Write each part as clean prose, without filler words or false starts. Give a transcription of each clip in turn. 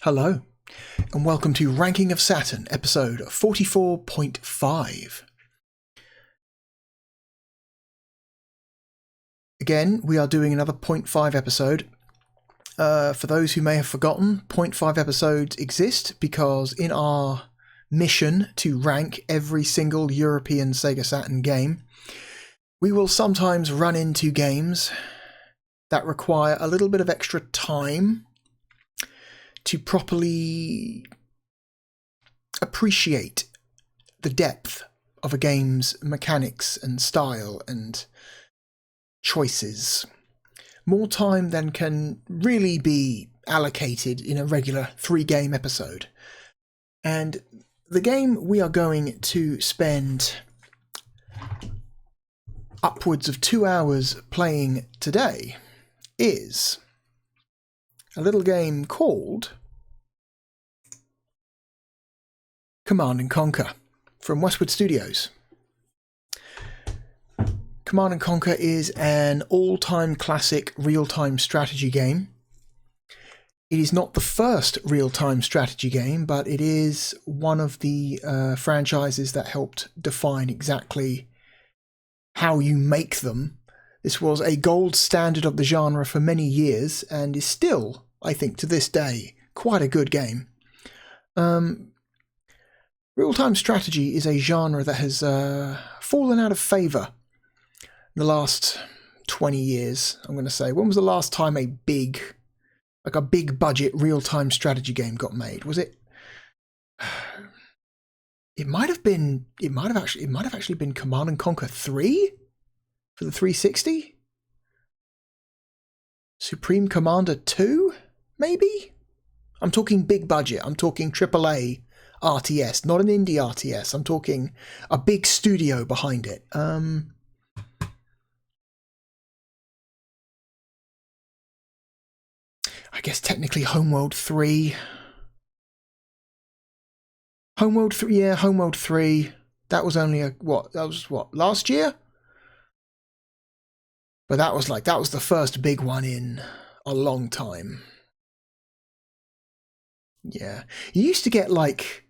Hello, and welcome to Ranking of Saturn, episode 44.5. Again, we are doing another 0.5 episode. For those who may have forgotten, 0.5 episodes exist because in our mission to rank every single European Sega Saturn game, we will sometimes run into games that require a little bit of extra time to properly appreciate the depth of a game's mechanics and style and choices. More time than can really be allocated in a regular 3-game episode. And the game we are going to spend upwards of 2 hours playing today is a little game called Command & Conquer from Westwood Studios. Command & Conquer is an all-time classic real-time strategy game. It is not the first real-time strategy game, but it is one of the franchises that helped define exactly how you make them. This was a gold standard of the genre for many years and is still, I think, to this day, quite a good game. Real-time strategy is a genre that has fallen out of favour in the last 20 years, I'm going to say. When was the last time a big budget real-time strategy game got made? Was it? It might have actually been Command & Conquer 3 for the 360. Supreme Commander 2, maybe? I'm talking big budget. I'm talking AAA RTS, not an indie RTS. I'm talking a big studio behind it. I guess technically Homeworld 3. Homeworld 3, yeah, Homeworld 3. That was only last year? But that was the first big one in a long time. Yeah. You used to get like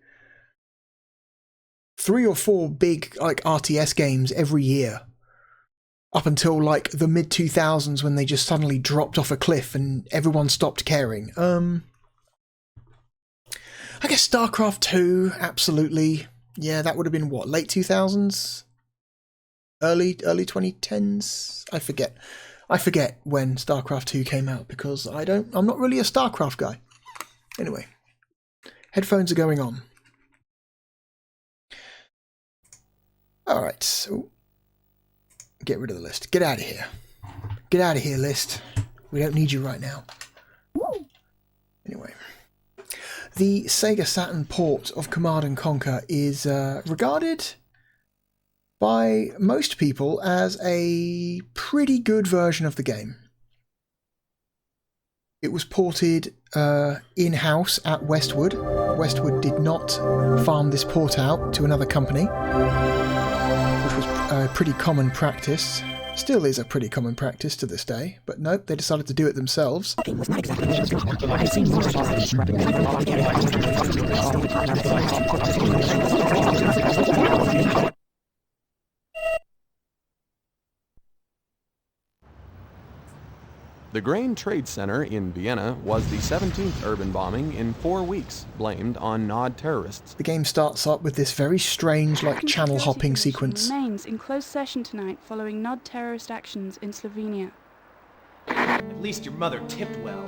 3 or 4 big RTS games every year. Up until like the mid-2000s when they just suddenly dropped off a cliff and everyone stopped caring. I guess StarCraft 2, absolutely. Yeah, that would have been what, late 2000s? Early 2010s? I forget when StarCraft 2 came out because I'm not really a StarCraft guy. Anyway, headphones are going on. All right, so get rid of the list. Get out of here. Get out of here, list. We don't need you right now. Anyway, the Sega Saturn port of Command & Conquer is regarded by most people as a pretty good version of the game. It was ported in-house at Westwood. Westwood did not farm this port out to another company, which was a pretty common practice. Still is a pretty common practice to this day, but nope, they decided to do it themselves. The Grain Trade Center in Vienna was the 17th urban bombing in 4 weeks, blamed on Nod terrorists. The game starts up with this very strange, channel hopping sequence. Remains in closed session tonight following Nod terrorist actions in Slovenia. At least your mother tipped well.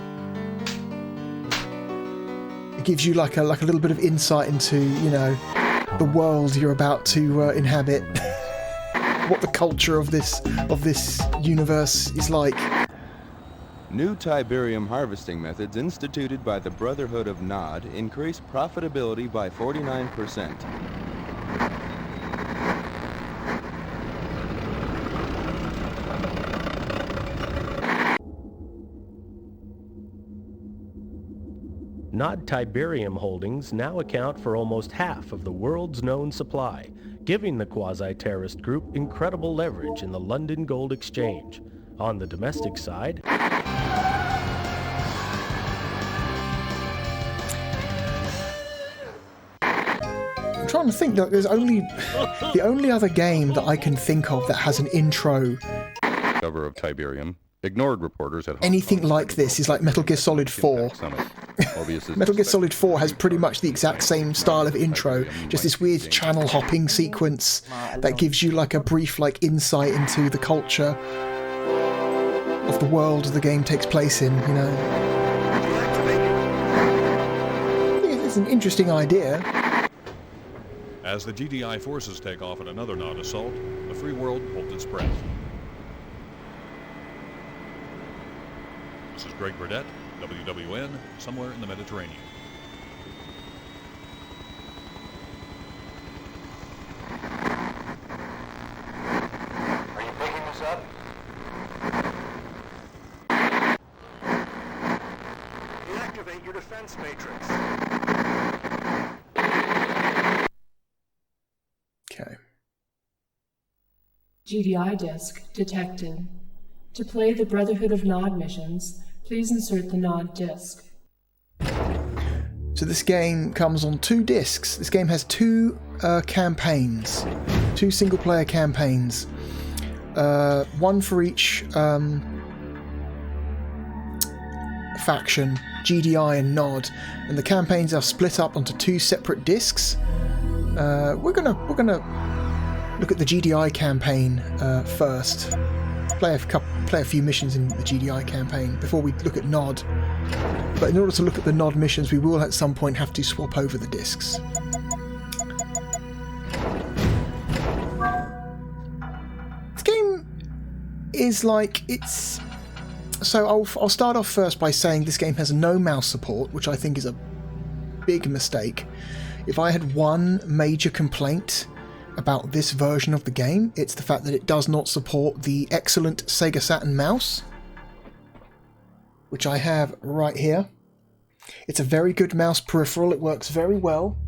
It gives you like a little bit of insight into, the world you're about to inhabit. What the culture of this universe is like. New Tiberium harvesting methods instituted by the Brotherhood of Nod increase profitability by 49%. Nod Tiberium holdings now account for almost half of the world's known supply, giving the quasi-terrorist group incredible leverage in the London Gold Exchange. On the domestic side, trying to think. Like, there's only the only other game that I can think of that has an intro. Cover of Tiberium. Ignored reporters at Anything like this is like Metal Gear Solid 4. Metal Gear Solid 4 has pretty much the exact same style of intro, just this weird channel hopping sequence that gives you like a brief like insight into the culture of the world the game takes place in, you know. I think it's an interesting idea. As the GDI forces take off in another Nod assault, the free world holds its breath. This is Greg Burdett, WWN, somewhere in the Mediterranean. Are you picking this up? Deactivate your defense matrix. Okay. GDI Disc detected. To play the Brotherhood of Nod missions, please insert the Nod disc. So this game comes on 2 discs. This game has 2 campaigns, 2 single-player campaigns, one for each faction, GDI and Nod, and the campaigns are split up onto 2 separate discs. We're gonna look at the GDI campaign first. Play a few missions in the GDI campaign before we look at Nod. But in order to look at the Nod missions, we will at some point have to swap over the discs. This game is like it's. So I'll start off first by saying this game has no mouse support, which I think is a big mistake. If I had one major complaint about this version of the game, it's the fact that it does not support the excellent Sega Saturn mouse, which I have right here. It's a very good mouse peripheral, it works very well.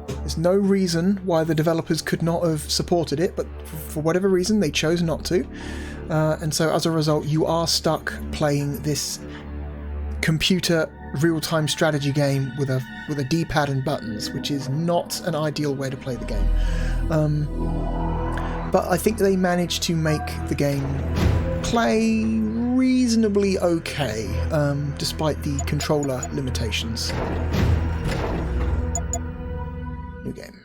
There's no reason why the developers could not have supported it, but for whatever reason they chose not to. And so as a result, you are stuck playing this computer real-time strategy game with a D-pad and buttons, which is not an ideal way to play the game. But I think they managed to make the game play reasonably okay, despite the controller limitations. New game.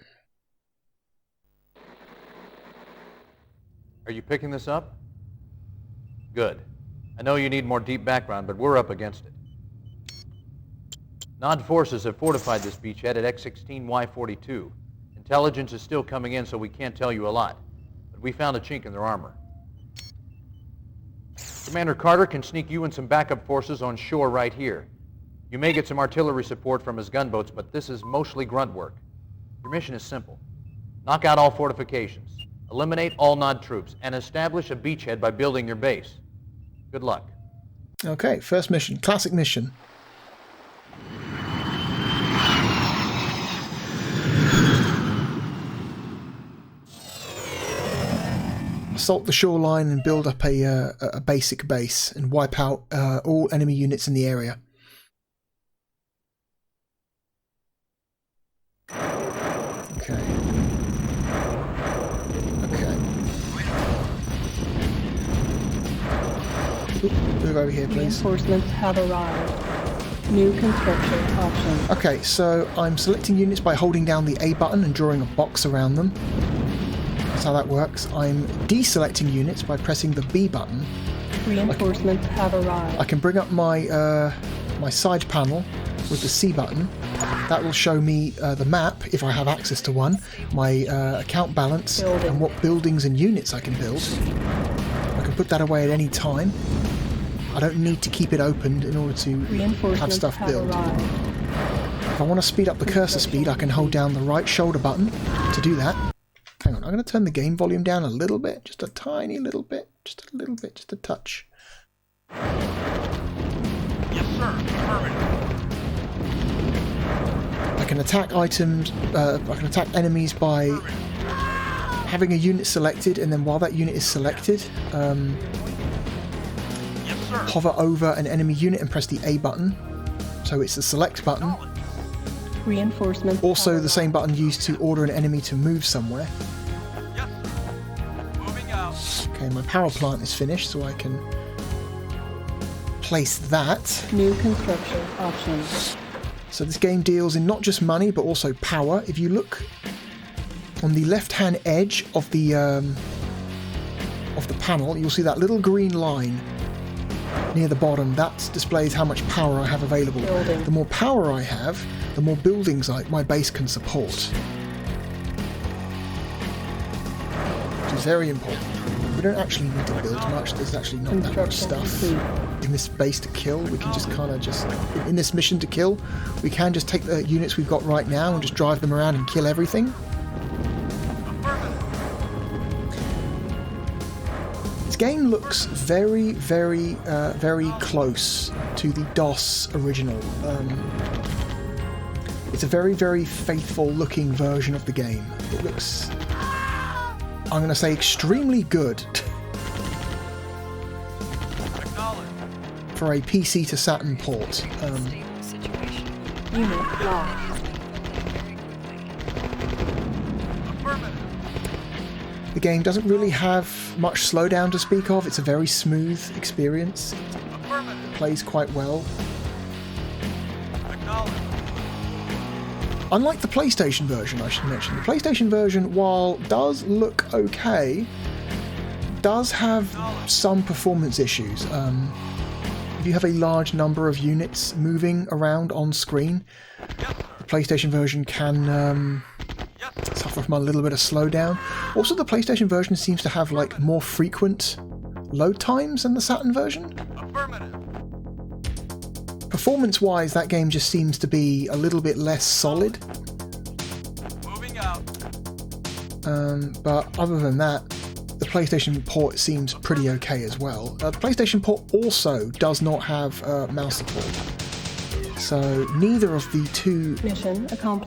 Are you picking this up? Good. I know you need more deep background, but we're up against it. Nod forces have fortified this beachhead at X-16Y42. Intelligence is still coming in, so we can't tell you a lot. But we found a chink in their armor. Commander Carter can sneak you and some backup forces on shore right here. You may get some artillery support from his gunboats, but this is mostly grunt work. Your mission is simple. Knock out all fortifications, eliminate all Nod troops, and establish a beachhead by building your base. Good luck. Okay, first mission. Classic mission. Assault the shoreline and build up a basic base and wipe out all enemy units in the area. Okay. Okay. Oop, move over here, please. Reinforcements have arrived. New construction options. Okay, so I'm selecting units by holding down the A button and drawing a box around them. That's how that works. I'm deselecting units by pressing the B button. Reinforcements have arrived. I can bring up my my side panel with the C button. That will show me the map, if I have access to one, my account balance, and what buildings and units I can build. I can put that away at any time. I don't need to keep it opened in order to have stuff built. If I want to speed up the cursor speed, I can hold down the right shoulder button to do that. Hang on, I'm going to turn the game volume down a little bit, just a tiny little bit, just a little bit, just a touch. Yes, sir. I can attack items, I can attack enemies by having a unit selected, and then while that unit is selected, hover over an enemy unit and press the A button. So it's the select button. Reinforcements. Also the same button used to order an enemy to move somewhere. Okay, my power plant is finished, so I can place that. New construction options. So this game deals in not just money, but also power. If you look on the left-hand edge of the panel, you'll see that little green line near the bottom. That displays how much power I have available. Building. The more power I have, the more buildings my base can support. Which is very important. We don't actually need to build much. There's actually not that much stuff in this base to kill. We can just kind of in this mission to kill, we can just take the units we've got right now and just drive them around and kill everything. This game looks very, very, very close to the DOS original. It's a very, very faithful looking version of the game. It looks, I'm going to say, extremely good for a PC to Saturn port. Unit lost. The game doesn't really have much slowdown to speak of. It's a very smooth experience. It plays quite well. Unlike the PlayStation version, I should mention, the PlayStation version, while does look okay, does have some performance issues. If you have a large number of units moving around on screen, the PlayStation version can suffer from a little bit of slowdown. Also, the PlayStation version seems to have like more frequent load times than the Saturn version. Performance-wise, that game just seems to be a little bit less solid. But other than that, the PlayStation port seems pretty okay as well. The PlayStation port also does not have mouse support. So neither of the two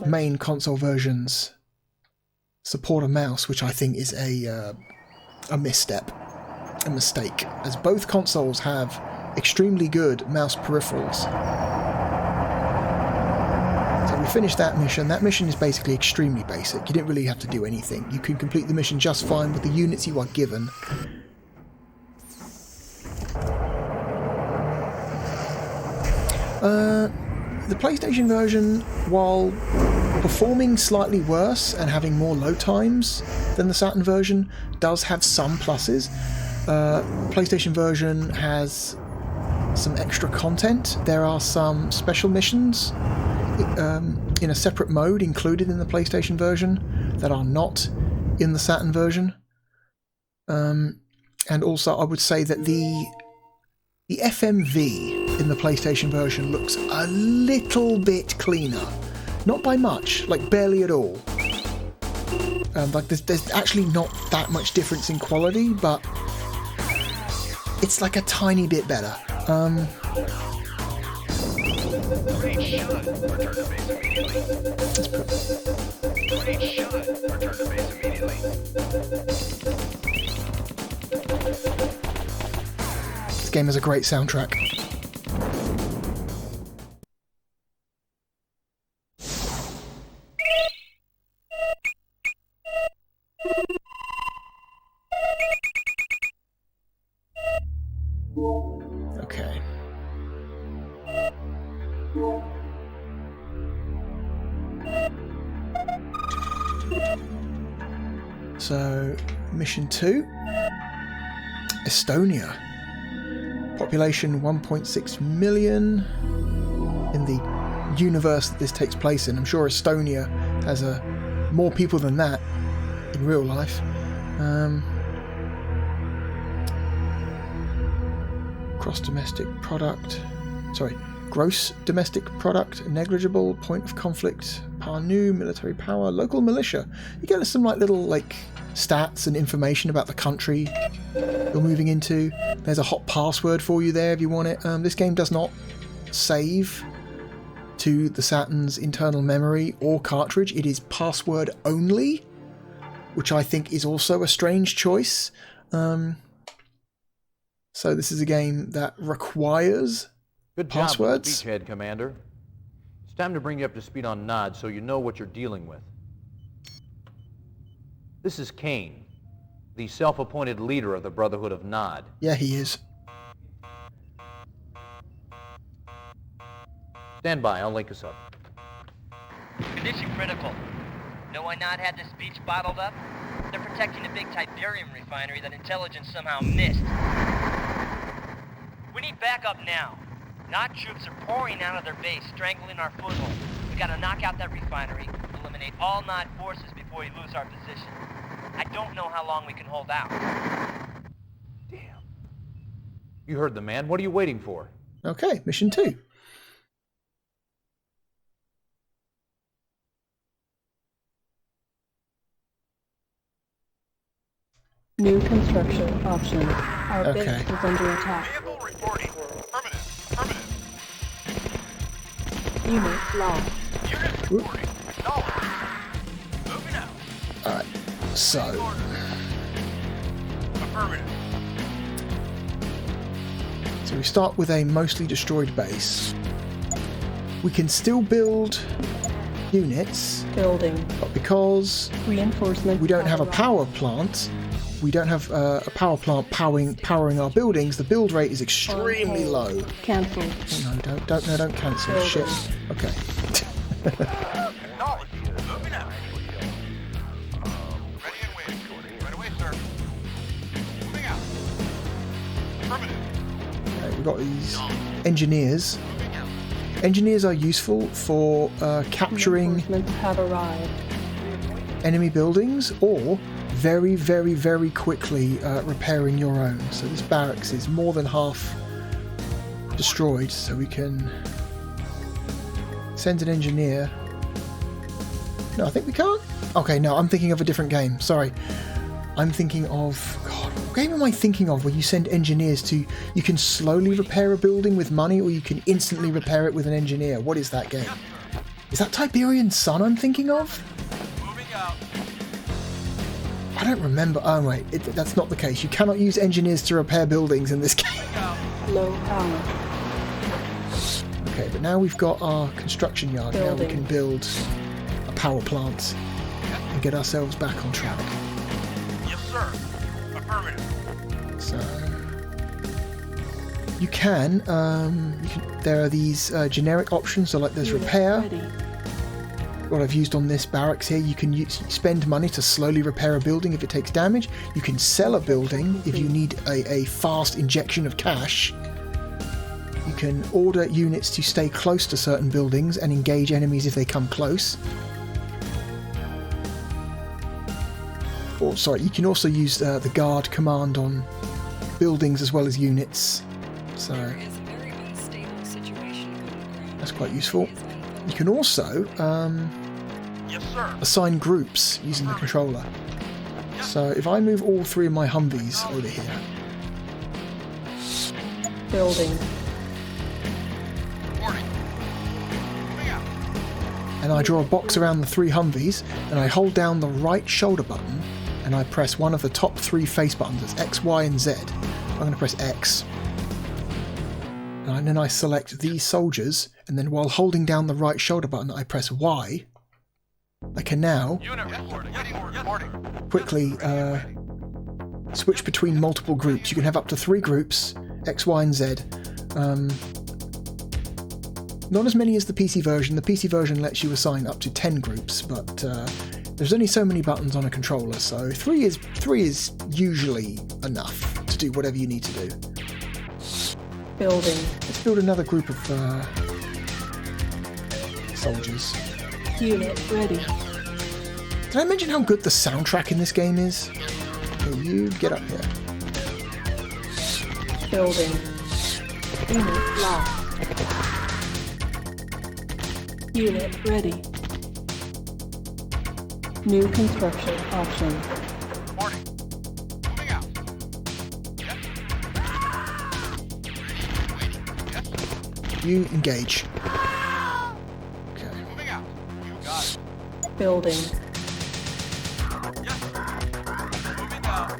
main console versions support a mouse, which I think is a misstep, a mistake, as both consoles have extremely good mouse peripherals. So we finished that mission. That mission is basically extremely basic. You didn't really have to do anything. You can complete the mission just fine with the units you are given. The PlayStation version, while performing slightly worse and having more load times than the Saturn version, does have some pluses. PlayStation version has some extra content. There are some special missions in a separate mode included in the PlayStation version that are not in the Saturn version. And also I would say that the FMV in the PlayStation version looks a little bit cleaner. Not by much, like barely at all. Like there's actually not that much difference in quality, but it's like a tiny bit better. Great shot. Return to base immediately. Great shot. Return to base immediately. This game has a great soundtrack. Okay. So, Mission 2. Estonia. Population 1.6 million in the universe that this takes place in. I'm sure Estonia has more people than that in real life. Gross domestic product, negligible, point of conflict, Parnu, military power, local militia. You get some little stats and information about the country you're moving into. There's a hot password for you there if you want it. This game does not save to the Saturn's internal memory or cartridge. It is password only, which I think is also a strange choice. So this is a game that requires Good passwords. Job with the beachhead, Commander. It's time to bring you up to speed on Nod so you know what you're dealing with. This is Kane, the self-appointed leader of the Brotherhood of Nod. Yeah, he is. Stand by, I'll link us up. Condition critical. Know why Nod had this beach bottled up? They're protecting a big Tiberium refinery that intelligence somehow missed. We need backup now. Nod troops are pouring out of their base, strangling our foothold. We gotta knock out that refinery, eliminate all Nod forces before we lose our position. I don't know how long we can hold out. Damn. You heard the man. What are you waiting for? Okay, mission 2. New construction option. Our base is under attack. Vehicle reporting. Affirmative. Unit lost. Unit reporting. Acknowledged. Moving out. Alright, so... Affirmative. So we start with a mostly destroyed base. We can still build units, Building. but because Reinforcement. we don't have a power plant, we don't have a power plant powering our buildings, the build rate is extremely low. Cancel. Oh, no, don't cancel. Building. Shit. Okay. Acknowledged. Moving out. Ready and waiting. Right away, sir. Moving out. Affirmative. Right, we've got these engineers. Engineers are useful for capturing Reinforcements have arrived. enemy buildings or very, very, very quickly repairing your own. So this barracks is more than half destroyed, so we can send an engineer. No, I think we can't. Okay, no, I'm thinking of a different game. Sorry. I'm thinking of... God, what game am I thinking of where you send engineers to... You can slowly repair a building with money or you can instantly repair it with an engineer. What is that game? Is that Tiberian Sun I'm thinking of? Moving out. I don't remember. Oh, wait. That's not the case. You cannot use engineers to repair buildings in this game. Low power. Okay, but now we've got our construction yard. Now we Building. can build a power plant and get ourselves back on track. Yes, sir. Affirmative. So you can there are these generic options. So like there's Unit repair. ready. What I've used on this barracks here, you can spend money to slowly repair a building if it takes damage. You can sell a building if you need a fast injection of cash. You can order units to stay close to certain buildings and engage enemies if they come close. Or, sorry, you can also use the guard command on buildings as well as units. So that's quite useful. You can also Yes, sir. assign groups using the controller. So if I move all 3 of my Humvees over here, Building. Reporting. Moving out. and I draw a box around the 3 Humvees, and I hold down the right shoulder button, and I press one of the top 3 face buttons. It's X, Y, and Z. I'm going to press X. And then I select these soldiers, and then while holding down the right shoulder button, I press Y. I can now Unit reporting. Reporting. quickly switch between multiple groups. You can have up to 3 groups, X, Y, and Z. Not as many as the PC version. The PC version lets you assign up to 10 groups, but there's only so many buttons on a controller, so 3 is usually enough to do whatever you need to do. Building. Let's build another group of soldiers. Unit ready. Did I mention how good the soundtrack in this game is? Okay, you get up here. Building. Unit lost. Unit ready. New construction option. Reporting. Moving out. Yes. Waiting. Yes. You engage. Okay. Moving out. You got it. Building. Yes. Moving out.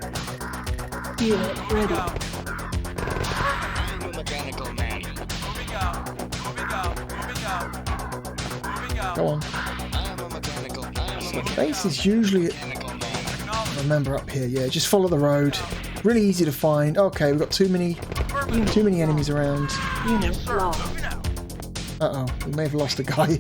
Unit ready. Mechanical man. Moving out. Moving out. Moving out. Go on. So the base is usually, remember, up here. Yeah, just follow the road. Really easy to find. Okay, we've got too many enemies around. Unit lost. Uh-oh, we may have lost a guy.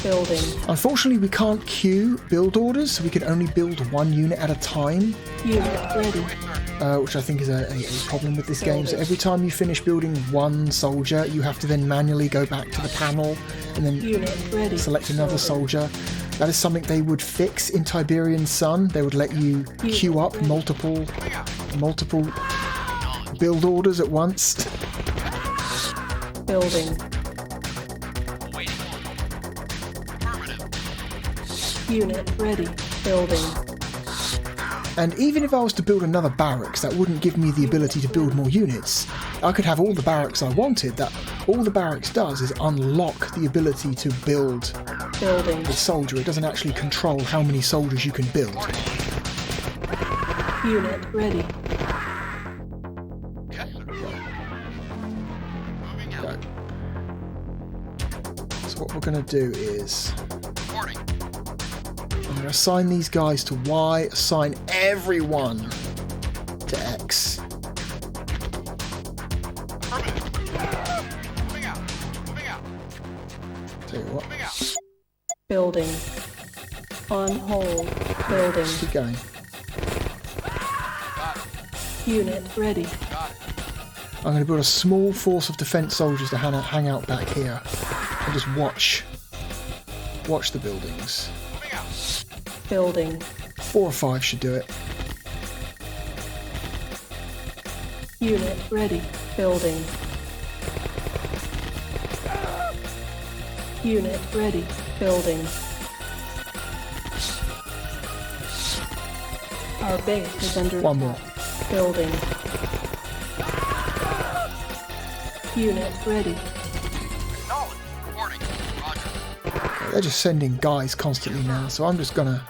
Building. Unfortunately, we can't queue build orders, so we can only build one unit at a time. Unit ready. Which I think is a problem with this game. So every time you finish building one soldier, you have to then manually go back to the panel and then select another soldier. That is something they would fix in Tiberian Sun. They would let you queue up multiple build orders at once. Building. Unit ready. Building. And even if I was to build another barracks, that wouldn't give me the ability to build more units. I could have all the barracks I wanted. That all the barracks does is unlock the ability to build a soldier. It doesn't actually control how many soldiers you can build. Unit ready. Right. So what we're going to do is I'm going to assign these guys to Y, assign everyone to X. Tell you what. Building. On hold. Building. Keep going. Unit ready. I'm going to build a small force of defense soldiers to hang out back here and just watch the buildings. Building. 4 or 5 should do it. Unit ready. Building. Unit ready. Building. Our base is under One more. Building. Unit ready. They're just sending guys constantly now, so I'm just gonna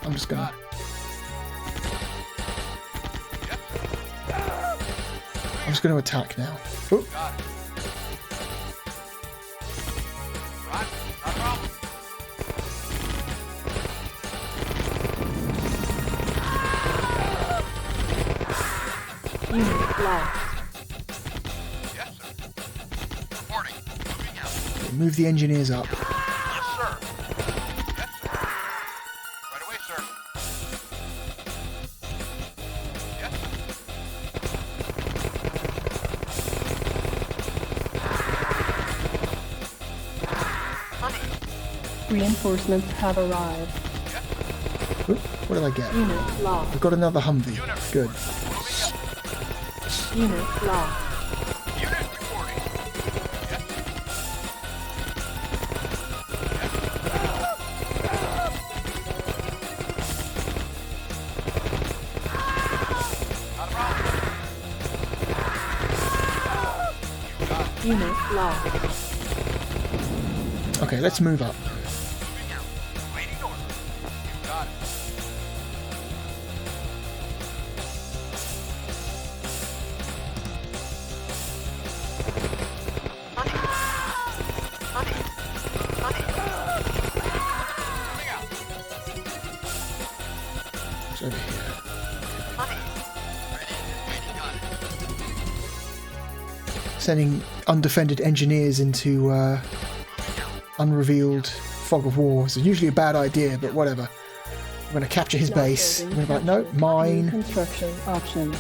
attack now. Oop. Unit lost. Move the engineers up. Reinforcements have arrived. Oop, what did I get? Unit lost. I've got another Humvee. Good. Unit lost. Unit lost. Okay, let's move up. It's over here. Sending undefended engineers into unrevealed fog of war is usually a bad idea, but whatever. I'm going to capture his base. I'm going to be like, no, mine. Construction options.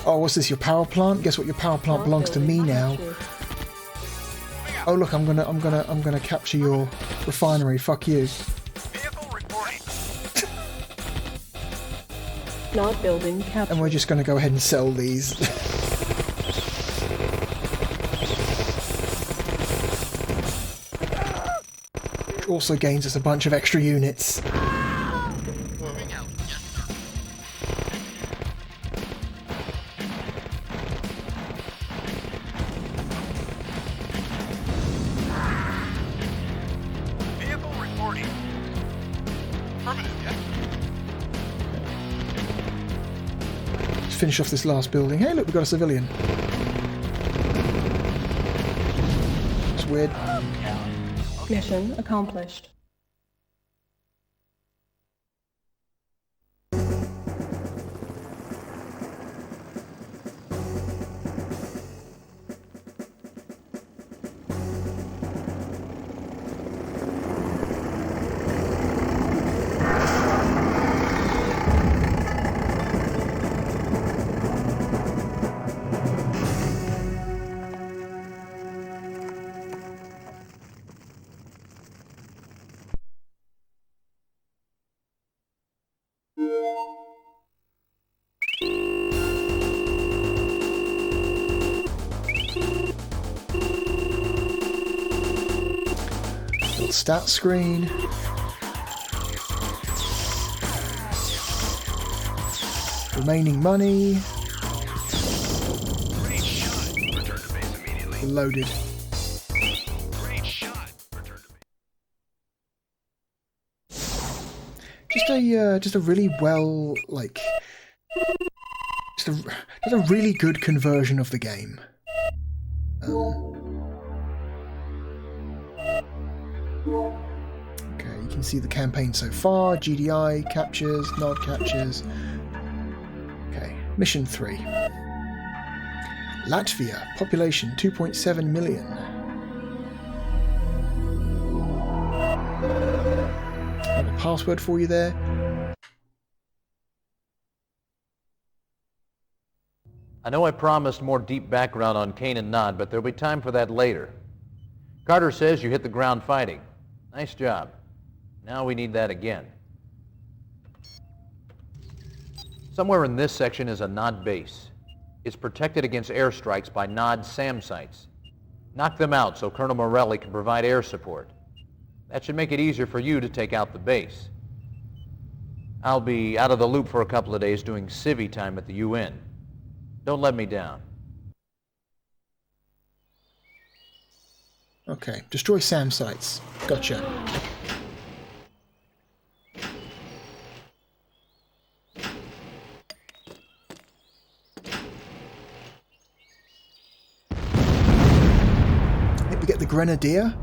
Oh, what's this? Your power plant? Guess what? Your power plant belongs to me now. Oh look, I'm gonna capture your refinery. Fuck you. Not building captured. And we're just gonna go ahead and sell these. Which also gains us a bunch of extra units. Finish off this last building. Hey, look, we've got a civilian. weird. Mission accomplished. Stat screen. Remaining money. Great shot. Return to base immediately. Loaded. Great shot. Return to base. Just a really well, like, just a really good conversion of the game. Okay, you can see the campaign so far. GDI captures, Nod captures. Okay, mission 3. Latvia, population 2.7 million. Have a password for you there. I know I promised more deep background on Kane and Nod, but there'll be time for that later. Carter says you hit the ground fighting. Nice job. Now we need that again. Somewhere in this section is a Nod base. It's protected against airstrikes by Nod SAM sites. Knock them out so Colonel Morelli can provide air support. That should make it easier for you to take out the base. I'll be out of the loop for a couple of days doing civvy time at the UN. Don't let me down. Okay, destroy SAM sites. Gotcha. We get the Grenadier.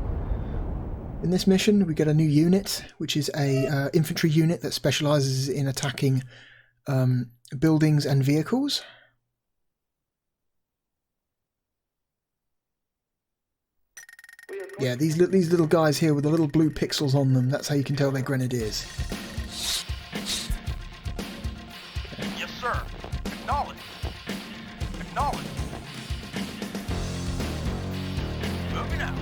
In this mission, we get a new unit, which is a infantry unit that specializes in attacking buildings and vehicles. Yeah, these little guys here with the little blue pixels on them, that's how you can tell they're Grenadiers. Okay. Yes, sir. Acknowledge. Acknowledge. Moving out.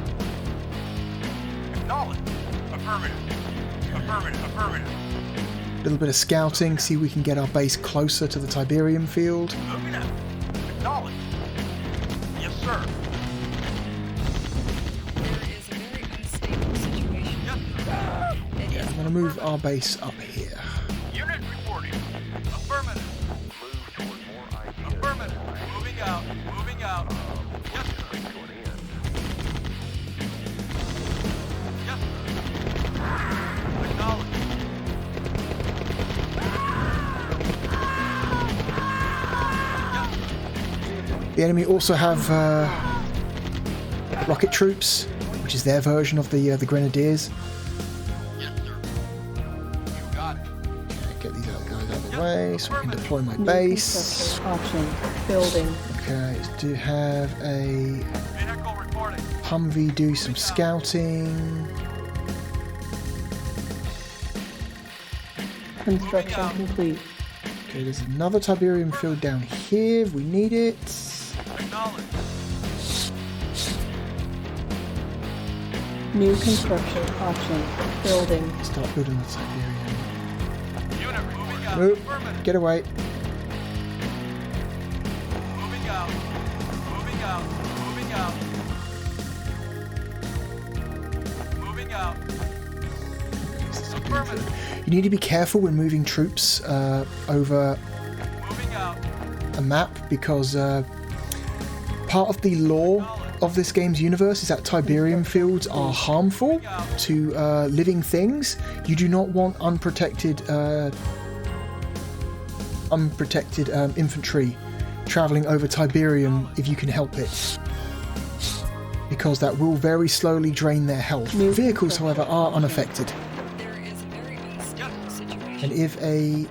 Acknowledge. Affirmative. Affirmative. Affirmative. A little bit of scouting, see if we can get our base closer to the Tiberium field. Moving out. Acknowledge. Yes, sir. I'm going to move our base up here. Unit reporting. Affirmative. Move toward more ideas. Affirmative. Moving out. Moving out. Yes, sir. Yes, sir. Acknowledge. The enemy also have rocket troops, which is their version of the Grenadiers. Way, so I can deploy my base. Option. Building. Okay, do have a Humvee do some scouting. Construction complete. Okay, there's another Tiberium field down here. We need it. New construction option. Building. Start building the Tiberium. Move. Get away. Moving out. Moving out. Moving out. Moving out. Affirmative. You need to be careful when moving troops over a map because part of the lore of this game's universe is that Tiberium fields are harmful to living things. You do not want unprotected infantry traveling over Tiberium if you can help it, because that will very slowly drain their health. Vehicles, however, are unaffected. And if a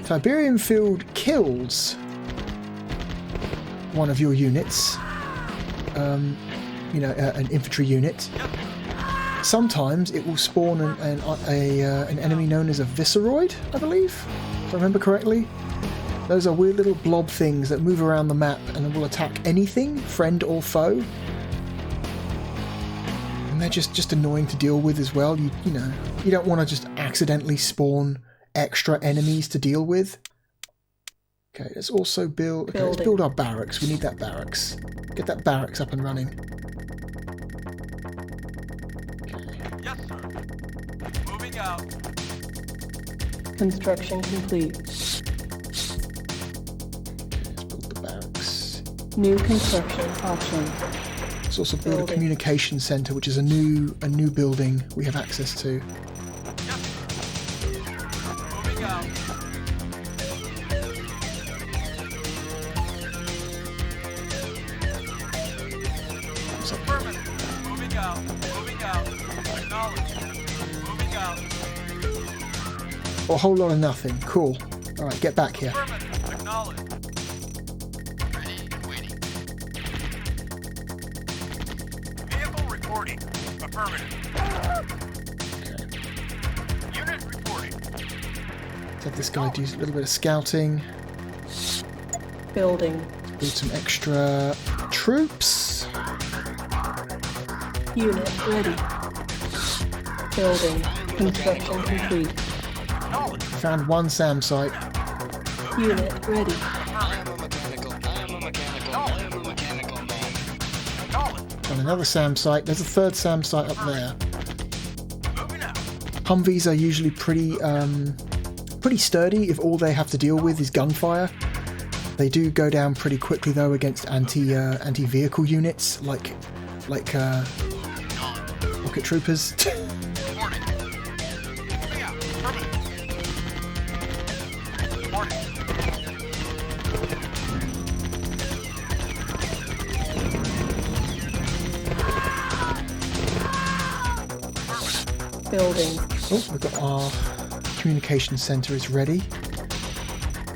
Tiberium field kills one of your units, an infantry unit, sometimes it will spawn an enemy known as a Visceroid, I believe, if I remember correctly. Those are weird little blob things that move around the map and will attack anything, friend or foe. And they're just annoying to deal with as well. You don't want to just accidentally spawn extra enemies to deal with. Okay, let's also build... Okay, let's build our barracks. We need that barracks. Get that barracks up and running. Yes, sir. Moving out. Construction complete. Let's build the barracks. New construction option. Let's also build a communication centre, which is a new building we have access to. Yes, sir. Moving out. Affirmative. Moving out. Moving out. Acknowledged. Moving out. Oh, a whole lot of nothing. Cool. Alright, get back here. Affirmative. Acknowledged. Ready. Waiting. Vehicle reporting. Affirmative. Okay. Unit reporting. Let's have this guy do a little bit of scouting. Building. Build some extra troops. Unit ready. Building. Construction complete. Found one SAM site. Unit ready. Found another SAM site. There's a third SAM site up there. Humvees are usually pretty sturdy if all they have to deal with is gunfire. They do go down pretty quickly though against anti-vehicle units like rocket troopers. Building. Oh, we've got our communication centre is ready.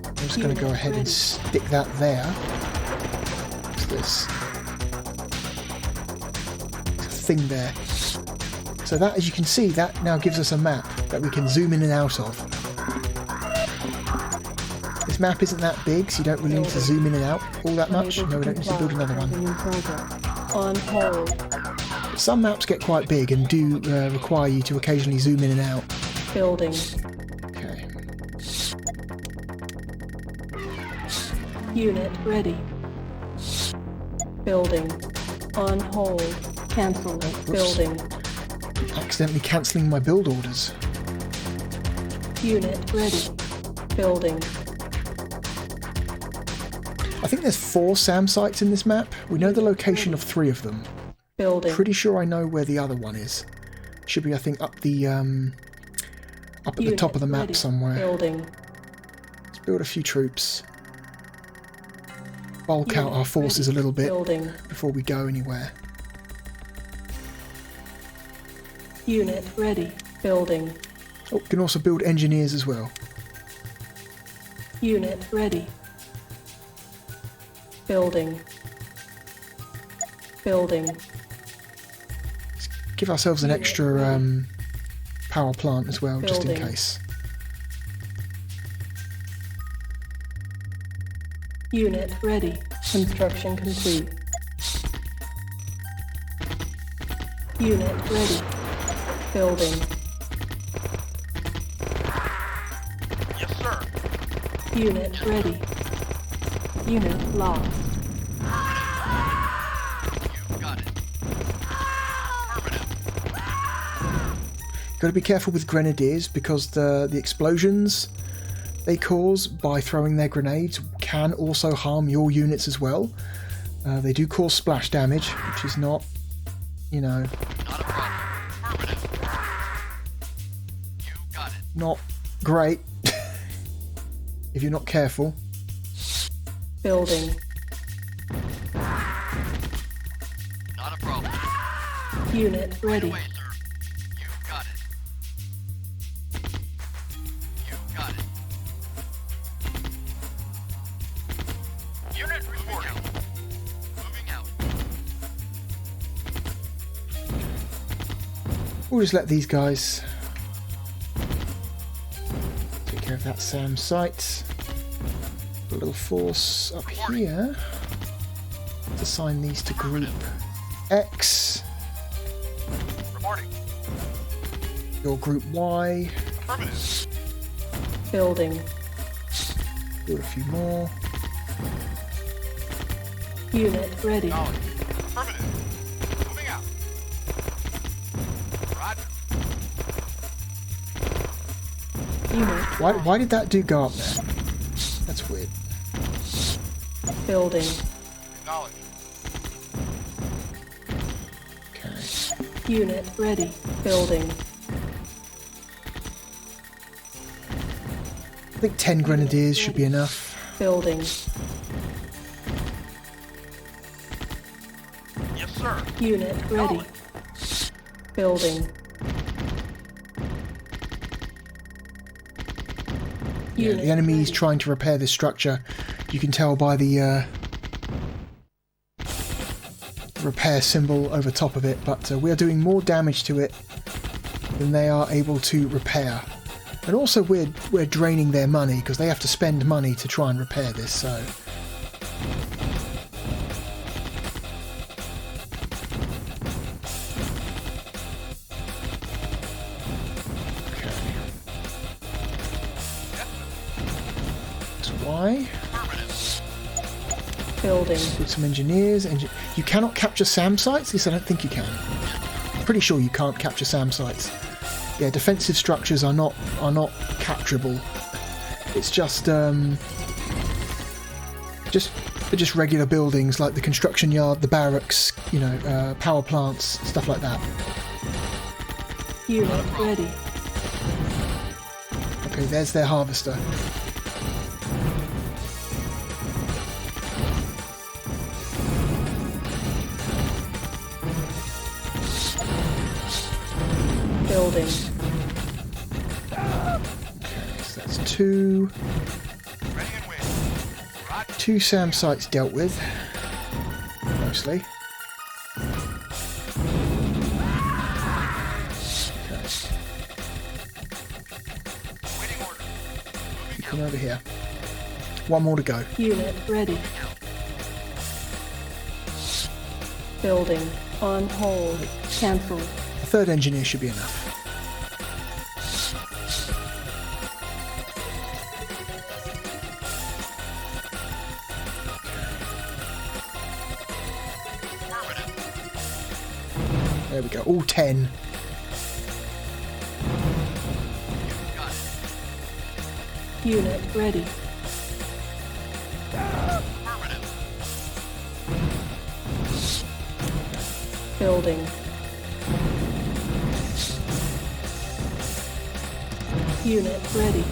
I'm just going to go ahead and stick that there. What's this? There's a thing there. So that, as you can see, that now gives us a map that we can zoom in and out of. This map isn't that big, so you don't really need to zoom in and out all that much. No, we don't need to build another one. On hold. But some maps get quite big and do require you to occasionally zoom in and out. Building. Okay. Unit ready. Building. On hold. Cancel. Building. Accidentally cancelling my build orders. Unit ready. Building. I think there's 4 SAM sites in this map. We know the location of 3 of them. Building. Pretty sure I know where the other one is. Should be, I think, up at the top of the map somewhere. Building. Let's build a few troops. Bulk out our forces a little bit before we go anywhere. Unit ready. Building. Oh, we can also build engineers as well. Unit ready. Building. Building. Let's give ourselves an extra power plant as well, just in case. Unit ready. Construction complete. Unit ready. Building. Yes, sir. Unit ready. Unit lost. You got it. Got to be careful with grenadiers because the explosions they cause by throwing their grenades can also harm your units as well. They do cause splash damage, which is not, you know, Not a problem. Affirmative. You got it. not great if you're not careful. Building. Not a problem. Unit ready. Away, sir. You've got it. You've got it. Unit reporting. Moving out. We'll just let these guys take care of that SAM site. A little force up here. Let's assign these to Group X. Reporting. Your Group Y. Affirmative. Building. Do a few more. Unit ready. Knowledge. Affirmative. Moving out. Roger. Unit Why did that dude go up there? That's weird. building. Knowledge. Okay. Unit ready. Building. I think 10 grenadiers should be enough. Building. Yes, sir. Unit ready. Building. Yeah, the enemy's trying to repair this structure. You can tell by the repair symbol over top of it, but we are doing more damage to it than they are able to repair. And also we're draining their money because they have to spend money to try and repair this, so... Why? Building. With some engineers. You cannot capture SAM sites? At least I don't think you can. Pretty sure you can't capture SAM sites. Yeah, defensive structures are not capturable. It's just regular buildings like the construction yard, the barracks, you know, power plants, stuff like that. Unit ready. Okay, there's their harvester. Building. Okay, so that's two SAM sites dealt with, mostly. Okay. You come over here. One more to go. Unit ready. Building. On hold. Cancel. A third engineer should be enough. There we go, all 10. Unit ready. Building. Unit ready.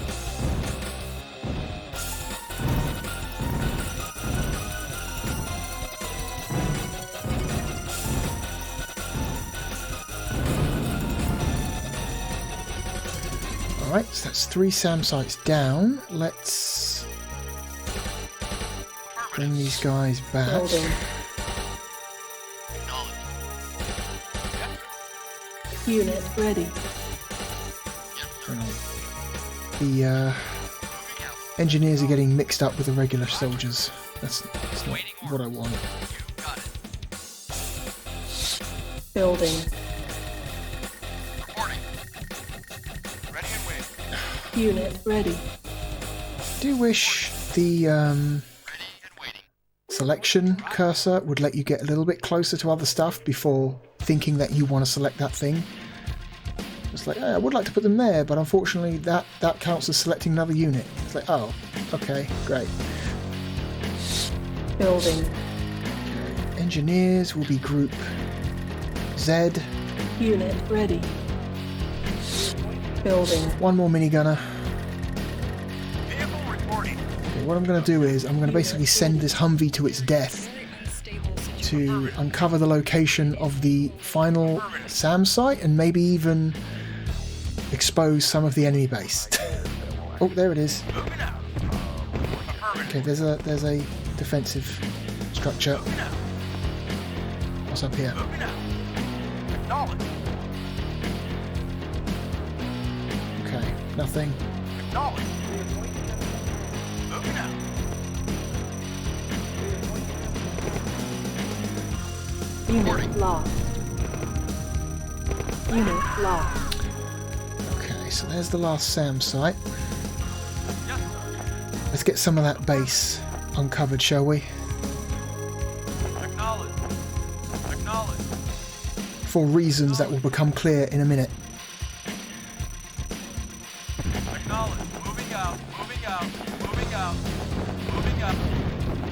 Alright, so that's 3 SAM sites down. Let's bring these guys back. Building. Unit ready. The engineers are getting mixed up with the regular soldiers. That's not what I want. Building. Unit ready. I do wish the selection cursor would let you get a little bit closer to other stuff before thinking that you want to select that thing. It's like, I would like to put them there, but unfortunately that counts as selecting another unit. It's like, oh, okay, great. Building. Okay. Engineers will be Group Z. Unit ready. Building. One more minigunner. Vehicle reporting. Okay, what I'm going to do is I'm going to basically send this Humvee to its death to uncover the location of the final SAM site and maybe even expose some of the enemy base. Oh, there it is. Okay, there's a defensive structure. What's up here? Okay, nothing. Unit lost. Unit lost. Okay, so there's the last SAM site. Let's get some of that base uncovered, shall we? For reasons that will become clear in a minute.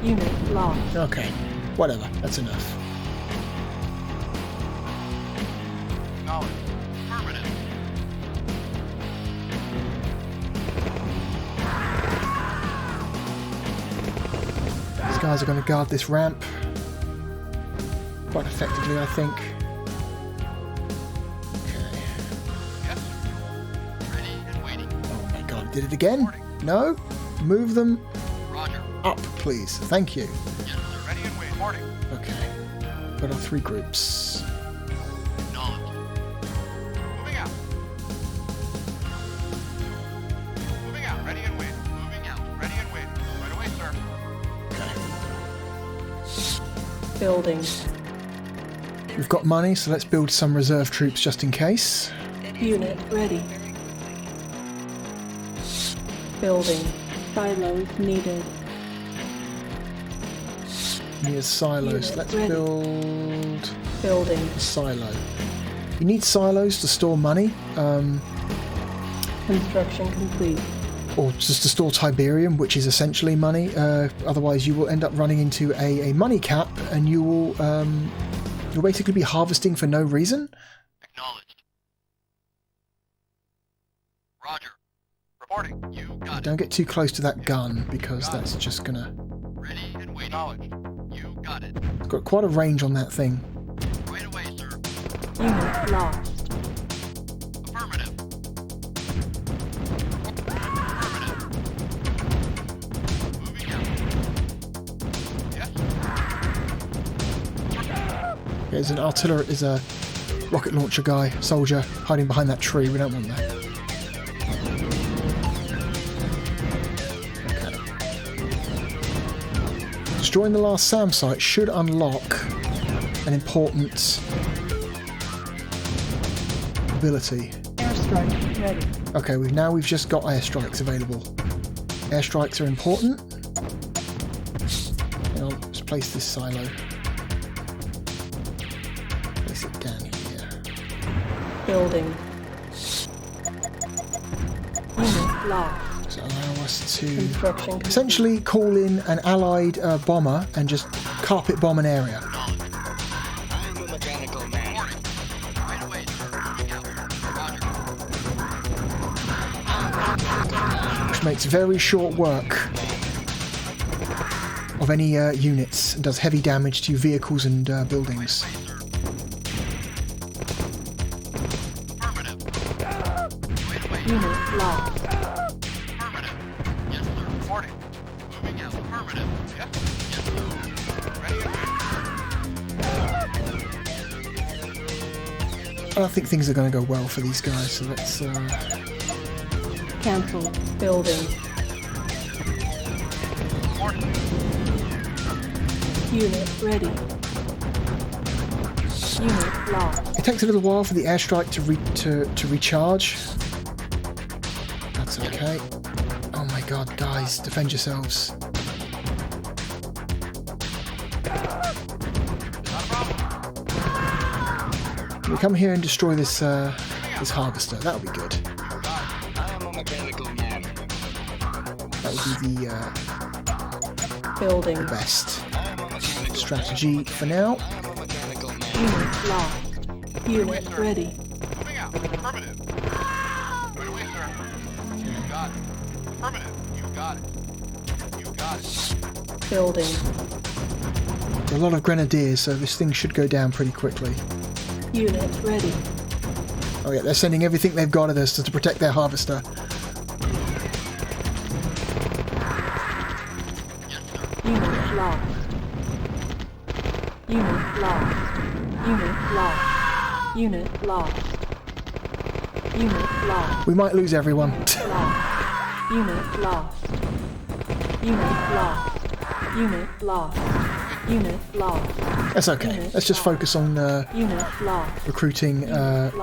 Unit lost. Okay, whatever, that's enough. These guys are going to guard this ramp quite effectively, I think. Okay. Oh my god, did it again? No? Move them up, please. Thank you. Okay. Got our 3 groups. Building. We've got money, so let's build some reserve troops just in case. Unit ready. Building. Silos needed. Need silos. Unit Let's ready. build Building. a silo. You need silos to store money, Construction complete. or just to store Tiberium, which is essentially money. Otherwise, you will end up running into a money cap, and you will you'll basically be harvesting for no reason. Acknowledged. Roger. Reporting. You got Don't get too close to that gun, because that's just gonna... ready and waiting. Acknowledged. You got it. It's got quite a range on that thing. Right away, sir. Unit lost. Affirmative. Moving out. Yes. There's an artillery, is a rocket launcher guy, soldier, hiding behind that tree. We don't want that. Destroying the last SAM site should unlock an important ability. Airstrike ready. Okay, we've just got airstrikes available. Airstrikes are important. And I'll just place this silo. Place it down here. Building. Unit lost. So allow us to Construction complete. essentially call in an allied bomber and just carpet bomb an area. I'm a mechanical man. Right away, sir. Moving out. Roger. Which makes very short work of any units and does heavy damage to vehicles and buildings. Unit lost. Affirmative. Yes, sir. Reporting. Moving out. Affirmative. Yes. Yes, sir. Ready and I don't think things are going to go well for these guys, so let's... Cancel. Building. Unit ready. Unit lost. It takes a little while for the airstrike to recharge. That's okay. Oh my god, guys, defend yourselves. Can we come here and destroy this this harvester? That would be good. I'm a mechanical man. That would be Building. the best strategy for now. Unit lost. Unit ready. Moving out. Affirmative. Right away, sir. You got it. Affirmative. You got it. You got it. Building. A lot of grenadiers, so this thing should go down pretty quickly. Unit ready. Oh yeah, they're sending everything they've got at us to protect their harvester. Unit lost. Unit lost. Unit lost. Unit lost. Unit lost. We might lose everyone. Lost. Unit lost. Unit lost. Unit lost. Unit lost. That's okay. Unit Let's just focus on Unit lost. recruiting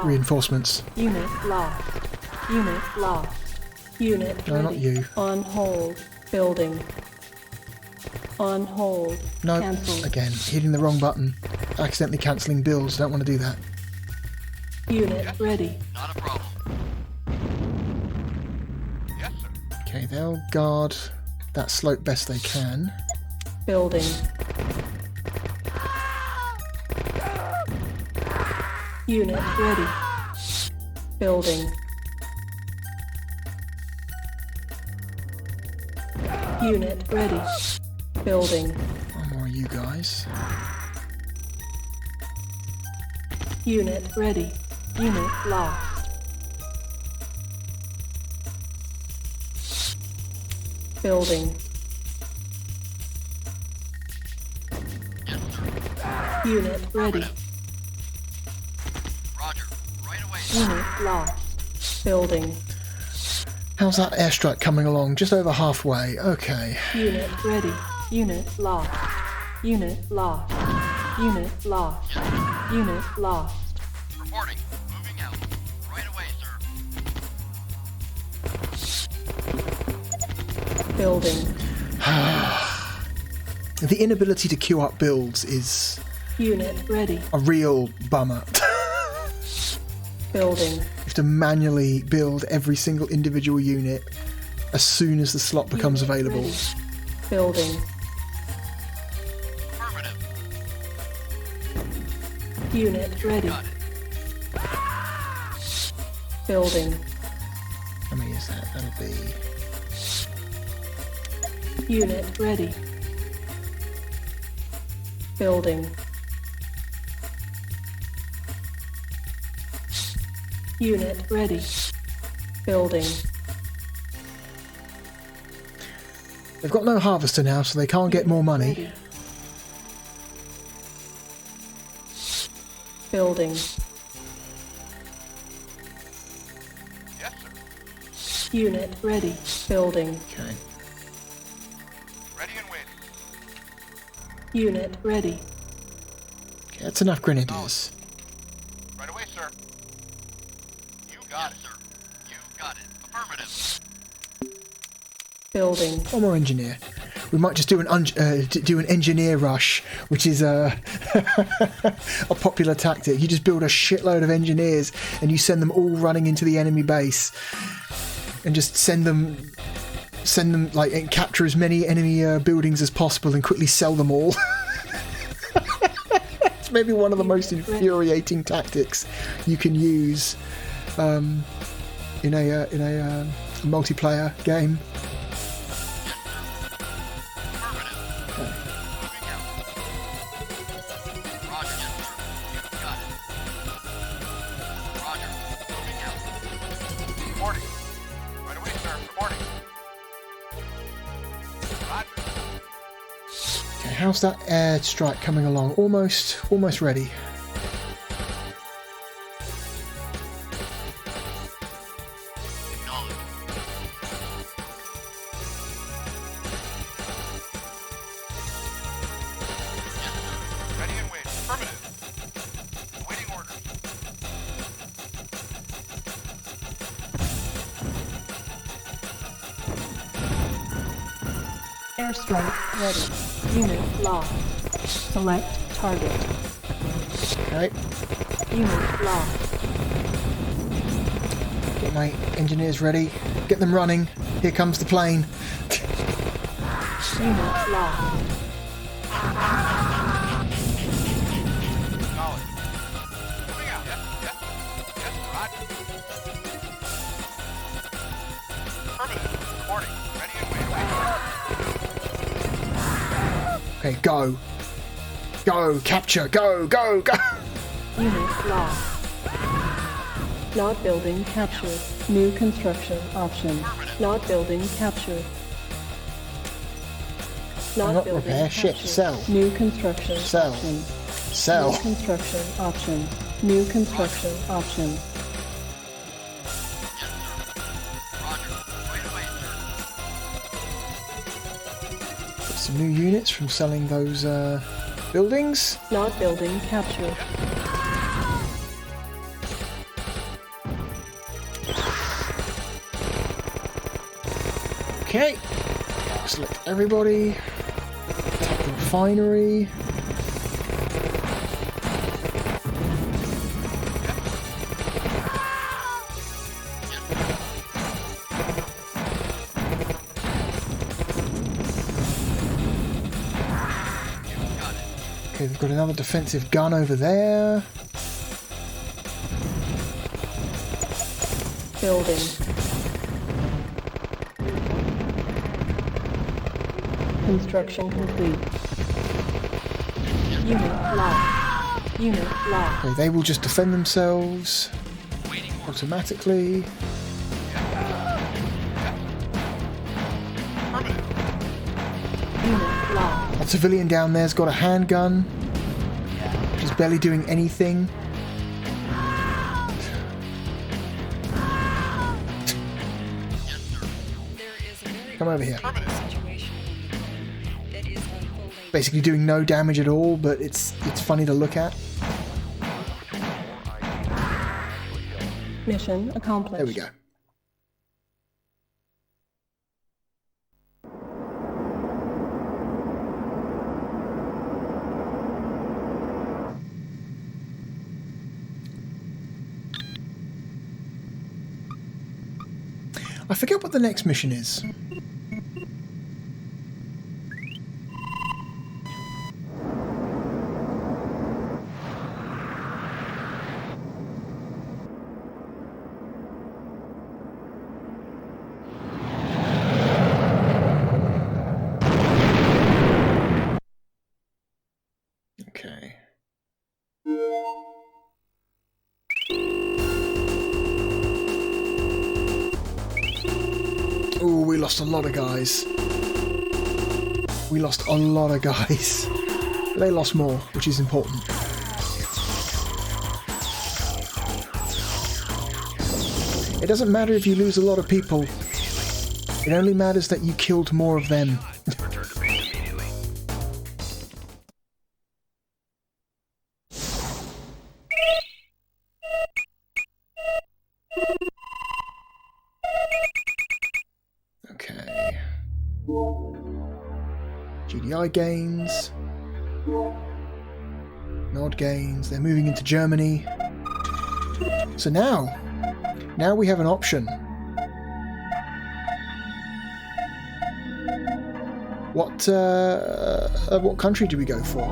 reinforcements. Unit lost. Unit lost. Unit No, not ready. you. On hold. Building. On hold. No, Cancel. again, hitting the wrong button. Accidentally cancelling builds. Don't want to do that. Unit ready. Not a problem. Yes, sir. Okay, they'll guard that slope best they can. Building. Unit ready. Building. Unit ready. Building. One more of you guys. Unit ready. Unit lost. Building. Unit ready. Roger. Right away. Unit lost. Building. How's that airstrike coming along? Just over halfway. Okay. Unit ready. Unit lost. Unit lost. Unit lost. Unit lost. Reporting. Moving out. Right away, sir. Building. The inability to queue up builds is Unit ready. a real bummer. Building. You have to manually build every single individual unit as soon as the slot becomes Unit available. ready. Building. Affirmative. Unit ready. Got it. Building. How many is that? That'll be... Unit ready. Building. Unit ready. Building. They've got no harvester now, so they can't get more money. Ready. Building. Yes, sir. Unit ready. Building. Okay. Ready and waiting. Unit ready. Okay, that's enough grenadiers. Right away, sir. You got it, sir. You got it. Affirmative. Building. One more engineer. We might just do an engineer rush, which is a popular tactic. You just build a shitload of engineers and you send them all running into the enemy base, and just send them like, and capture as many enemy buildings as possible and quickly sell them all. It's maybe one of the most infuriating tactics you can use in a multiplayer game. How's that air strike coming along? Almost ready. Ready and waiting. Affirmative. Awaiting orders. Airstrike ready. Unit lost. Select target. Okay. Unit lost. Get my engineers ready. Get them running. Here comes the plane. Unit lost. Knowledge. Moving out. Yes. Roger. Affirmative. Reporting. Ready and waiting. Okay, go. Go, capture, go, go, go! Unit lost. Not building captured. New construction option. Not building captured. Not repair, ship, sell. New construction Sell. option. Sell. New construction option. New construction option. Get some new units from selling those buildings. Not building captured. Okay. Select everybody. Attack the refinery. Okay, we've got another defensive gun over there. Building. Construction complete. Unit lost. Unit lost. Okay, they will just defend themselves automatically. Unit lost. That civilian down there's got a handgun. She's barely doing anything. Come over here. Basically doing no damage at all, but it's funny to look at. Mission accomplished. There we go. I forget what the next mission is. Okay. Oh, we lost a lot of guys. We lost a lot of guys. They lost more, which is important. It doesn't matter if you lose a lot of people. It only matters that you killed more of them. Okay. GDI gains. Nod gains. They're moving into Germany. So now we have an option. What country do we go for?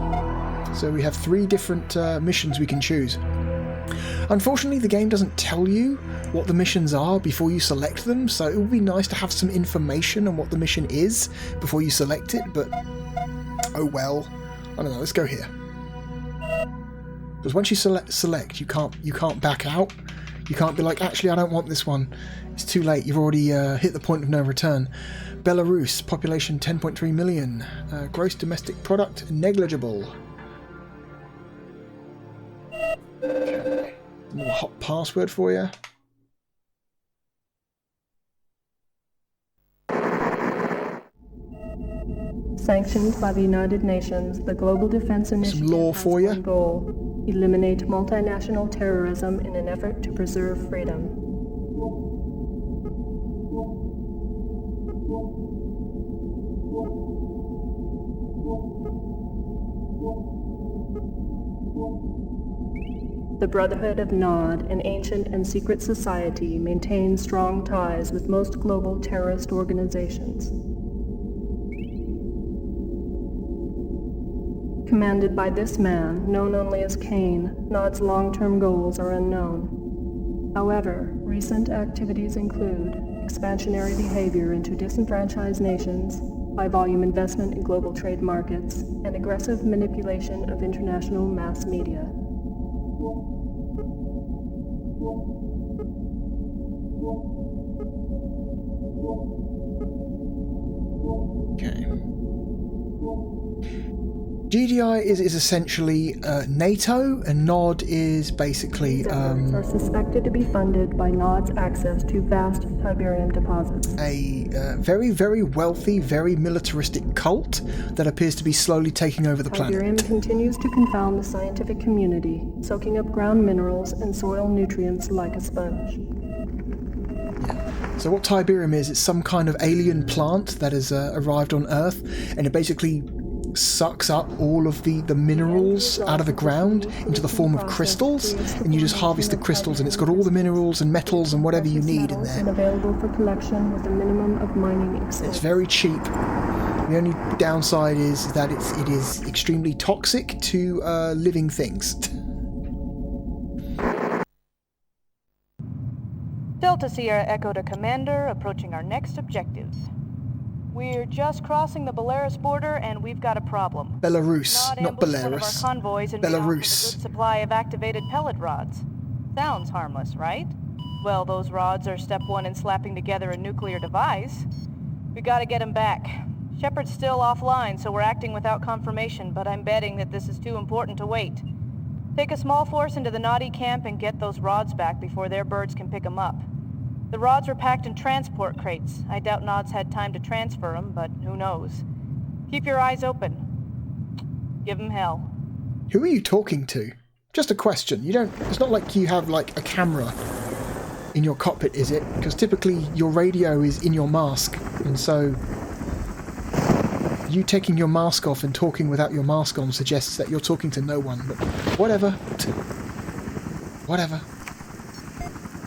So we have 3 different missions we can choose. Unfortunately, the game doesn't tell you what the missions are before you select them, so it would be nice to have some information on what the mission is before you select it, but oh well. I don't know, let's go here. Because once you select, you can't back out. You can't be like, actually I don't want this one. It's too late, you've already hit the point of no return. Belarus, population 10.3 million. Gross domestic product, negligible. Okay. Another hot password for you. Sanctioned by the United Nations, the Global Defense Initiative law has for you. one goal: eliminate multinational terrorism in an effort to preserve freedom. The Brotherhood of Nod, an ancient and secret society, maintains strong ties with most global terrorist organizations. Commanded by this man, known only as Kane, Nod's long-term goals are unknown. However, recent activities include expansionary behavior into disenfranchised nations, high-volume investment in global trade markets, and aggressive manipulation of international mass media. Okay. GDI is essentially NATO, and NOD is basically These efforts are suspected to be funded by NOD's access to vast Tiberium deposits. a very, very wealthy, very militaristic cult that appears to be slowly taking over the Tiberium planet. continues to confound the scientific community, soaking up ground minerals and soil nutrients like a sponge. So what Tiberium is, it's some kind of alien plant that has arrived on Earth, and it basically sucks up all of the minerals out of the ground into the form of crystals, and you just harvest the crystals, and it's got all the minerals and metals and whatever you need in there. And available for collection with a minimum of mining expense. It's very cheap. The only downside is that it is extremely toxic to living things. Delta Sierra Echo to Commander, approaching our next objective. We're just crossing the Belarus border, and we've got a problem. Belarus, not ambushed one of our Belarus. convoys and Belarus. a good supply of activated pellet rods. Sounds harmless, right? Well, those rods are step one in slapping together a nuclear device. We gotta get him back. Shepard's still offline, so we're acting without confirmation, but I'm betting that this is too important to wait. Take a small force into the Naughty camp and get those rods back before their birds can pick them up. The rods were packed in transport crates. I doubt Nod's had time to transfer them, but who knows. Keep your eyes open. Give him hell. Who are you talking to? Just a question. It's not like you have like a camera in your cockpit, is it? Because typically your radio is in your mask, and so you taking your mask off and talking without your mask on suggests that you're talking to no one, but whatever. Whatever.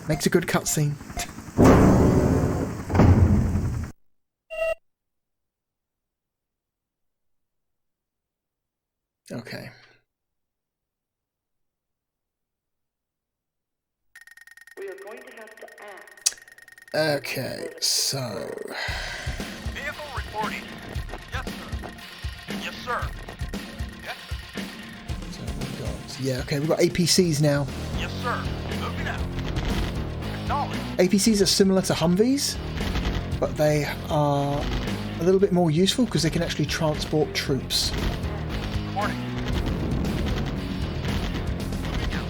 Makes a good cutscene. Okay. We are going to have to act. Okay, so... Vehicle reporting. Yes, sir. Yes, sir. Yes, sir. So we've got... Yeah, okay, we've got APCs now. Yes, sir. Moving out. Acknowledge. APCs are similar to Humvees, but they are a little bit more useful because they can actually transport troops. Reporting.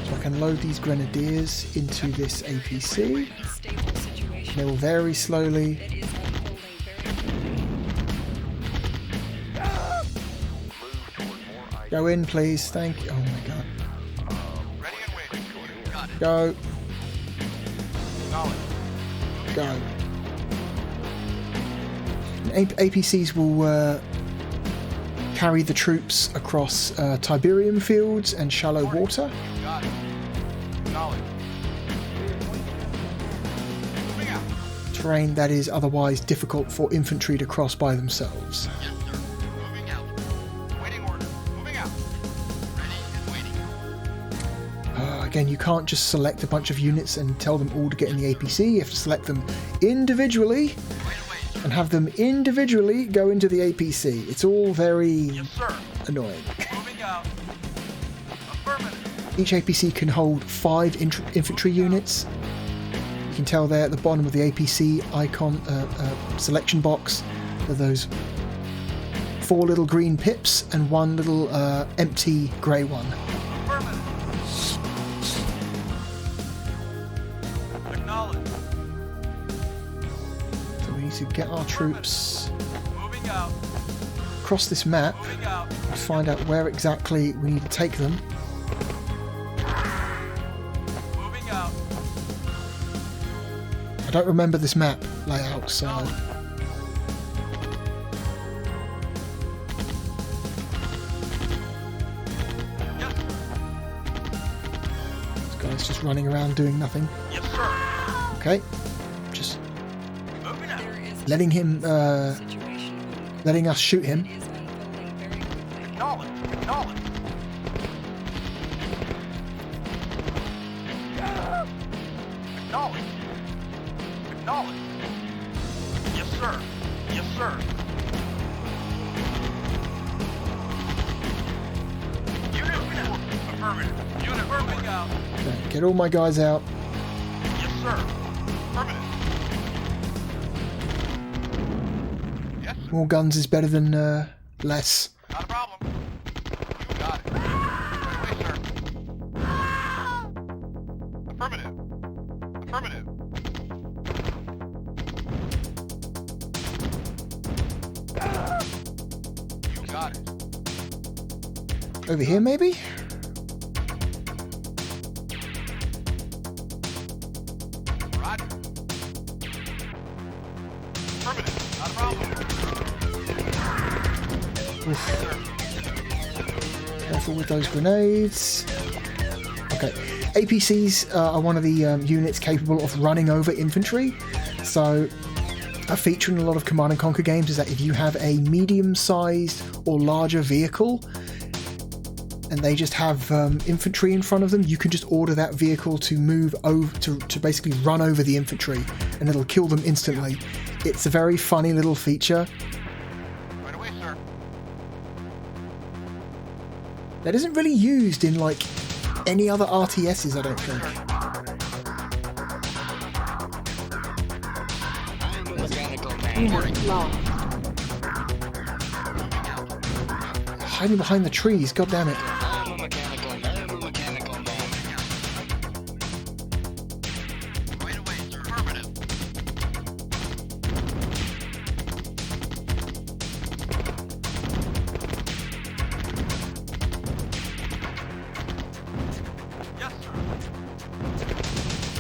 So I can load these grenadiers into this APC. They will very slowly. Go in, please. Thank you. Oh my god. Ready and waiting. Got it. Go. Acknowledge. Go. APCs will carry the troops across Tiberium fields and shallow water. Got it. Acknowledge. Moving out. Terrain that is otherwise difficult for infantry to cross by themselves. Yes, sir. Moving out. Waiting order. Moving out. Ready and waiting. Again, you can't just select a bunch of units and tell them all to get in the APC. You have to select them individually and have them individually go into the APC. It's all very Yes, sir. annoying. Moving out. Affirmative. Each APC can hold 5 infantry units. You can tell there at the bottom of the APC icon selection box are those 4 little green pips and 1 little empty grey one. Affirmative. Acknowledge. So we need to get our troops Moving out. across this map Moving out. and find out where exactly we need to take them. Moving out. I don't remember this map layout, so Yes, sir. this guy's just running around doing nothing. Yes, sir. Okay, just Moving out. letting him, letting us shoot him. Acknowledge. Acknowledge. Acknowledge. Acknowledge. Yes, sir. Yes, sir. Affirmative. Unit moving out. Okay, get all my guys out. Yes, sir. Affirmative. Yes, sir. More guns is better than less. Not a problem. You got it. Right away, sir. Affirmative. Affirmative. You got it. Over here, maybe? Roger. Affirmative. Not a problem. Oof. Careful with those grenades. Okay. APCs are one of the units capable of running over infantry. So a feature in a lot of Command & Conquer games is that if you have a medium-sized or larger vehicle and they just have infantry in front of them, you can just order that vehicle to move over, to basically run over the infantry, and it'll kill them instantly. It's a very funny little feature. Right away, sir. That isn't really used in like any other RTSs, I don't think. Unit lost. Hiding behind the trees, god damn it. Right away, sir. Affirmative. Yes, sir.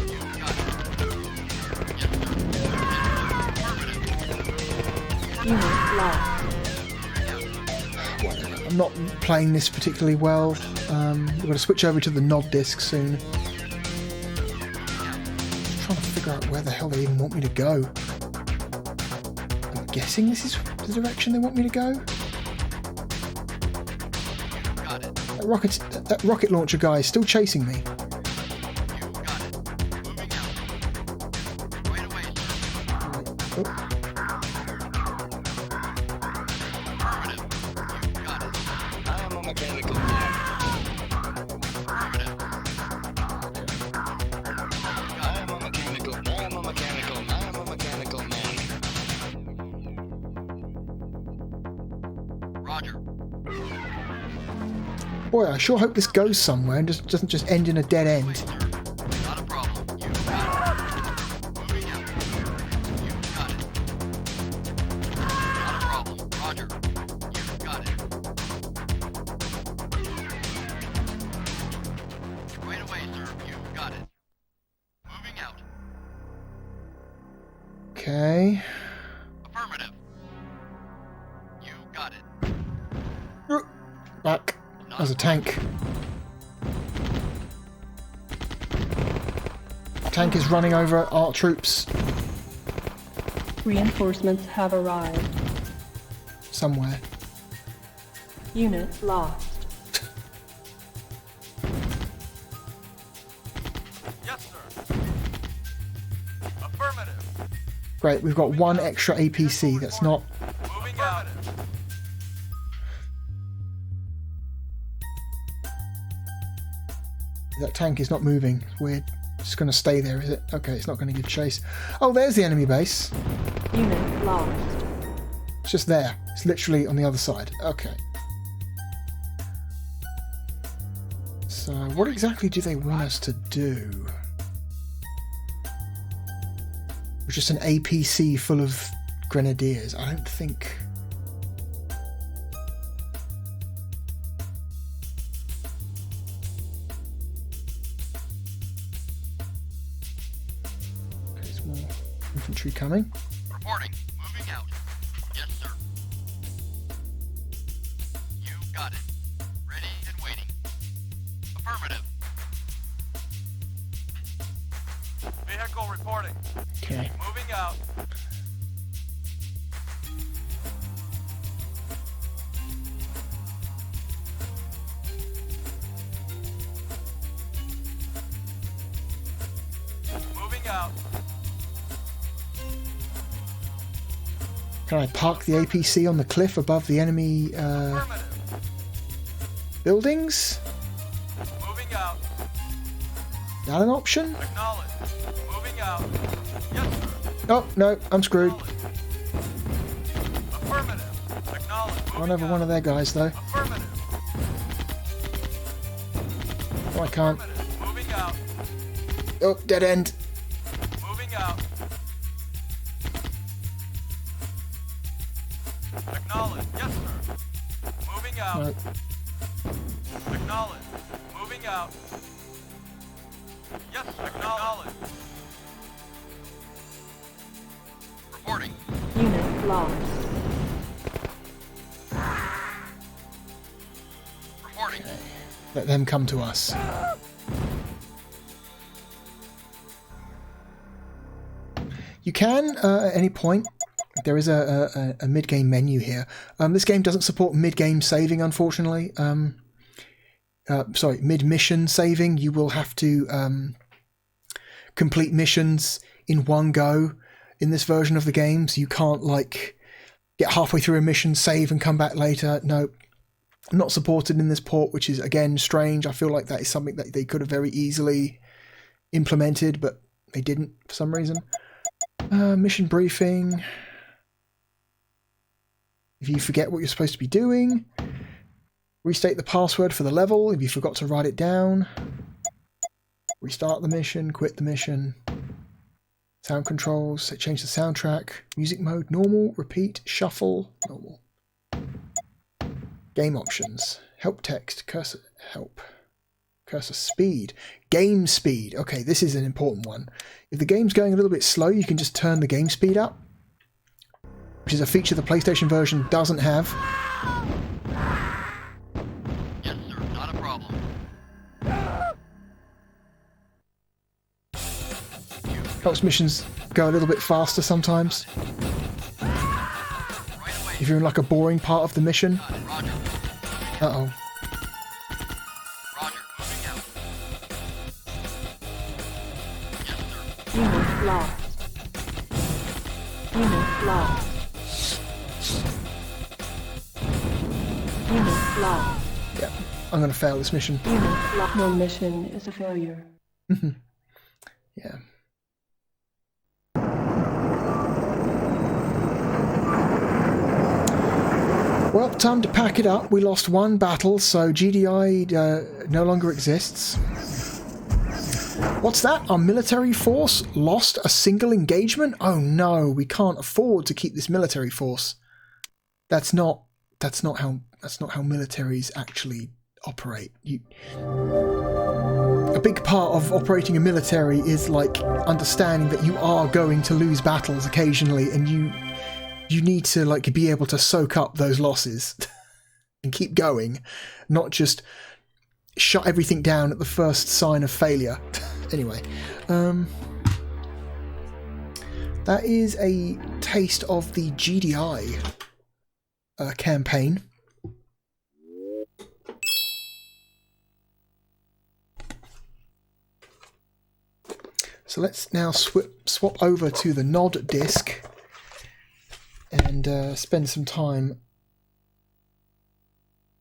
You got it. Yes, sir. Affirmative. Unit lost. I'm not playing this particularly well. We're going to switch over to the nod disc soon. I'm trying to figure out where the hell they even want me to go. I'm guessing this is the direction they want me to go. Got it. That rocket launcher guy is still chasing me. You got it. Moving out. Right away, sir. Oh, Affirmative. You got it. I am a mechanical man. Affirmative. I am a mechanical man. Roger. boy, I sure hope this goes somewhere and doesn't just end in a dead end. Not a problem. You got it. Moving out. You got it. Not a problem. Roger. You got it. Right away, sir. You got it. Moving out. Okay. Affirmative. You got it. Back. There's a tank. Tank is running over our troops. Reinforcements have arrived. Somewhere. Unit lost. Yes, sir. Affirmative. Great, we've got one extra APC. That's not... Moving out. That tank is not moving. It's weird. It's just going to stay there, is it? Okay, it's not going to give chase. Oh, there's the enemy base. Unit lost. It's just there. It's literally on the other side. Okay. So, what exactly do they want us to do? It's just an APC full of grenadiers. I don't think... Okay, there's more infantry coming. Reporting. Moving out. Yes, sir. You got it. Ready and waiting. Affirmative. Vehicle reporting. Okay. Moving out. Moving out. Can I park the APC on the cliff above the enemy Affirmative. buildings? that an option? Acknowledge. Moving out. Yes, sir. Oh, no, I'm screwed. Affirmative. Acknowledge. Run over one of their guys, though. Affirmative. Oh, I can't. Moving out. Oh, dead end. Moving out. Acknowledge. Yes, sir. Moving out. No. Acknowledge. Moving out. Yes, sir. Acknowledge. Reporting. Unit lost. Reporting. Let them come to us. You can, at any point, there is a mid-game menu here. This game doesn't support mid-game saving, unfortunately. Sorry, mid-mission saving. You will have to complete missions in one go in this version of the game, so you can't, like, get halfway through a mission, save, and come back later. No, not supported in this port, which is, again, strange. I feel like that is something that they could have very easily implemented, but they didn't for some reason. Mission briefing. If you forget what you're supposed to be doing, restate the password for the level if you forgot to write it down. Restart the mission, quit the mission. Sound controls, change the soundtrack. Music mode, normal, repeat, shuffle, normal. Game options, help text, cursor, help. Cursor speed, game speed. Okay, this is an important one. If the game's going a little bit slow, you can just turn the game speed up, which is a feature the PlayStation version doesn't have. Yes, sir. Not a problem. Helps missions go a little bit faster sometimes. If you're in like a boring part of the mission. Uh-oh. Unit lost. Unit lost. Unit lost. Yeah, I'm going to fail this mission. Unit lost. Your mission is a failure. Yeah. Well, time to pack it up. We lost one battle, so GDI no longer exists. What's that? Our military force lost a single engagement? Oh no, we can't afford to keep this military force. That's not how militaries actually operate. A big part of operating a military is like understanding that you are going to lose battles occasionally, and you need to like be able to soak up those losses and keep going, not just shut everything down at the first sign of failure. Anyway, that is a taste of the GDI campaign. So let's now swap over to the NOD disc and spend some time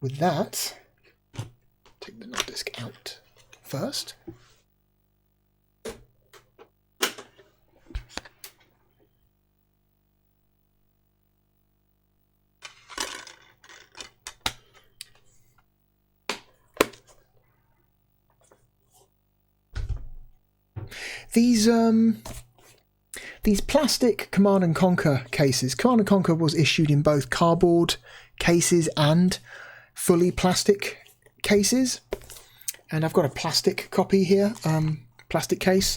with that. Take the NOD disc out first. These plastic Command & Conquer cases. Command & Conquer was issued in both cardboard cases and fully plastic cases. And I've got a plastic copy here, plastic case.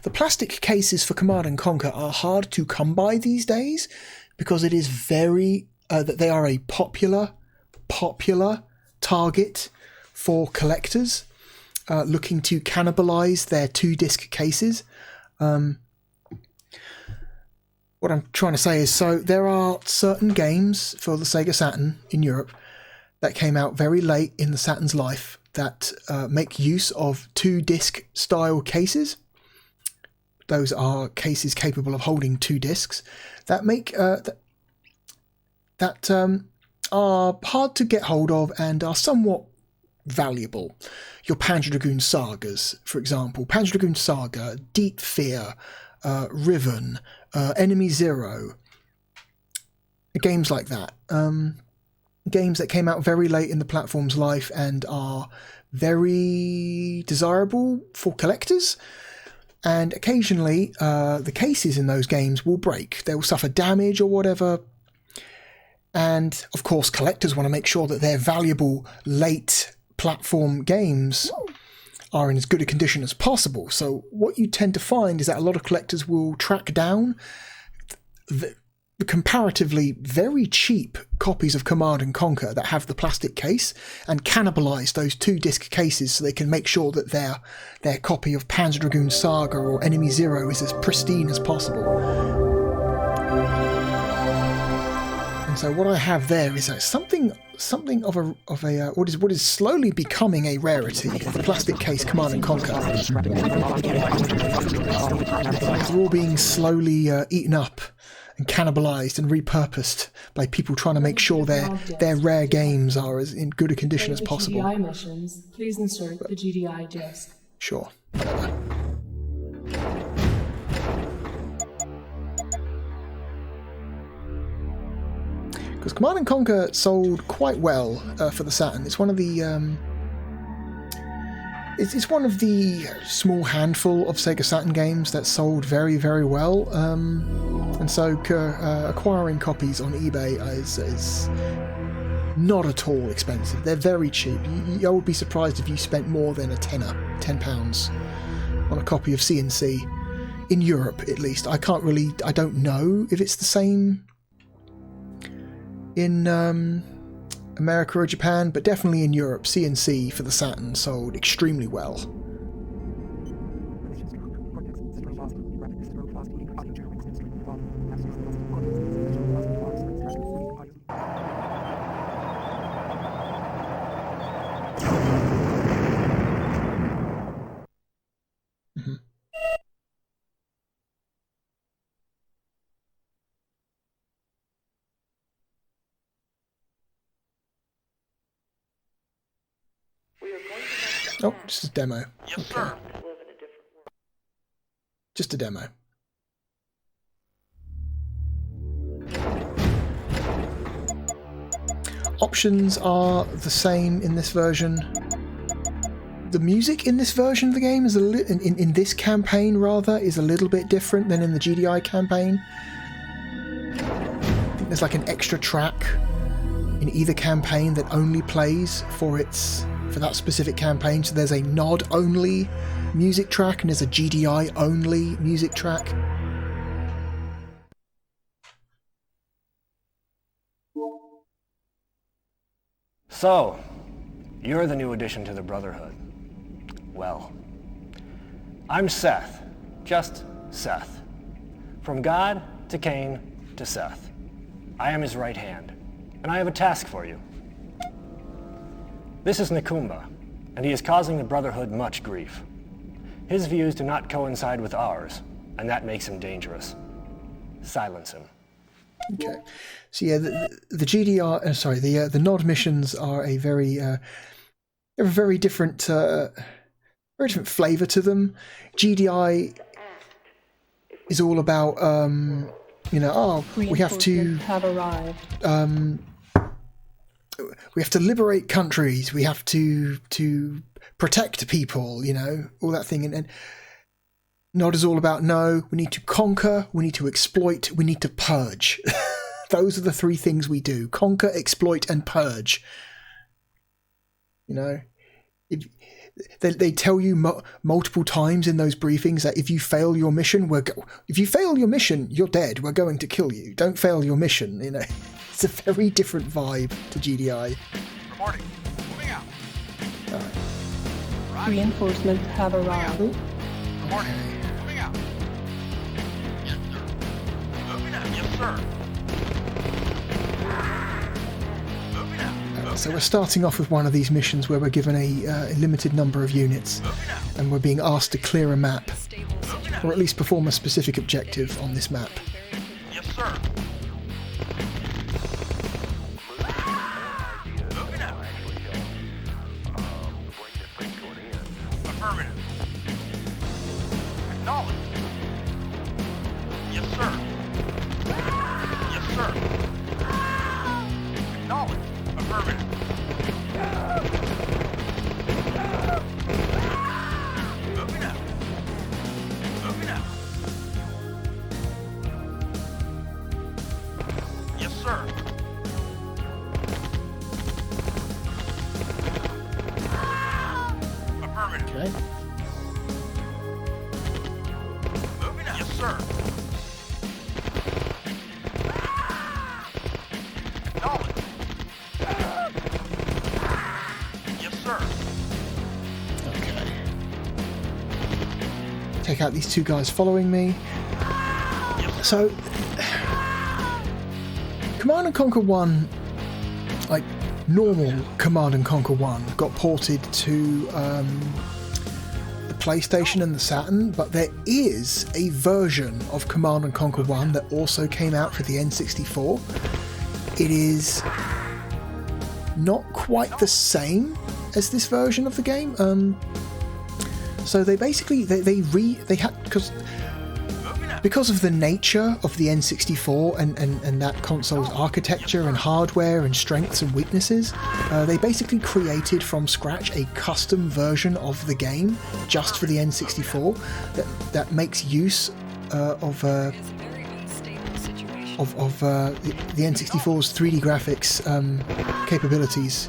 The plastic cases for Command & Conquer are hard to come by these days because it is very, they are a popular target for collectors looking to cannibalize their 2-disc cases. What I'm trying to say is, so there are certain games for the Sega Saturn in Europe that came out very late in the Saturn's life that make use of 2-disc style cases. Those are cases capable of holding 2 discs that make that are hard to get hold of and are somewhat valuable. Your Panzer Dragoon Sagas, for example. Panzer Dragoon Saga, Deep Fear, Riven, Enemy Zero. Games like that. Games that came out very late in the platform's life and are very desirable for collectors. And occasionally, the cases in those games will break. They will suffer damage or whatever. And, of course, collectors want to make sure that their valuable late platform games are in as good a condition as possible. So what you tend to find is that a lot of collectors will track down the comparatively very cheap copies of Command & Conquer that have the plastic case and cannibalize those 2-disc cases so they can make sure that their copy of Panzer Dragoon Saga or Enemy Zero is as pristine as possible. And so what I have there is something of a what is slowly becoming a rarity, the plastic case Command & Conquer. They're all being slowly eaten up and cannibalized and repurposed by people trying to make sure their rare games are as in good a condition as possible. GDI missions, please insert the GDI Disc. Sure. Because Command & Conquer sold quite well for the Saturn. It's one of the it's one of the small handful of Sega Saturn games that sold very, very well. And so acquiring copies on eBay is not at all expensive. They're very cheap. I would be surprised if you spent more than a tenner, £10, on a copy of CNC in Europe, at least. I don't know if it's the same in America or Japan, but definitely in Europe, CNC for the Saturn sold extremely well. Oh, just a demo. Yes, okay. sir. Just a demo. Options are the same in this version. The music in this version of the game is in this campaign rather is a little bit different than in the GDI campaign. I think there's like an extra track in either campaign that only plays for that specific campaign. So there's a NOD only music track and there's a GDI only music track. So, you're the new addition to the Brotherhood. Well, I'm Seth, just Seth. From God to Cain to Seth. I am his right hand, and I have a task for you. This is Nakumba, and he is causing the Brotherhood much grief. His views do not coincide with ours, and that makes him dangerous. Silence him. Okay, so yeah, the GDR, the NOD missions are a very different flavour to them. GDI is all about we have to liberate countries, we have to protect people, all that thing, and NOD is all about no, we need to conquer, we need to exploit, we need to purge. Those are the three things we do: conquer, exploit, and purge. They tell you multiple times in those briefings that if you fail your mission, you're dead. We're going to kill you. Don't fail your mission. It's a very different vibe to GDI. Reporting. Moving out. All right. Reinforcements have arrived. Reporting. Moving out. Yes, sir. Moving out. Yes, sir. Moving out. So we're starting off with one of these missions where we're given a limited number of units and we're being asked to clear a map, or at least perform a specific objective on this map. Yes, sir. Moving out. Affirmative. Acknowledged. Yes, sir. Yes, sir. Acknowledged. Affirmative. Moving out. Moving out. Yes, sir. Affirmative. Okay. Moving out. Yes, sir. Acknowledged. Yes, sir. Okay. Take out these two guys following me. So, Command and Conquer 1, like normal Command and Conquer 1, got ported to the PlayStation and the Saturn, but there is a version of Command and Conquer 1 that also came out for the N64. It is not quite the same as this version of the game. So they basically they had because of the nature of the N64 and that console's architecture and hardware and strengths and weaknesses, they basically created from scratch a custom version of the game just for the N64 that makes use of the N64's 3D graphics capabilities.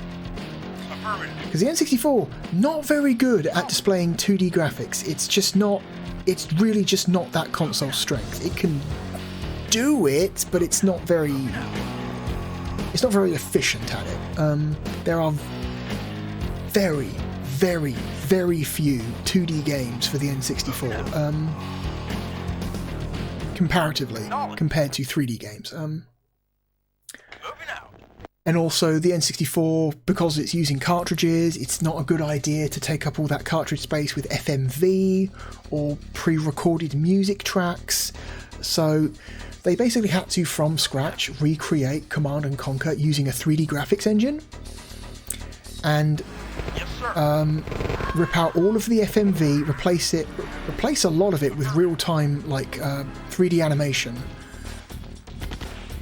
Because the N64, not very good at displaying 2D graphics. It's really just not that console strength. It can do it, but it's not very efficient at it. There are very, very, very few 2D games for the N64, comparatively, compared to 3D games. And also the N64, because it's using cartridges, it's not a good idea to take up all that cartridge space with FMV or pre-recorded music tracks. So they basically had to, from scratch, recreate Command and Conquer using a 3D graphics engine and rip out all of the FMV, replace a lot of it with real-time 3D animation.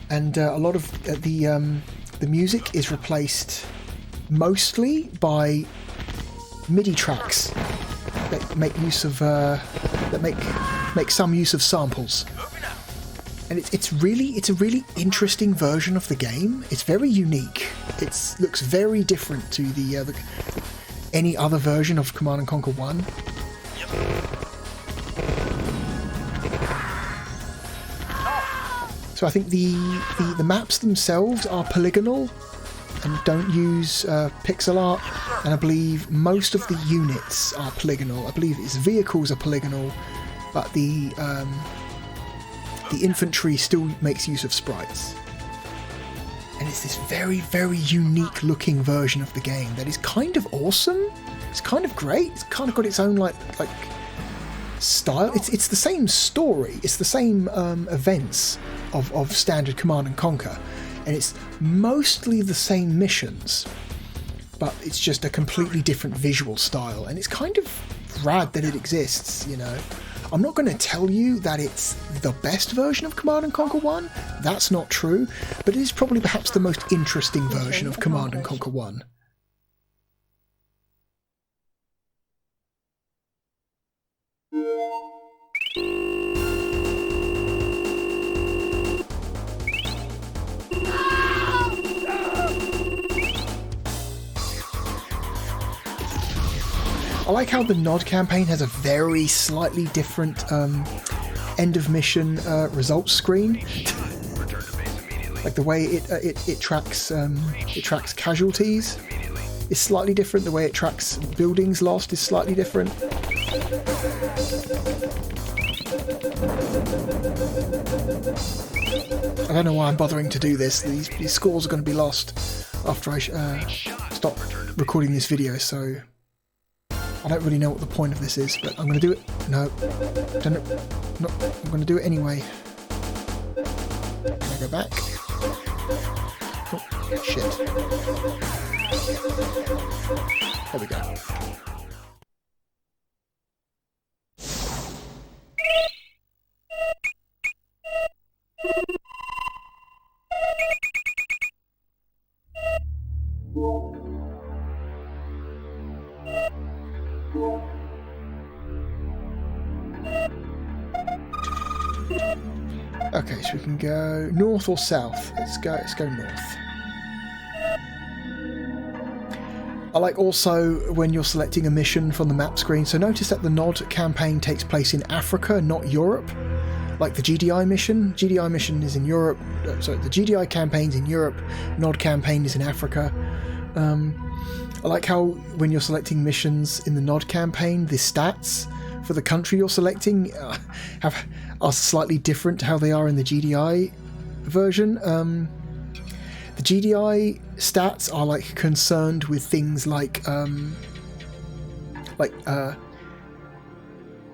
And a lot of the music is replaced mostly by MIDI tracks that make use of make some use of samples, and it's a really interesting version of the game. It's very unique. It looks very different to the any other version of Command and Conquer 1. So I think the maps themselves are polygonal and don't use pixel art, and I believe most of the units are polygonal. I believe its vehicles are polygonal, but the infantry still makes use of sprites. And it's this very, very unique looking version of the game that is kind of awesome. It's kind of great. It's kind of got its own like style. It's the same story. It's the same events of standard Command and Conquer, and it's mostly the same missions, but it's just a completely different visual style, and it's kind of rad that it exists, you know. I'm not going to tell you that it's the best version of Command and Conquer 1, that's not true, but it is probably perhaps the most interesting version of Command and Conquer 1. I like how the Nod campaign has a very slightly different end of mission results screen. Like the way it tracks casualties is slightly different. The way it tracks buildings lost is slightly different. I don't know why I'm bothering to do this. These scores are going to be lost after I stop recording this video, so I don't really know what the point of this is, but I'm going to do it. No, I'm going to do it anyway. Can I go back? Oh, shit. There we go. Okay, so we can go north or south. Let's go north. I like also when you're selecting a mission from the map screen. So notice that the Nod campaign takes place in Africa, not Europe. Like the GDI mission. GDI mission is in Europe. Sorry, the GDI campaign's in Europe. Nod campaign is in Africa. I like how when you're selecting missions in the Nod campaign, the stats for the country you're selecting are slightly different to how they are in the GDI version. The GDI stats are like concerned with things like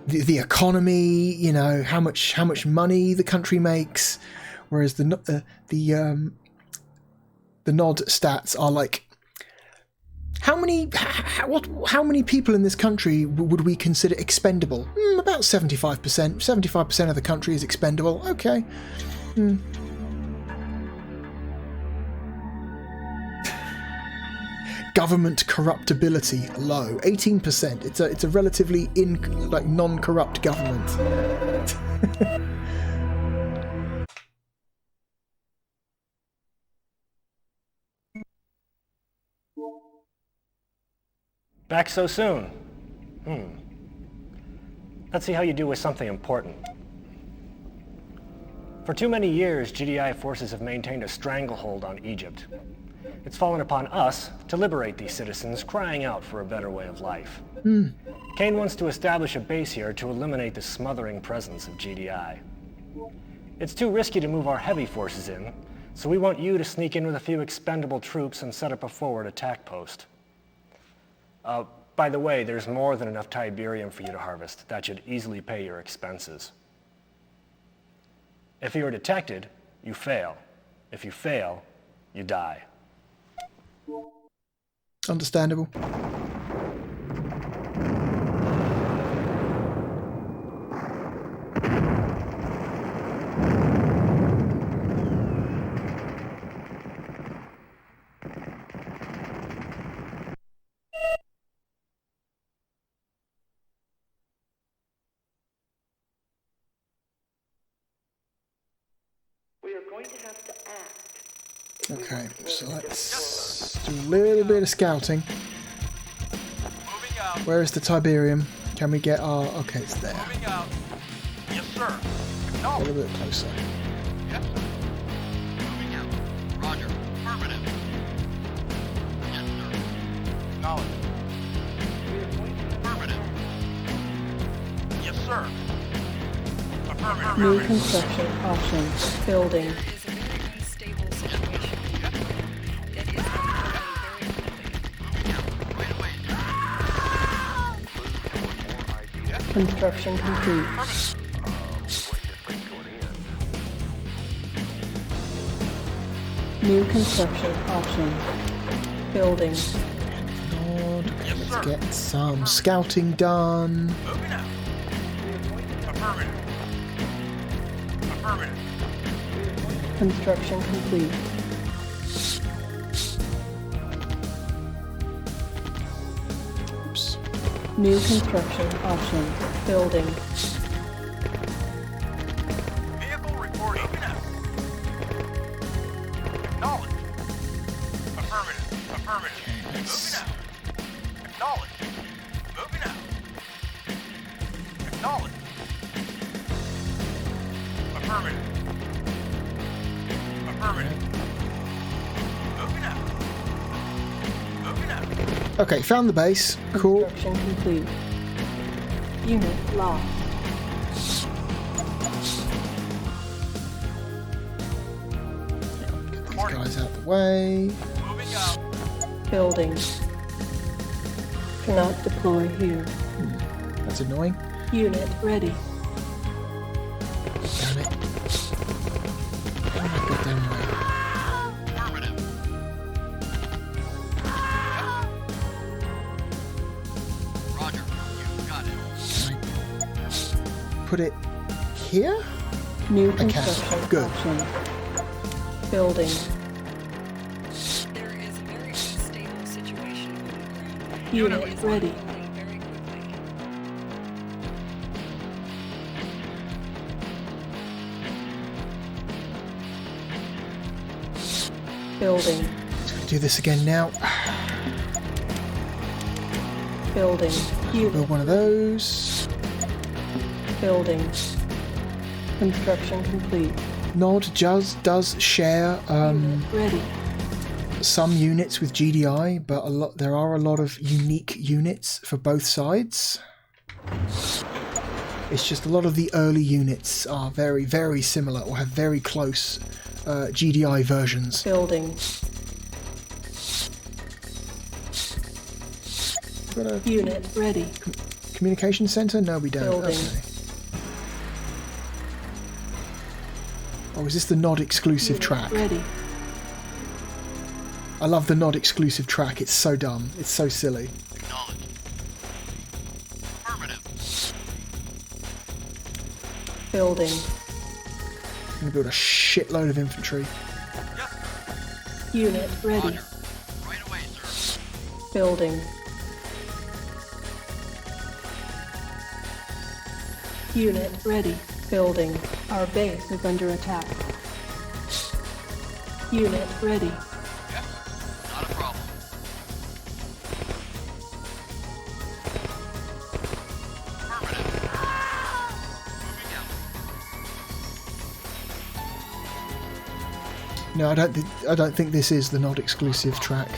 the economy, you know, how much money the country makes, whereas the Nod stats are like how many people in this country would we consider expendable? About 75%. 75% of the country is expendable. Okay. Government corruptibility low, 18%. It's a relatively non-corrupt government. Back so soon? Let's see how you do with something important. For too many years, GDI forces have maintained a stranglehold on Egypt. It's fallen upon us to liberate these citizens crying out for a better way of life. Kane wants to establish a base here to eliminate the smothering presence of GDI. It's too risky to move our heavy forces in, so we want you to sneak in with a few expendable troops and set up a forward attack post. By the way, there's more than enough Tiberium for you to harvest. That should easily pay your expenses. If you're detected, you fail. If you fail, you die. Understandable. Okay, so let's do a little bit of scouting. Where is the Tiberium? Can we get our... Okay, it's there. Yes, sir. A little bit closer. Yes, sir. Moving out. Roger. Affirmative. Yes, sir. Knowledge. Affirmative. Yes, sir. Affirmative. New construction options. Building. Construction complete. New construction option. Building. Lord, okay, let's get some scouting done. Moving out. Affirmative. Affirmative. Construction complete. Oops. New construction option. Building. Vehicle reporting now. Acknowledge. Affirmative. Affirmative. Moving out. Acknowledge. Moving out. Acknowledge. Affirmative. Affirmative. Moving out. Moving out. Okay, found the base. Cool. Construction complete. Unit lost. Get these guys out the way. Moving out. Building. Cannot deploy here. That's annoying. Unit ready. Damn it. Oh my goddamn way. Affirmative. Roger. You got it. Put it here? New I can. construction Good. option. Building. There is a very unstable situation on the ground. Unit ready. Very quickly. Building. Do this again now. Building. Build one of those. Building. Construction complete. Nod does share Ready. some units with GDI, but there are a lot of unique units for both sides. It's just a lot of the early units are very, very similar or have very close GDI versions. Building. Unit ready. Communication center? No, we don't. Building. Okay. Oh, is this the Nod exclusive track? Ready. I love the Nod exclusive track. It's so dumb. It's so silly. Acknowledged. Affirmative. Building. I'm gonna build a shitload of infantry. Unit ready. Roger. Right away, sir. Building. Unit ready. Building. Our base is under attack. Unit ready. Yep. Not a problem. Affirmative. Moving out. No, I don't think this is the Nod exclusive track.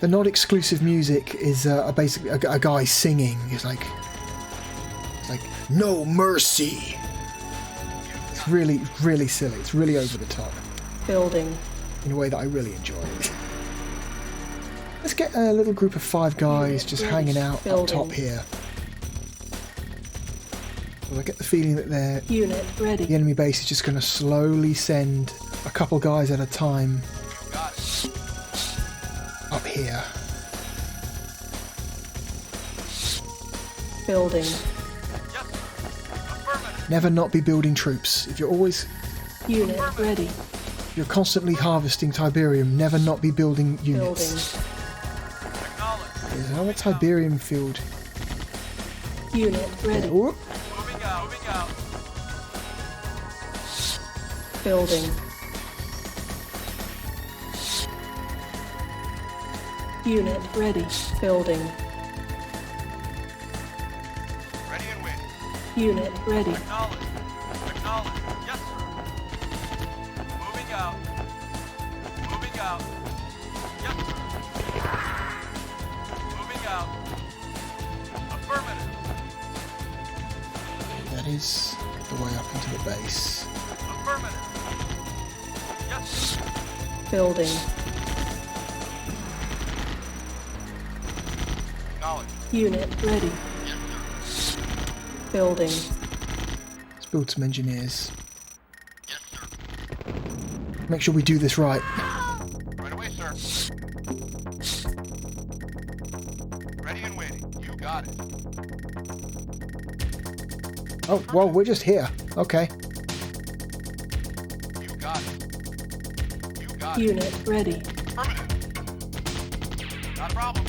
The Nod exclusive music is basically a guy singing. It's like no mercy. It's really, really silly. It's really over the top. Building. In a way that I really enjoy. Let's get a little group of 5 guys just hanging out up top here. Well, I get the feeling that Unit ready. the enemy base is just going to slowly send a couple guys at a time up here. Building. Never not be building troops. If you're always... Unit ready. You're constantly harvesting Tiberium, never not be building units. Building. There's another Tiberium field. Unit ready. Whoop. Moving out. Moving out. Building. Unit ready. Building. Ready and waiting. Unit ready. Acknowledged. Acknowledged. Yes, sir. Moving out. Moving out. Yes, sir. Moving out. Affirmative. That is the way up into the base. Affirmative. Yes, sir. Building. Acknowledged. Unit ready. Building. Let's build some engineers. Make sure we do this right. Right away, sir. Ready and waiting. You got it. Oh, well, we're just here. Okay. You got it. You got it. Unit ready. Affirmative. Not a problem.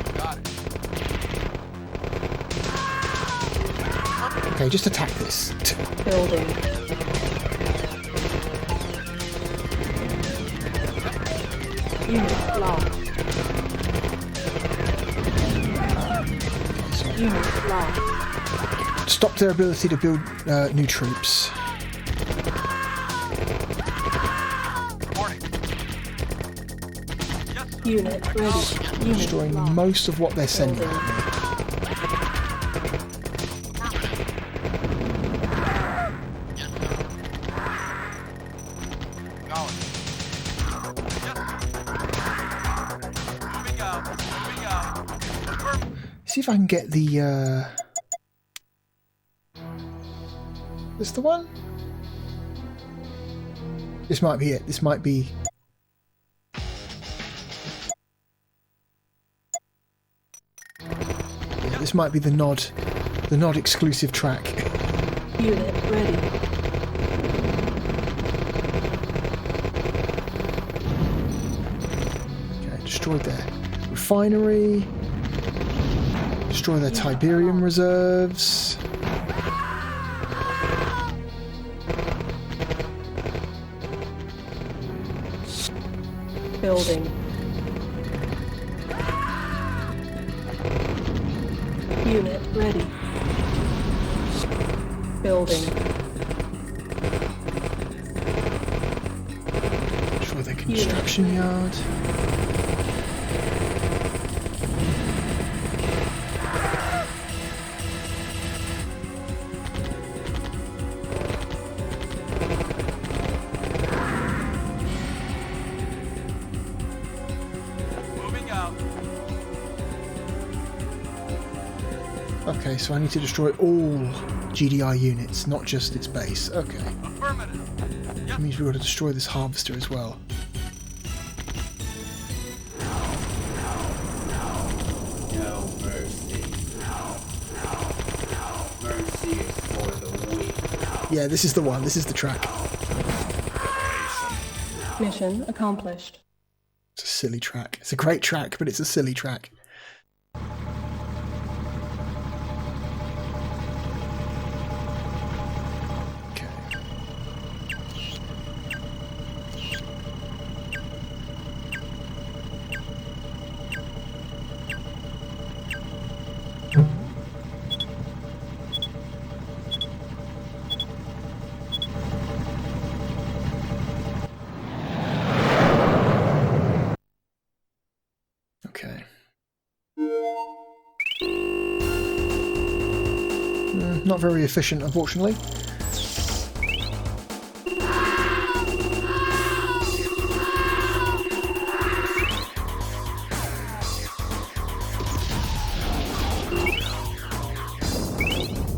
You got it. Okay, just attack this. Building. Unit lost. Unit lost. Stop their ability to build new troops. Unit ready. Unit Destroying lost. most of what they're sending at me. See if I can get the, this the one? This might be it. This might be... Yeah, this might be the Nod exclusive track. Unit ready. Okay, destroyed their refinery. Destroy their Tiberium reserves. Building. Unit ready. Building. For the construction yard. Okay, so I need to destroy all GDI units, not just its base. Okay. That means we've got to destroy this harvester as well. No mercy. Mercy is for the weak. Yeah, this is the one. This is the track. Mission accomplished. It's a silly track. It's a great track, but it's a silly track. Not very efficient, unfortunately.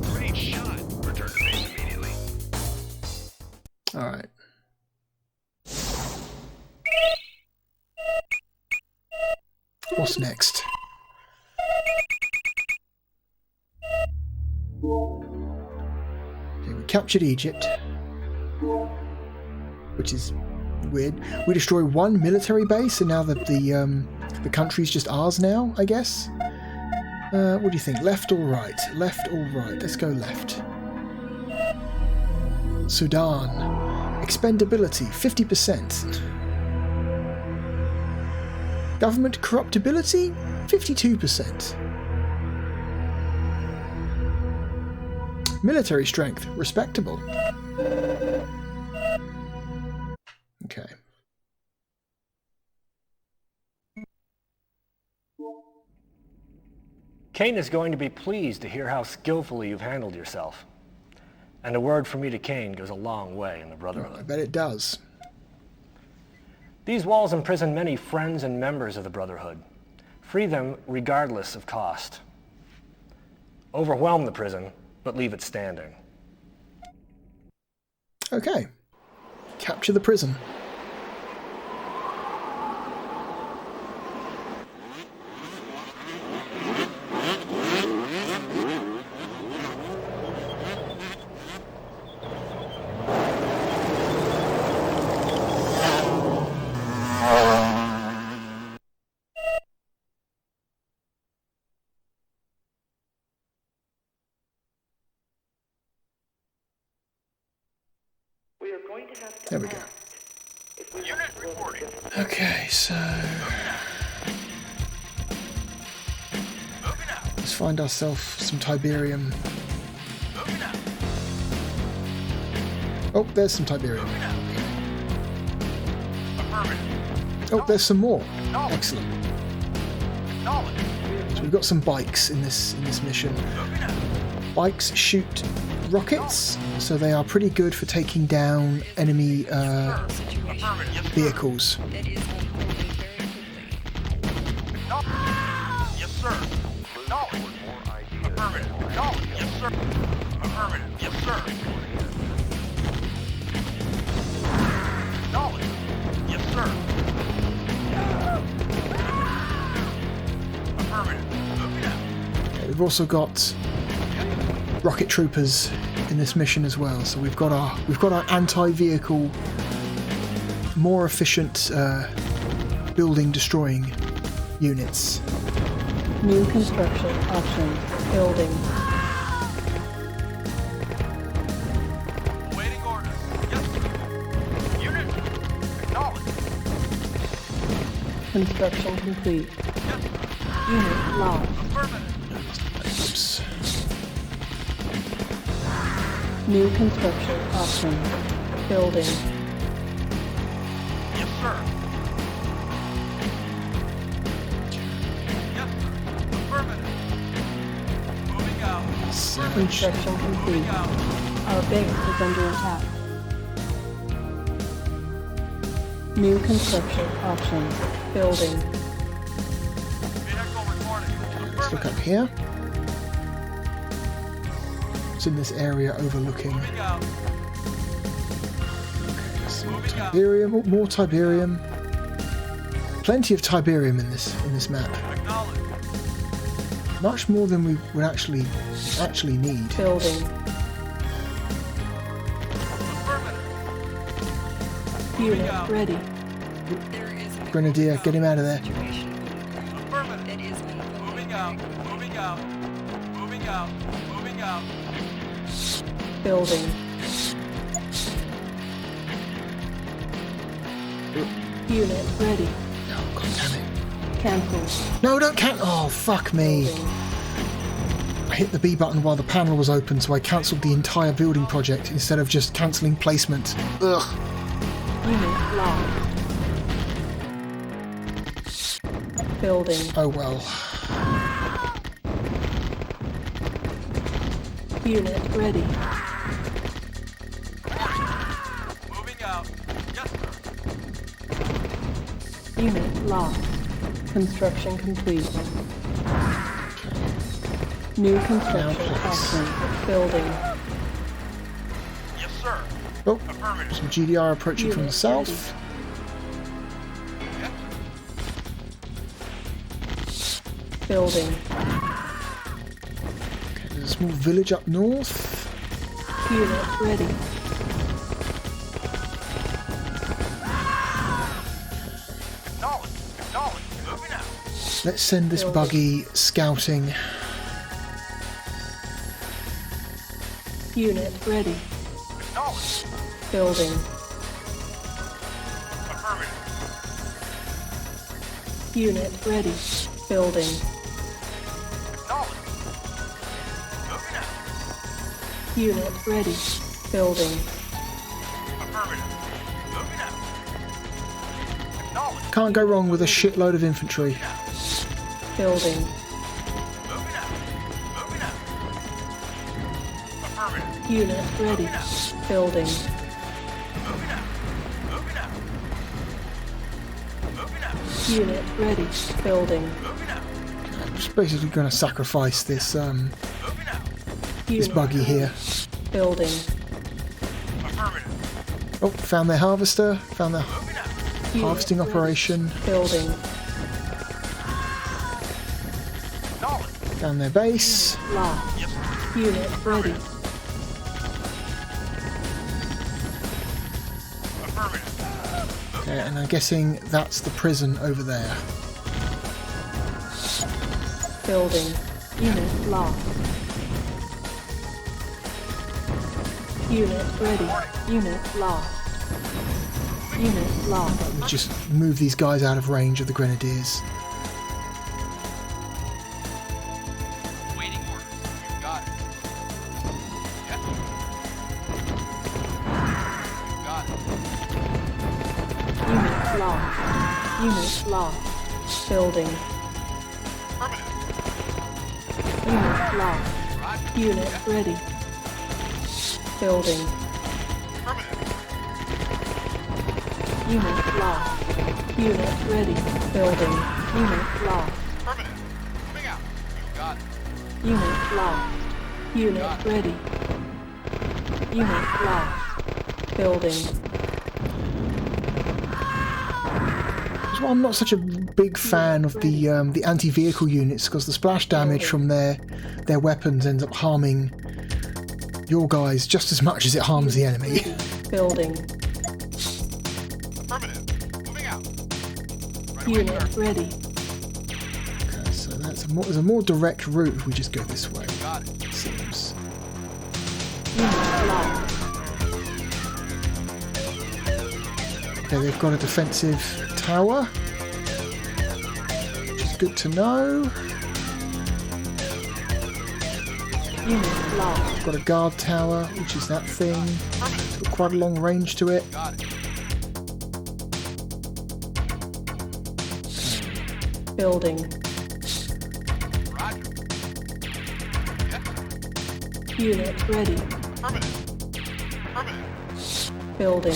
Great shot. Return to base immediately. All right. What's next? Okay, we captured Egypt, which is weird. We destroy one military base, and now that the country's just ours now, I guess. What do you think? Left or right? Left or right? Let's go left. Sudan. Expendability 50%. Government corruptibility 52%. Military strength, respectable. Okay. Kane is going to be pleased to hear how skillfully you've handled yourself. And a word from me to Kane goes a long way in the Brotherhood. I bet it does. These walls imprison many friends and members of the Brotherhood. Free them regardless of cost. Overwhelm the prison, but leave it standing. Okay. Capture the prison. There we go. Unit reporting. Okay, so let's find ourselves some Tiberium. Oh, there's some Tiberium. Oh, there's some more. Excellent. So we've got some bikes in this mission. Bikes shoot rockets, so they are pretty good for taking down enemy vehicles. Yes, sir. Acknowledged. Affirmative. Acknowledged. Yes, sir. Affirmative. Yes, sir. Acknowledged. Yes, sir. Affirmative. Moving out. Okay, we've also got rocket troopers in this mission as well, so we've got our anti-vehicle, more efficient building destroying units. New construction option. Building. Awaiting orders. Yes, sir. Unit. Acknowledged. Construction complete. Unit lost. Oops. New construction option. Building. Yes, sir. Yes, sir. Affirmative. Moving out. Construction complete. Our base is under attack. New construction option. Building. Vehicle reporting. Let's look up here. It's in this area overlooking. Moving out. Okay, so Tiberium, more Tiberium. Plenty of Tiberium in this map. Acknowledge. Much more than we would actually need. Building. Unit ready. Grenadier, get him out of there. Moving out. Moving out. Moving out. Moving out. Building. Unit ready. Oh, God damn it. Cancel. No, don't cancel. Oh, fuck me. I hit the B button while the panel was open, so I cancelled the entire building project instead of just cancelling placement. Ugh. Unit lost. Building. Oh well. Unit ready. Moving out. Yes, sir. Unit lost. Construction complete. New construction option. Building. Yes, sir. Oh, some GDI approaching from the south. Building. Okay, there's a small village up north. Unit ready. Let's send this buggy scouting. Unit ready. Building. Unit ready. Building. Unit ready. Building. Can't go wrong with a shitload of infantry. Building. Unit ready. Building. Unit ready. Building. I'm just basically going to sacrifice this this buggy here. Building. Oh, found their harvester. Found their harvesting operation. Building. Found their base. Lost. Unit ready. Okay, and I'm guessing that's the prison over there. Building. Unit lost. Unit ready. Unit lost. Unit lost. We'll just move these guys out of range of the grenadiers. Waiting orders. You got it. Yes. You got it. Unit lost. Unit lost. Building. Unit lost. Unit ready. Building. Unit lost. Unit ready. Building. Unit lost. Moving out. You got it. Unit lost. Unit ready. Unit lost. Building. That's why I'm not such a big fan of the anti-vehicle units, because the splash damage from their weapons ends up harming your guys just as much as it harms the enemy. Building. Moving out. Unit ready. Okay, so there's a more direct route if we just go this way. Got it. Seems. Unit lost. Okay, they've got a defensive tower. good to know. Unit lost. Got a guard tower, which is that thing. It's got quite a long range to it. Building. Unit ready. Building.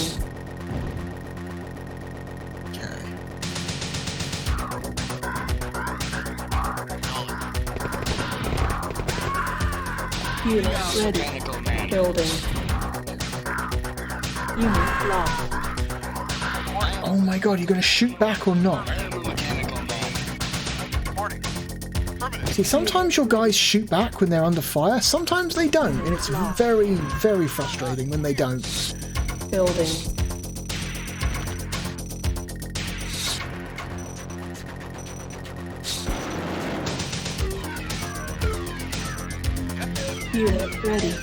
Unit ready. Building. Unit lost. Oh my god, you're going to shoot back or not? See, sometimes your guys shoot back when they're under fire, sometimes they don't, and it's very, very frustrating when they don't. Building. Unit ready.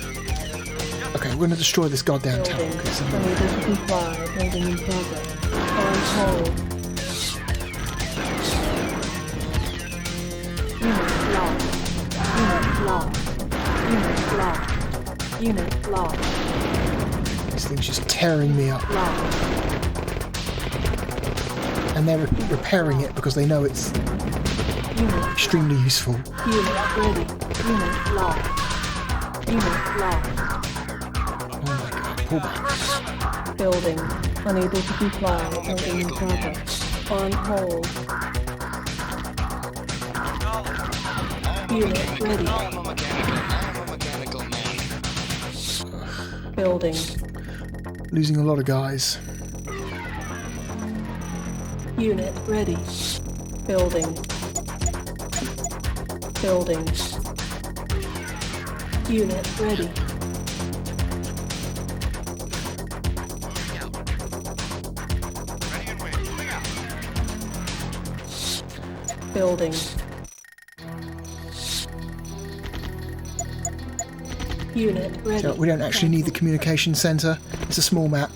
Okay, we're going to destroy this goddamn tower. Unable to comply. Building in progress. On hold. Unit lost. Unit lost. Unit lost. This thing's just tearing me up. Lost. And they're repairing it because they know it's extremely useful. Unit ready. Unit lost. Unit lost. Oh my god, pull back. Building. Unable to comply. Building in progress. On hold. Unit ready. Building. Losing a lot of guys. Unit ready. Building. Building. Unit ready. Building. Unit ready. So we don't actually need the communication center. It's a small map.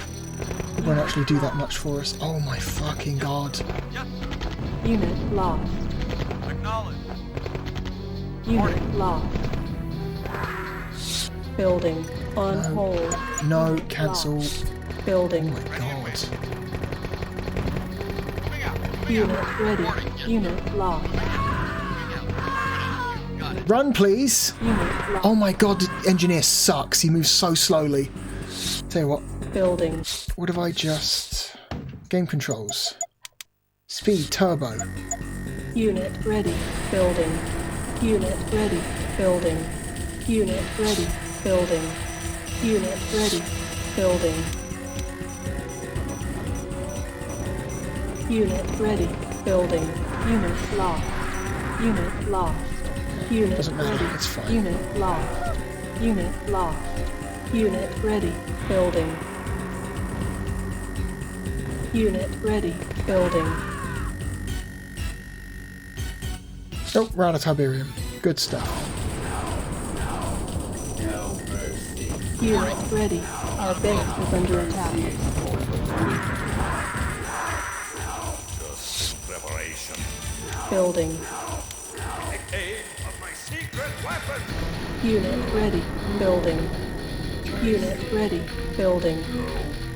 It won't actually do that much for us. Oh my fucking god. Unit lost. Unit lost. Building. On hold. No, cancel. Lost. Building. Oh my god. Unit ready. Unit lost. Run, please. Unit lost. Oh my god, the engineer sucks. He moves so slowly. Tell you what. Building. What have I just... Game controls. Speed, turbo. Unit ready. Building. Unit ready. Building. Unit ready. Building. Unit ready. Building. Unit ready. Building. Unit lost. Unit lost. Unit Doesn't matter, ready. it's fine. Unit lost. Unit lost. Unit ready. Building. Unit ready. Building. Oh, we're out of Tiberium. Good stuff. Unit ready. Our base is under attack. Building. Unit ready. Building. Unit ready. Building.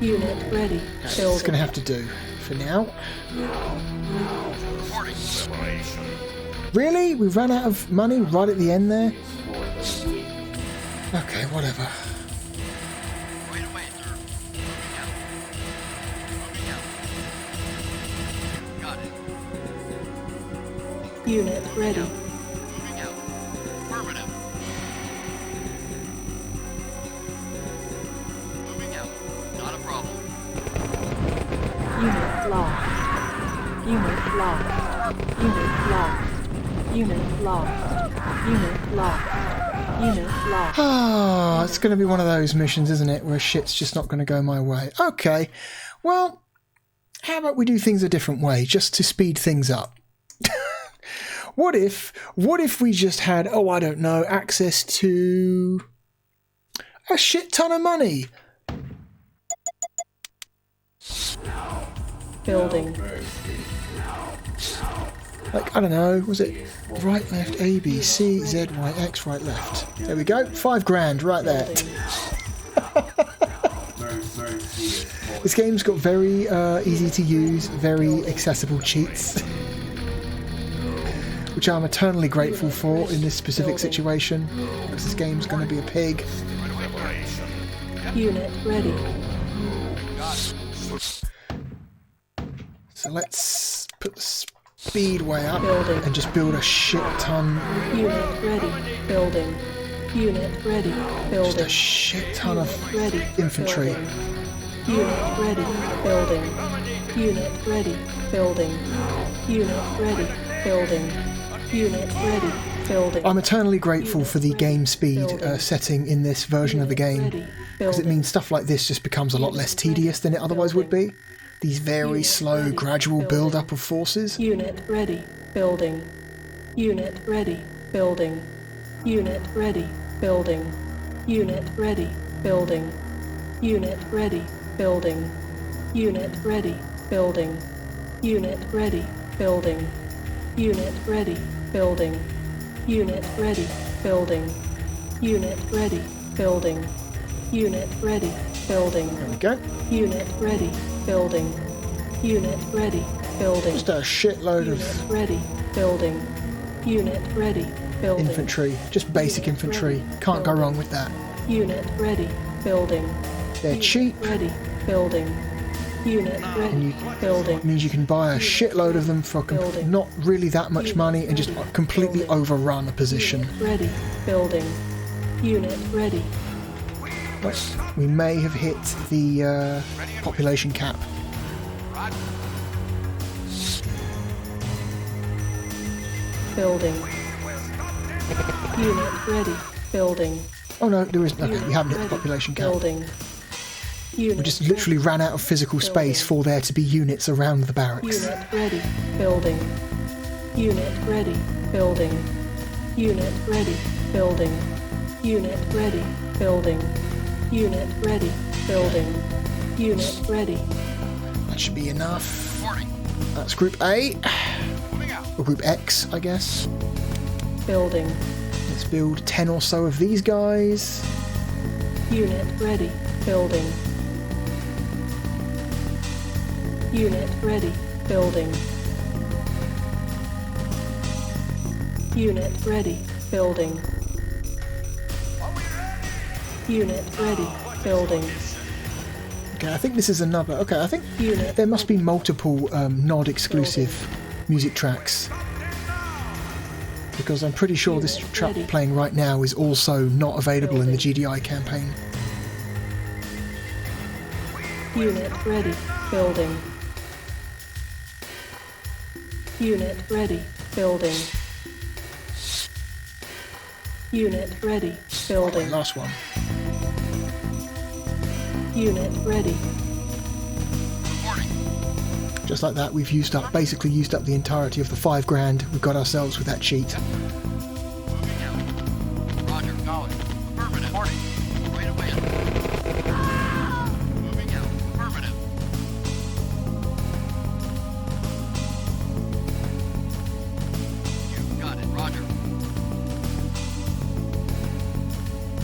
Unit ready. It's Building. going to have to do for now. Really? We ran out of money right at the end there? Okay, whatever. Unit ready. Moving out. Affirmative. Moving out. Not a problem. Unit lost. Unit lost. Unit lost. Unit lost. Unit lost. Unit lost. Ah, it's going to be one of those missions, isn't it, where shit's just not going to go my way. Okay, well, how about we do things a different way, just to speed things up? What if we just had, oh, I don't know, access to a shit ton of money? Building. Like, I don't know, was it right, left, A, B, C, Z, Y, X, right, left. There we go, $5,000 right there. This game's got very easy to use, very accessible cheats, which I'm eternally grateful for in this specific situation, because this game's going to be a pig. Unit ready. So let's put the speed way up Building. and just build a shit ton. Unit ready. Building. Unit ready. Building. Just a shit ton of Ready. infantry. Building. Unit ready. Building. Unit ready. Building. Unit ready. Building. Unit ready. Building. I'm eternally grateful for the game speed setting in this version of the game, because it means stuff like this just becomes a lot less tedious than it otherwise would be. These very slow, gradual build-up of forces. Unit ready. Building. Unit ready. Building. Unit ready. Building. Unit ready. Building. Unit ready. Building. Unit ready. Building. Unit ready. Building. Unit ready. Building. Unit ready. Building. Unit ready. Building. Unit ready. Building. There we go. Unit ready. Building. Unit ready. Building. Just a shitload of ready. Building. Unit ready. Building. infantry. Just basic infantry. Can't go wrong with that. Unit ready. Building. They're cheap. Ready. Building. Unit ready. Building. It means you can buy a shitload of them for not really that much money and just completely overrun a position. Ready. Building. Unit ready. We may have hit the population cap. Building. Unit ready. Building. Oh no, there is. Okay, we haven't hit the population cap. Building. We just literally ran out of physical space for there to be units around the barracks. Unit ready. Building. Unit ready. Building. Unit ready. Building. Unit ready. Building. Unit ready. Building. Unit ready. That should be enough. That's Group A. Or Group X, I guess. Building. Let's build 10 or so of these guys. Unit ready. Building. Unit ready. Building. Unit ready. Building. Unit ready. Building. Okay, I think this is another. Okay, I think there must be multiple Nod exclusive music tracks, because I'm pretty sure this track playing right now is also not available in the GDI campaign. Unit ready. Building. Unit ready. Building. Unit ready. Building. Last one. Unit ready. Just like that, we've basically used up the entirety of the $5,000 we got ourselves with that cheat. Roger, knowledge. Affirmative. Reporting. Right away. Moving out. Affirmative. You got it. Roger.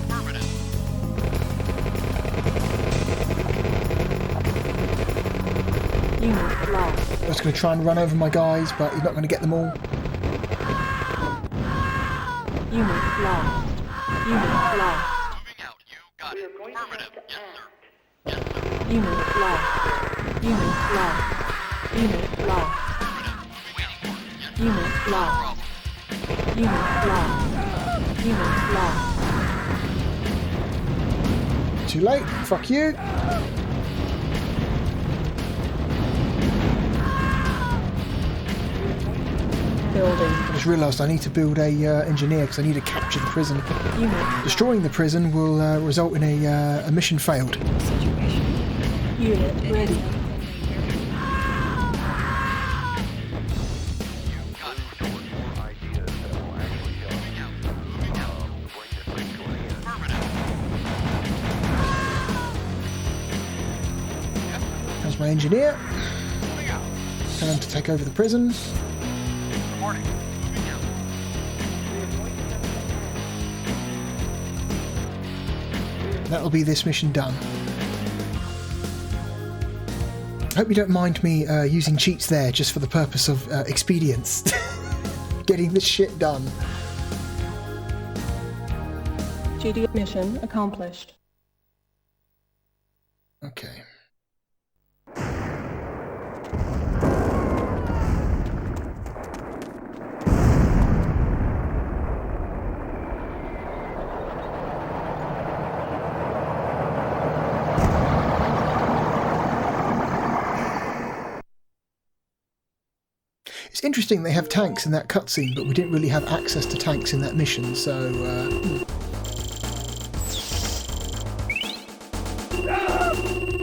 Affirmative. Unit lost. I was going to try and run over my guys, but he's not going to get them all. Unit lost. Unit lost. Moving out. You got it. Affirmative. Yes, sir. Unit lost. Unit lost. Unit lost. Unit lost. Unit lost. Unit lost. Too late. Fuck you. Building. I just realised I need to build a engineer because I need to capture the prison. Unit. Destroying the prison will result in a mission failed. Unit ready. How's my engineer? Tell him to take over the prison. reporting. Moving out. That'll be this mission done. Hope you don't mind me using cheats there just for the purpose of expedience. Getting this shit done. GDI mission accomplished. Okay. It's interesting they have tanks in that cutscene, but we didn't really have access to tanks in that mission, so...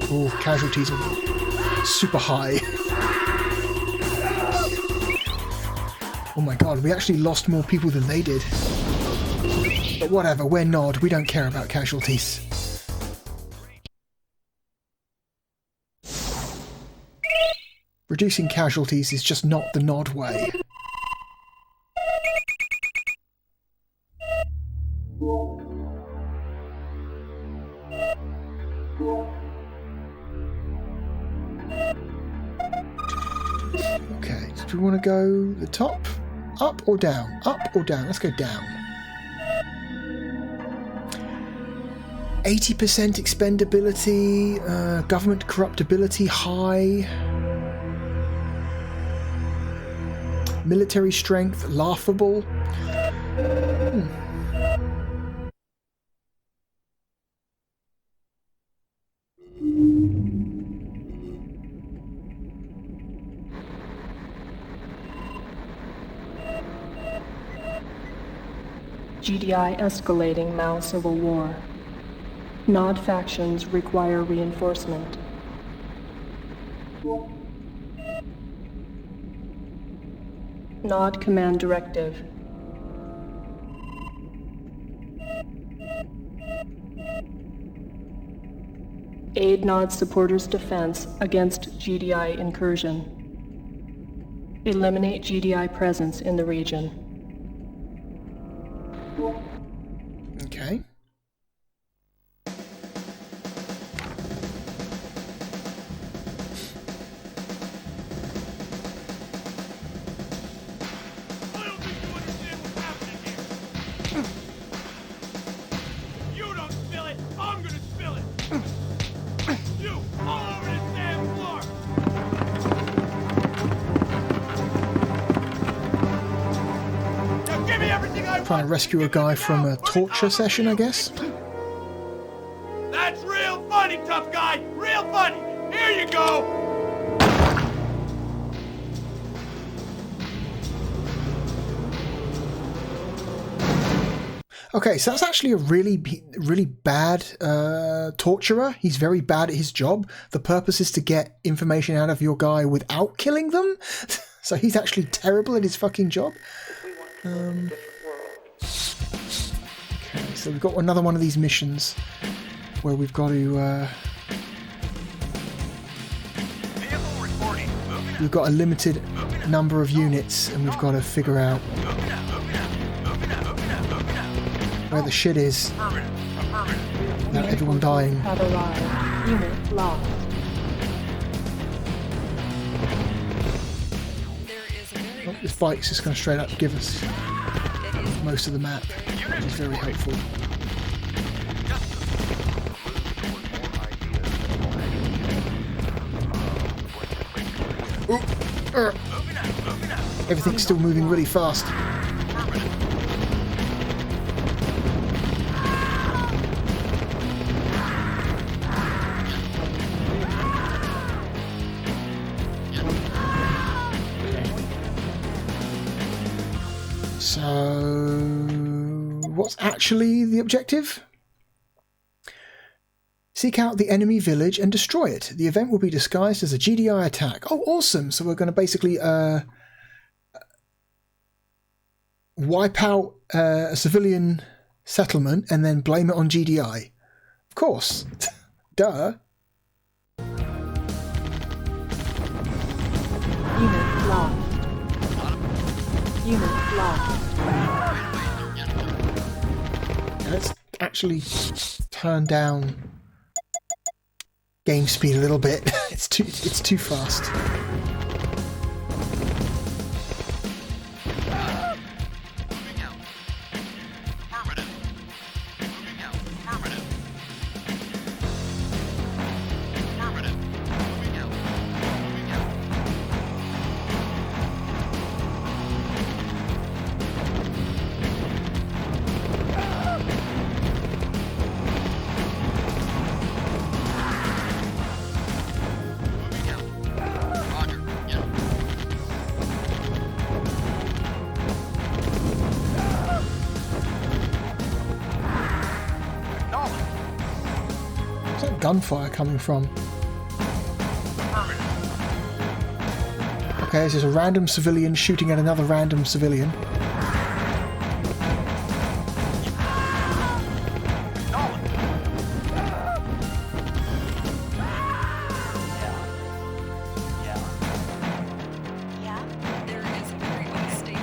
Oh, casualties are super high. Oh my god, we actually lost more people than they did. But whatever, we're Nod, we don't care about casualties. Reducing casualties is just not the Nod way. Okay, do we want to go the top? Up or down? Up or down? Let's go down. 80% expendability, government corruptibility high. Military strength, laughable. GDI escalating Mao civil war. Nod factions require reinforcement. Nod command directive. Aid Nod supporters' defense against GDI incursion. Eliminate GDI presence in the region. Okay. Trying to rescue a guy from a torture session, I guess. That's real funny, tough guy! Real funny! Here you go! Okay, so that's actually a really bad torturer. He's very bad at his job. The purpose is to get information out of your guy without killing them. So he's actually terrible at his fucking job. Okay, so we've got another one of these missions where we've got to... we've got a limited number of units and we've got to figure out where the shit is without everyone dying. Have arrived. Unit lost. Oh, this bike's just going to straight up give us most of the map, which is very helpful. Everything's still moving really fast. So, what's actually the objective? Seek out the enemy village and destroy it. The event will be disguised as a GDI attack. Oh, awesome! So we're going to basically wipe out a civilian settlement and then blame it on GDI. Of course. Duh. Unit lost. Unit lost. Let's actually turn down game speed a little bit. It's too fast. Gunfire coming from? Okay, this is a random civilian shooting at another random civilian.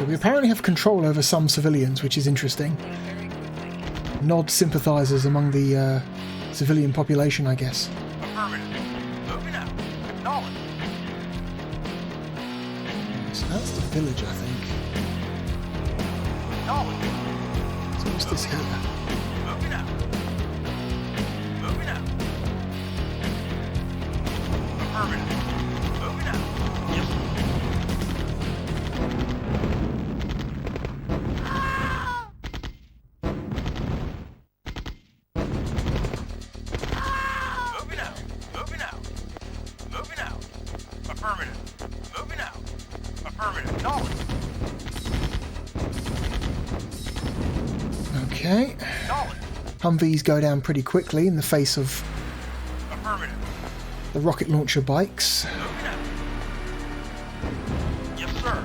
We apparently have control over some civilians, which is interesting. Nod sympathizers among the civilian population, I guess. So that's the village, I think. So what's this here? Okay. Humvees go down pretty quickly in the face of the rocket launcher bikes. Yes, sir.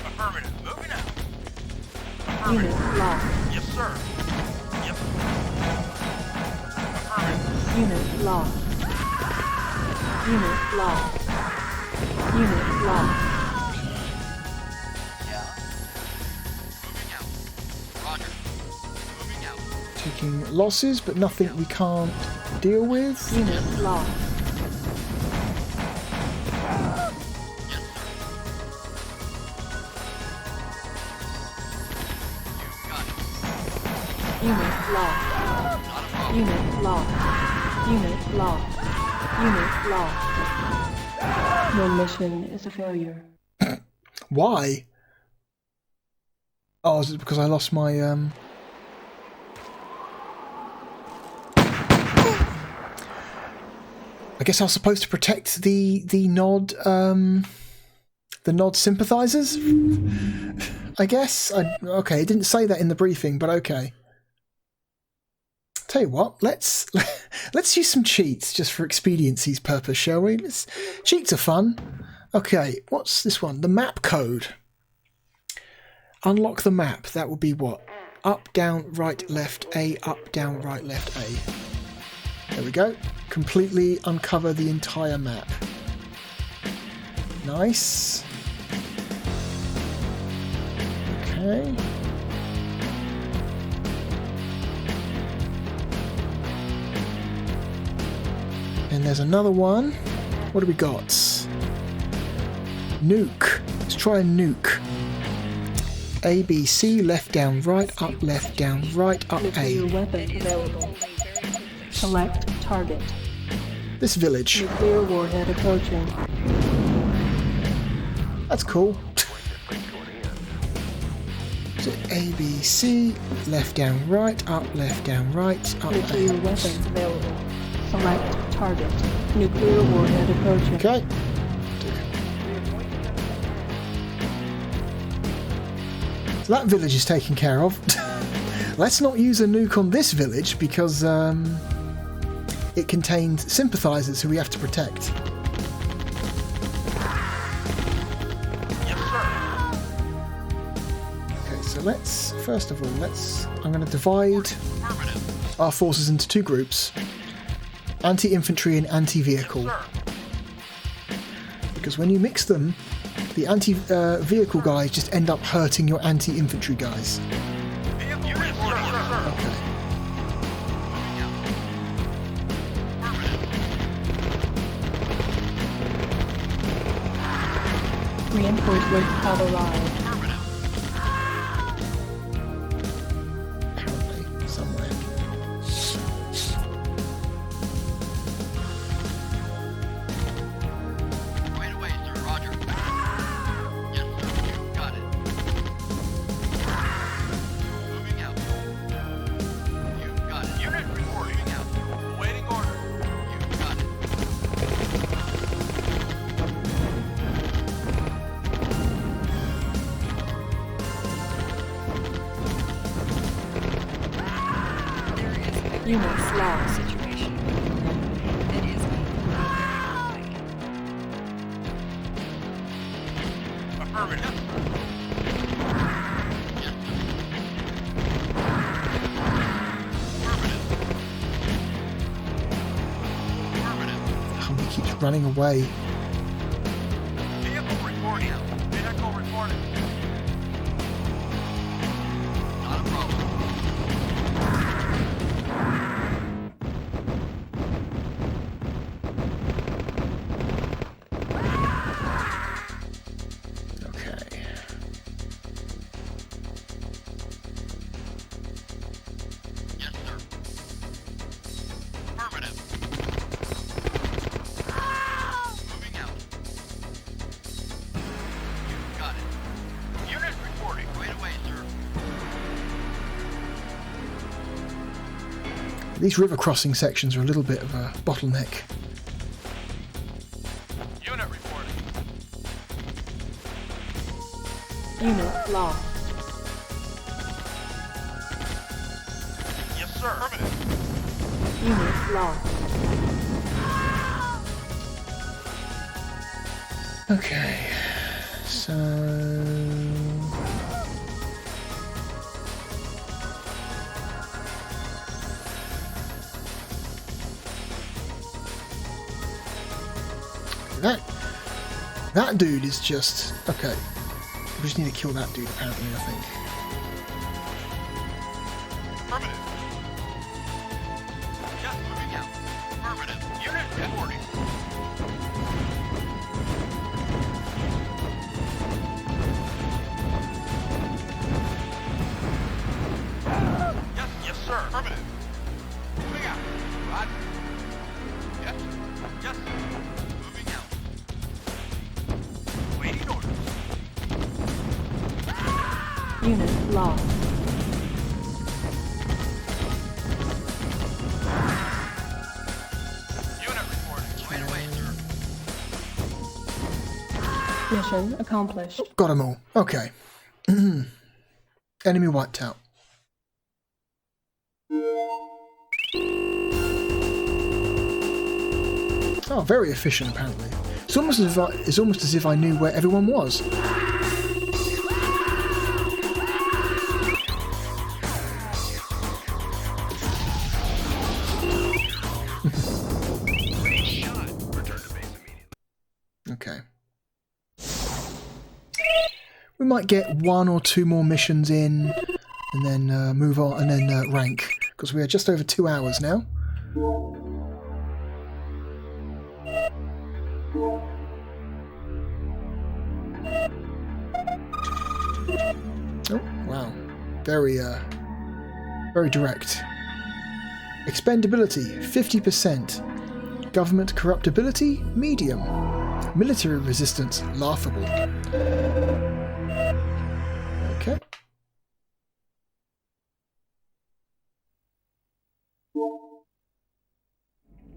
Affirmative. Moving out. Unit lost. Yes, sir. Yep. Unit lost. Unit lost. Unit lost. Taking losses, but nothing we can't deal with. Unit lost. Unit lost. Unit lost. Unit lost. Unit lost. Your mission is a failure. Why? Oh, is it because I lost my I guess I was supposed to protect the Nod sympathizers? I guess. Okay, it didn't say that in the briefing, but okay. Tell you what, let's use some cheats just for expediency's purpose, shall we? Cheats are fun. Okay, what's this one? The map code. Unlock the map. That would be what? Up, down, right, left, A. Up, down, right, left, A. There we go. Completely uncover the entire map. Nice. Okay. And there's another one. What do we got? Nuke. Let's try a nuke. A, B, C, left, down, right, up, left, down, right, up, A. Nuclear weapon available. Select target. This village. Nuclear warhead approaching. That's cool. So A, B, C, left, down, right, up, left, down, right, up, Nuclear A. weapons available. Select target. Nuclear warhead approaching. Okay. So that village is taken care of. Let's not use a nuke on this village because it contains sympathizers who we have to protect. Okay, so let's, first of all, I'm going to divide our forces into two groups. Anti-infantry and anti-vehicle. Because when you mix them, the anti-vehicle guys just end up hurting your anti-infantry guys. Reinforcements have arrived. Apparently, somewhere. Right away, sir. Roger. Yes, sir. You got it. Moving out. You got it. Unit reporting out. Awaiting order. You got it. Units lost. He keeps running away. Vehicle reporting. Vehicle reporting. Not a problem. Okay. Yes, sir. Affirmative. Moving out. You got it. Unit reporting. Right away, sir. These river crossing sections are a little bit of a bottleneck. Unit reporting. Unit lost. Yes, sir. Affirmative. Unit lost. Okay, so... That dude is just... Okay. We just need to kill that dude, apparently, I think. Affirmative. Yes, moving out. Affirmative. Unit reporting. Yes, yes, sir. Affirmative. Moving out. Roger. Yes, yes. Moving out. Waiting orders. Unit lost. Unit reporting. Right away, sir. Mission accomplished. Got them all. Okay. Enemy wiped out. Oh, very efficient, apparently. It's almost as if I knew where everyone was. Okay. We might get 1 or 2 more missions in, and then move on, and then rank, because we are just over 2 hours now. Oh, wow. Very direct. Expendability, 50%. Government corruptibility, medium. Military resistance, laughable. Okay.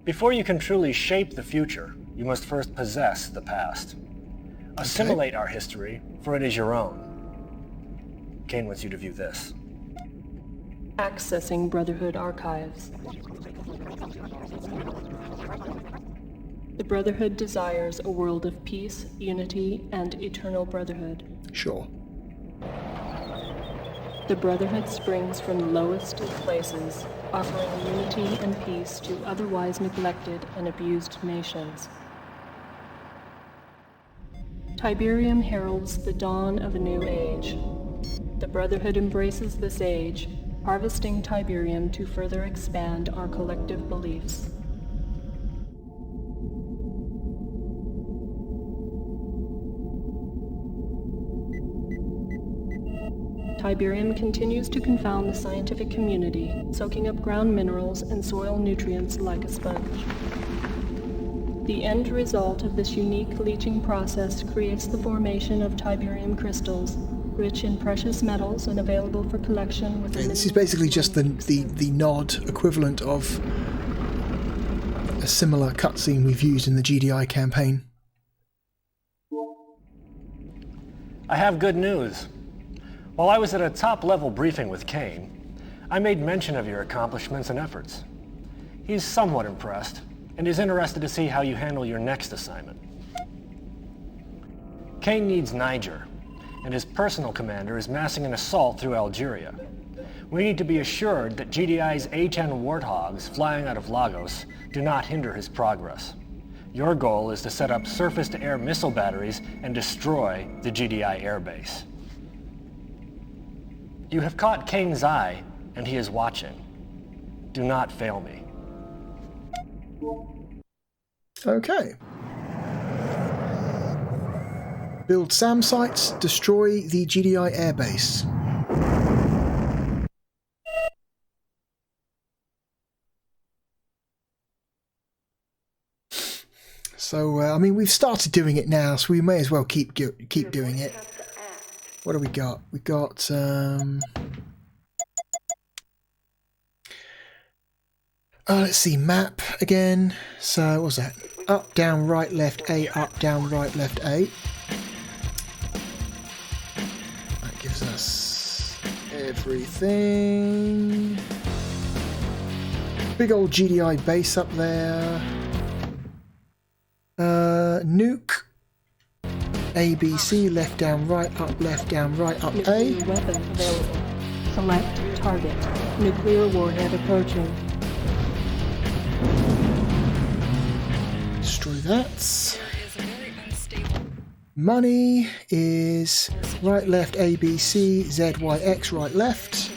Before you can truly shape the future, you must first possess the past. Assimilate our history, for it is your own. Kane wants you to view this. Accessing Brotherhood archives. The Brotherhood desires a world of peace, unity, and eternal brotherhood. Sure. The Brotherhood springs from the lowest of places, offering unity and peace to otherwise neglected and abused nations. Tiberium heralds the dawn of a new age. The Brotherhood embraces this age, harvesting Tiberium to further expand our collective beliefs. Tiberium continues to confound the scientific community, soaking up ground minerals and soil nutrients like a sponge. The end result of this unique leaching process creates the formation of Tiberium crystals, rich in precious metals and available for collection within This is basically just the nod equivalent of a similar cutscene we've used in the GDI campaign. I have good news. While I was at a top-level briefing with Kane, I made mention of your accomplishments and efforts. He's somewhat impressed, and is interested to see how you handle your next assignment. Kane needs Niger, and his personal commander is massing an assault through Algeria. We need to be assured that GDI's A-10 Warthogs flying out of Lagos do not hinder his progress. Your goal is to set up surface-to-air missile batteries and destroy the GDI airbase. You have caught Kane's eye, and he is watching. Do not fail me. Okay. Build SAM sites, destroy the GDI airbase. So, I mean, we've started doing it now, so we may as well keep doing it. What do we got? We got, let's see, map again. So, what was that? Up, down, right, left, A, up, down, right, left, A. That gives us everything. Big old GDI base up there. Nuke. A, B, C, left, down, right, up, up, A. Nuclear weapon available. Select target. Nuclear warhead approaching. Destroy that. Money is right, left, A, B, C, Z, Y, X, right, left.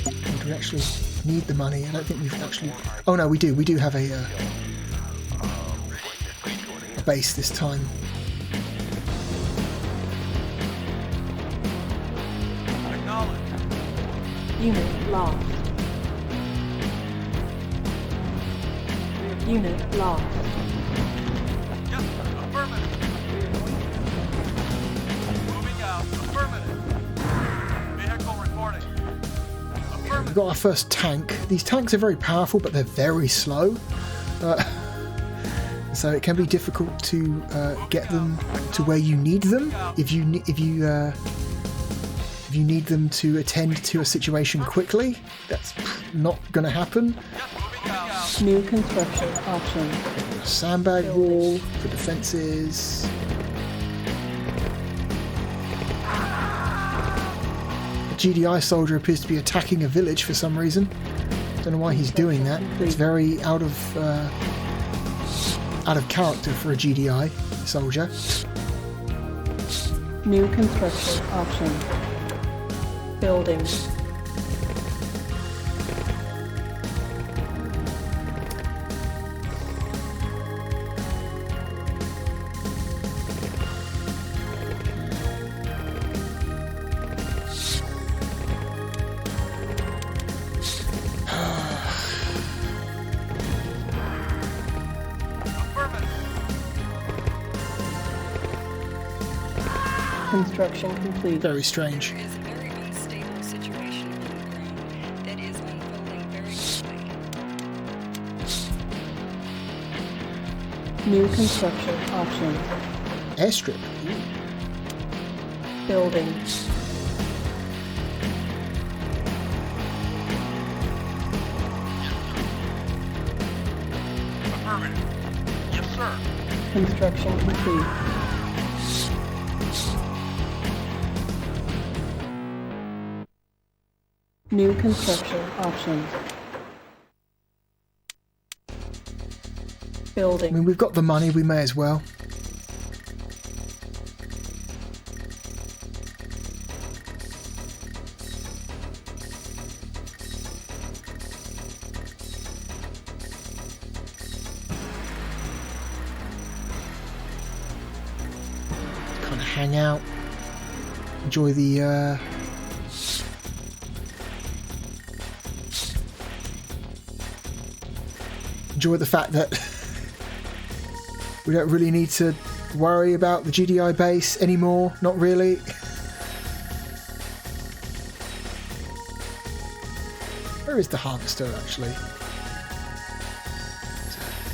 Do we actually need the money? I don't think we've actually... Oh no, we do. We do have a base this time. Unit lost. Unit lost. Yes, affirmative. Moving out. Affirmative. Vehicle reporting. Affirmative. We've got our first tank. These tanks are very powerful, but they're very slow. So it can be difficult to get them to where you need them. If you need them to attend to a situation quickly, that's not going to happen. New construction option. A sandbag wall for defences. A GDI soldier appears to be attacking a village for some reason. Don't know why he's doing that. It's very out of character for a GDI soldier. New construction option. Building. Construction complete. Very strange. There is a very unstable situation on the ground that is unfolding very quickly. New construction option. Airstrip. Building. Affirmative. Yes, sir. Construction complete. New construction option. I Building. mean, we've got the money, we may as well. hang out, enjoy the fact that we don't really need to worry about the GDI base anymore. Not really. Where is the harvester actually?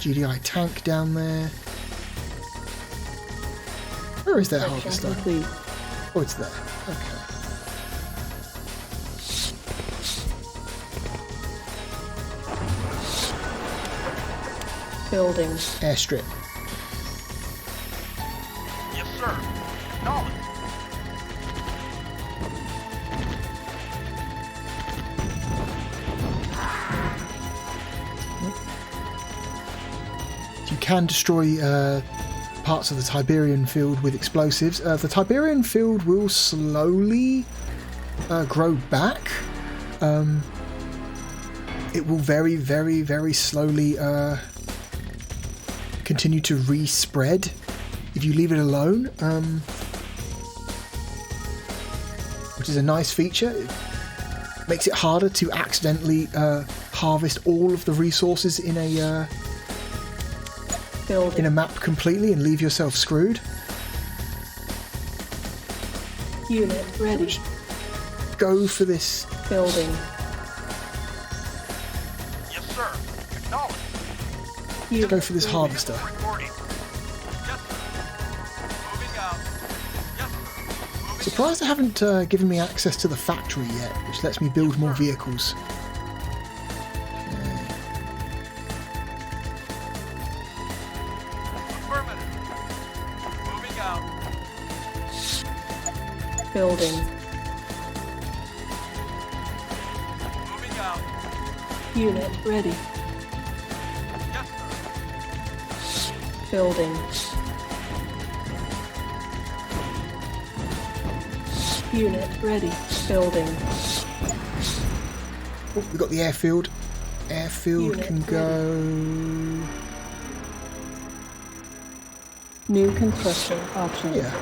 GDI tank down there. Where is that harvester? Oh, it's there. Okay. Building. Airstrip. Yes, sir. Acknowledged. You can destroy parts of the Tiberian field with explosives. The Tiberian field will slowly grow back. It will very, very, very slowly continue to re-spread if you leave it alone, which is a nice feature. It makes it harder to accidentally harvest all of the resources in a map completely and leave yourself screwed. Unit ready. Go for this. Building. Yes, sir. Acknowledged. Let's go for this harvester. Surprised they haven't given me access to the factory yet, which lets me build more vehicles. Building. Moving out. Unit ready. Yes, sir. Building. Unit ready. Building. Oh, we've got the airfield. Airfield Unit can go... New construction options. Yeah.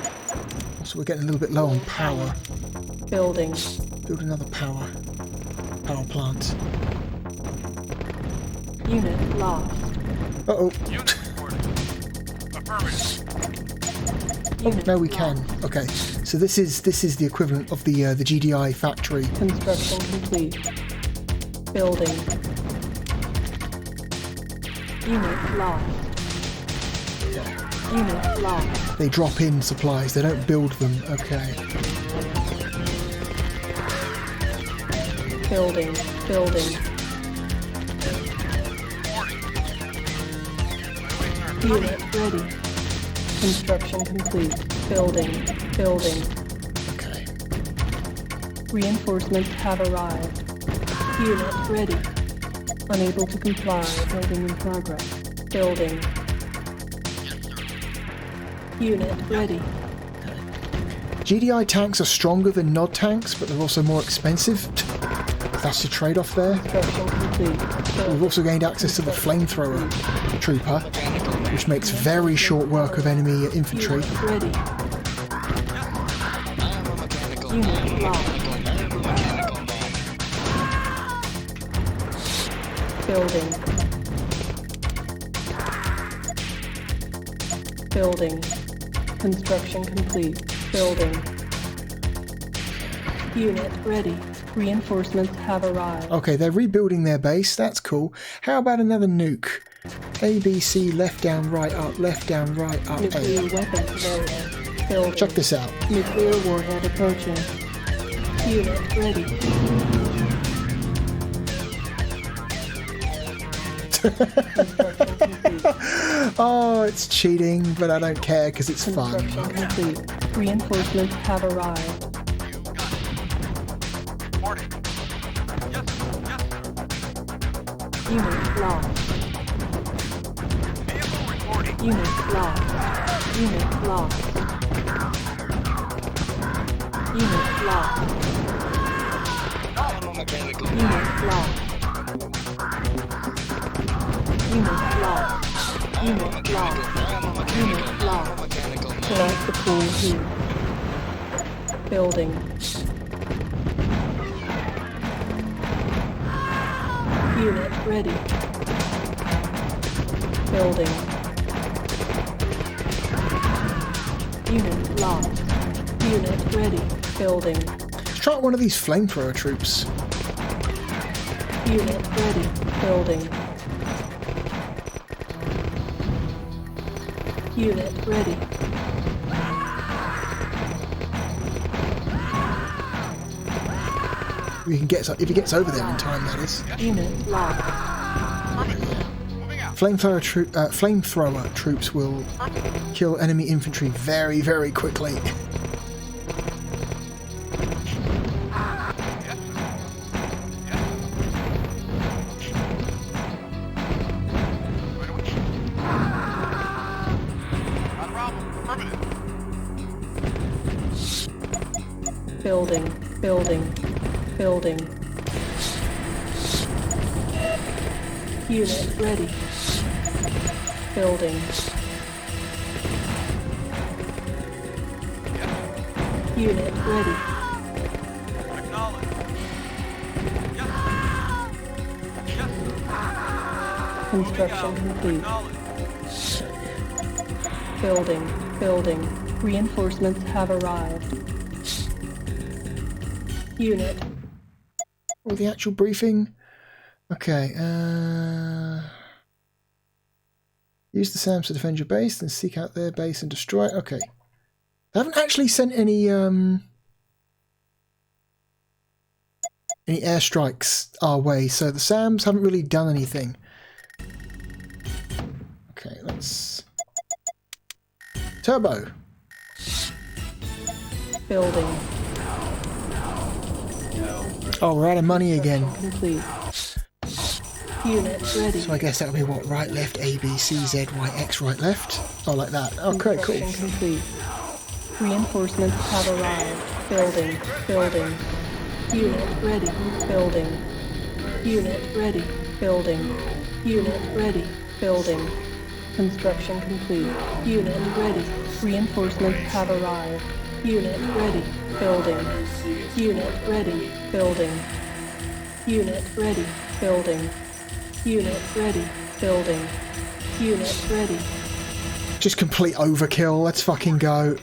Also, we're getting a little bit low on power. Building. Build another power plant. Unit lost. Uh-oh. Unit reporting. Affirmative. Oh, no, we can. Okay, so this is the equivalent of the GDI factory. Construction complete. Building. Unit lost. Unit lost. They drop in supplies, they don't build them. Okay. Building. Building. Unit ready. Construction complete. Building. Building. Okay. Reinforcements have arrived. Unit ready. Unable to comply. Building in progress. Building. Unit ready. GDI tanks are stronger than NOD tanks, but they're also more expensive. That's the trade-off there. Construction complete. We've also gained access to the flamethrower trooper, which makes very short work of enemy infantry. Unit ready. Unit lost. Building. Building. Construction complete. Building. Unit ready. Reinforcements have arrived. Okay, they're rebuilding their base. That's cool. How about another nuke? A, B, C, left, down, right, up, left, down, right, up, Nuclear A. weapons available. Building. Check this out. Nuclear warhead approaching. Unit ready. Oh, it's cheating, but I don't care because it's fun. Construction complete. Reinforcements have arrived. Unit lost. Unit lost. Unit lost. Unit lost. Unit lost. Unit lost. Unit lost. Unit lost. Select the pool here. Building. Unit ready. Building. Unit locked. Unit ready. Building. Let's try one of these flamethrower troops. Unit ready. Building. Unit ready. If he gets over there in time, that is. Unit locked. Flamethrower troops will kill enemy infantry very, very quickly. Building. Building. Building. Unit ready. Building. Unit ready. Construction complete. Building. Building. Reinforcements have arrived. Unit. Or the actual briefing. Okay. Use the SAMs to defend your base, then seek out their base and destroy it. Okay. They haven't actually sent any airstrikes our way, so the SAMs haven't really done anything. Okay, let's... Turbo! Building. Oh, we're out of money again. Complete. Unit ready. So I guess that'll be what? Right, left, A, B, C, Z, Y, X, right, left? Oh, like that. Okay, cool. Complete. Reinforcements have arrived. Building. Building. Unit ready. Building. Unit ready. Building. Unit ready. Building. Construction complete. Unit ready. Reinforcements have arrived. Unit ready. Building. Unit ready. Building. Unit ready. Building. Unit ready. Building. Unit ready. Just complete overkill. Let's fucking go.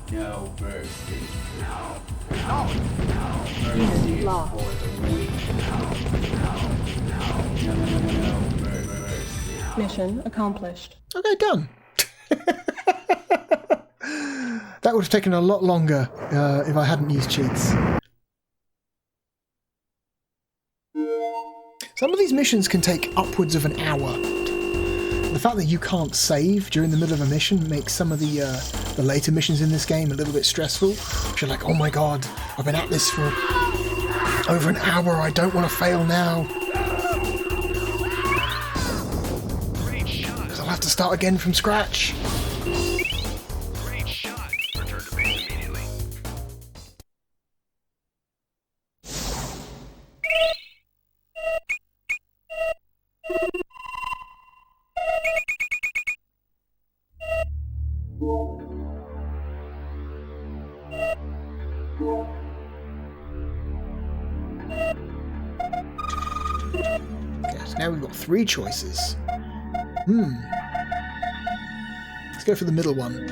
No mercy. Unit locked. Mission accomplished. Okay, done. That would have taken a lot longer if I hadn't used cheats. Some of these missions can take upwards of an hour. The fact that you can't save during the middle of a mission makes some of the later missions in this game a little bit stressful. You're like, oh my god, I've been at this for over an hour, I don't want to fail now. Because I'll have to start again from scratch. Great shot. Return to base immediately. Yes, now we've got 3 choices. Let's go for the middle one.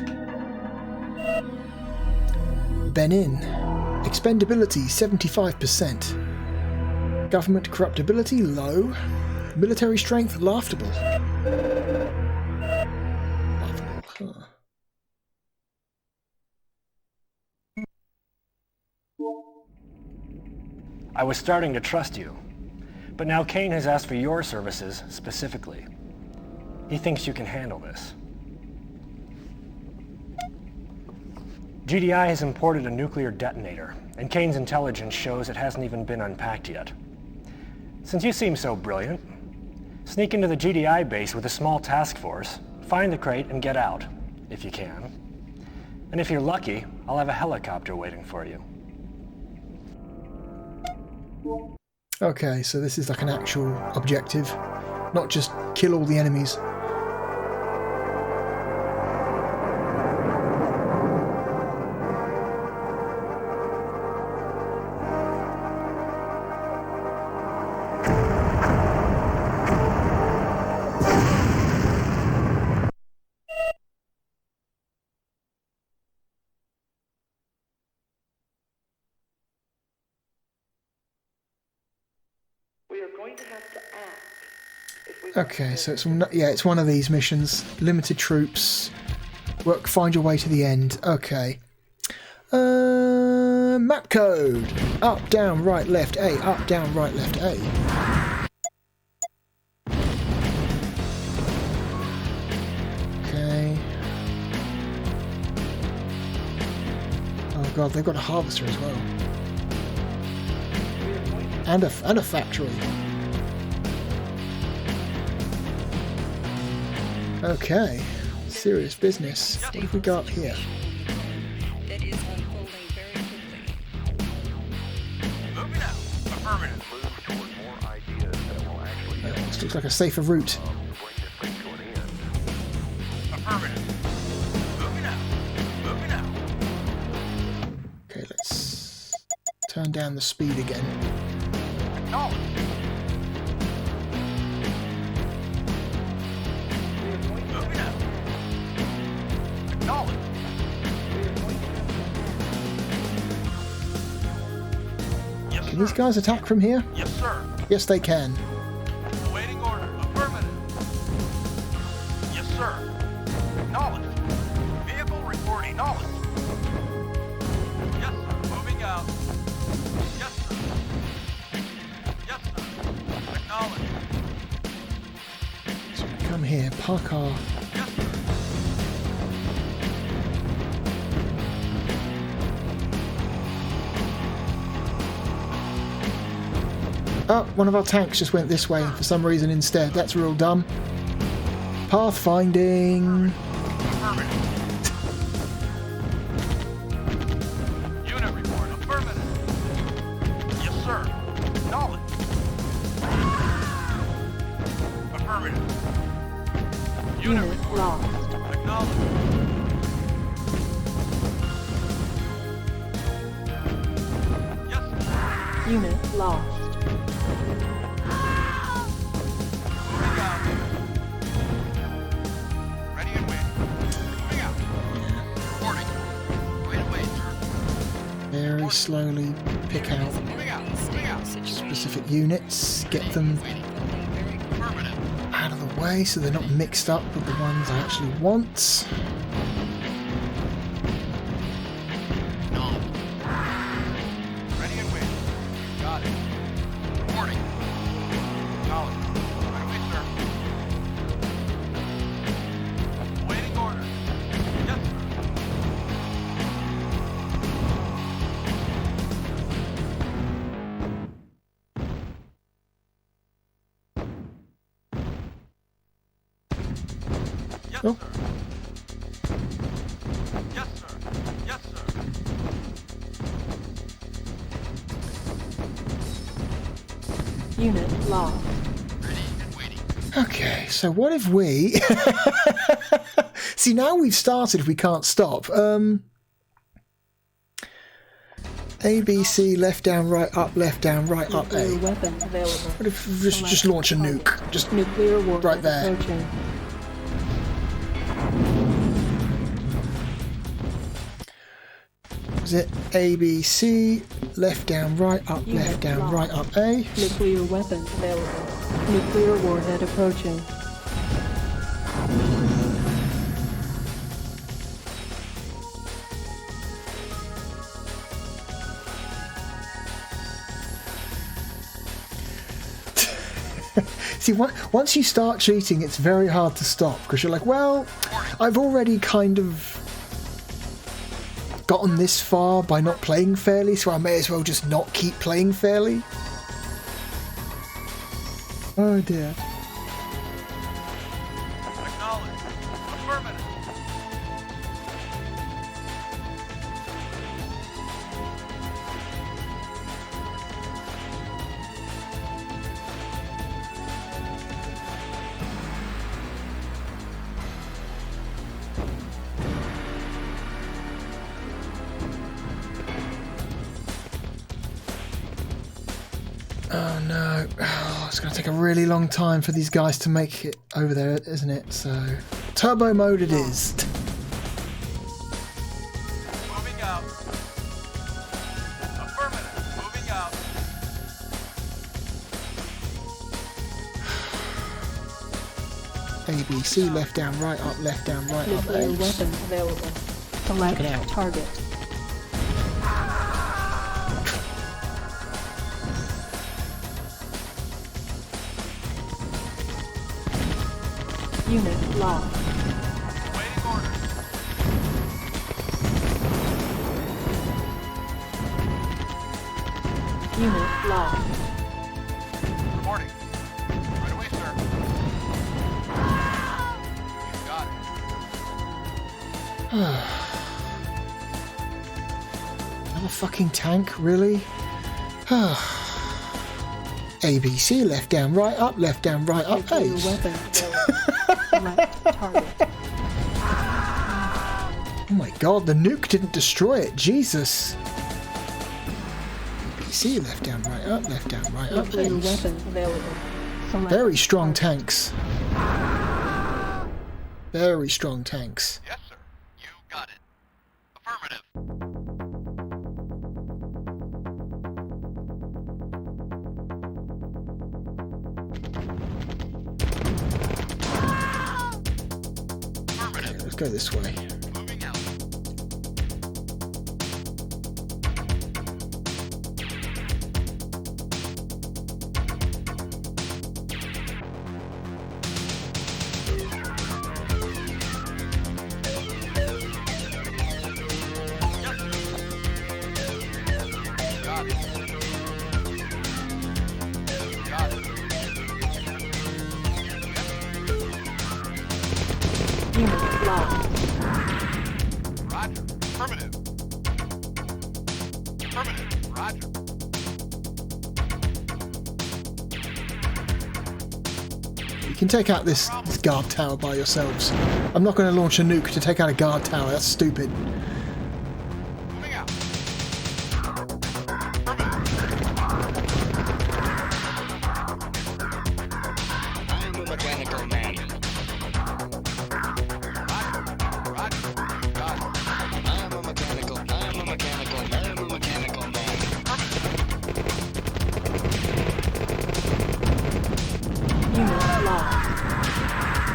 Benin. Expendability 75%. Government corruptibility low. Military strength laughable. Laughable, huh. I was starting to trust you, but now Kane has asked for your services specifically. He thinks you can handle this. GDI has imported a nuclear detonator, and Kane's intelligence shows it hasn't even been unpacked yet. Since you seem so brilliant, Sneak into the GDI base with a small task force, find the crate and get out, if you can. And if you're lucky, I'll have a helicopter waiting for you. Okay, so this is like an actual objective, not just kill all the enemies. Okay, so it's one of these missions. Limited troops. Find your way to the end. Okay. Map code. Up, down, right, left, A. Up, down, right, left, A. Okay. Oh god, they've got a harvester as well. And a factory. Okay, serious business. What have we got here? That is unfolding very Moving out. Affirmative. Move toward more ideas that will actually This looks like a safer route. Affirmative. Moving out. Moving out. Okay, let's turn down the speed again. Acknowledge. Moving out. Acknowledge. Can these guys attack from here? Yes, sir. Yes, they can. Awaiting order. Affirmative. Yes, sir. Acknowledge. Vehicle reporting. Acknowledge. Yes, sir. Moving out. Yes, sir. Yes, sir. Acknowledge. So we come here, park our... Yes, sir. Oh, one of our tanks just went this way for some reason instead. That's real dumb. Pathfinding. Affirmative. Unit report. Affirmative. Yes, sir. Acknowledge. Affirmative. Unit report. Lost. Acknowledge. Yes, sir. Unit lost. Moving out. Ready and waiting. Moving out. Reporting. Right away, sir. Very slowly pick out Moving out. Moving out. specific units, get them Affirmative. out of the way so they're not mixed up with the ones I actually want. Acknowledge. Ready and waiting. Got it. Reporting. Acknowledge. Right away, sir. Waiting order. Yes, sir. Yes, Oh. sir. Yes, sir. Yes, sir. Unit lost. Ready and waiting. Okay, so what if we... See, now we've started, we can't stop. A, B, C, left, down, right, up, up, Nuclear A. weapons available. What if we just launch a nuke? Just Nuclear warhead right there. approaching. Is it A, B, C, left, down, right, up, A? Nuclear weapons available. Nuclear warhead approaching. See, once you start cheating, it's very hard to stop, because you're like, well, I've already kind of gotten this far by not playing fairly, so I may as well just not keep playing fairly. Oh dear. Oh no. Oh, it's going to take a really long time for these guys to make it over there, isn't it? So, turbo mode it is. Moving out. Affirmative. Moving out. A, B, C, left, down, right, up, left, down, right, up, Nuclear H. weapon available. Select target. Unit lost. Waiting order. Unit lost. Reporting. Right away, sir. You got it. Another fucking tank, really? A, B, C, left, down, right, up, left, down, right, up, Nuclear H. weapon available. Select target. Oh my god, the nuke didn't destroy it, Jesus. B, C, left, down, right, up, left, down, right, up, Nuclear H. weapon available. Select Very strong tanks. Very strong tanks. Yes, sir. You got it. Affirmative. Okay, let's go this way. Moving out. Got it. Got it. unit lost. Roger. Affirmative. Affirmative. Roger. You can take out this guard tower by yourselves. I'm not going to launch a nuke to take out a guard tower. That's stupid. Moving out. I am a mechanical man. I am a mechanical man. I am a mechanical man. Unit lost.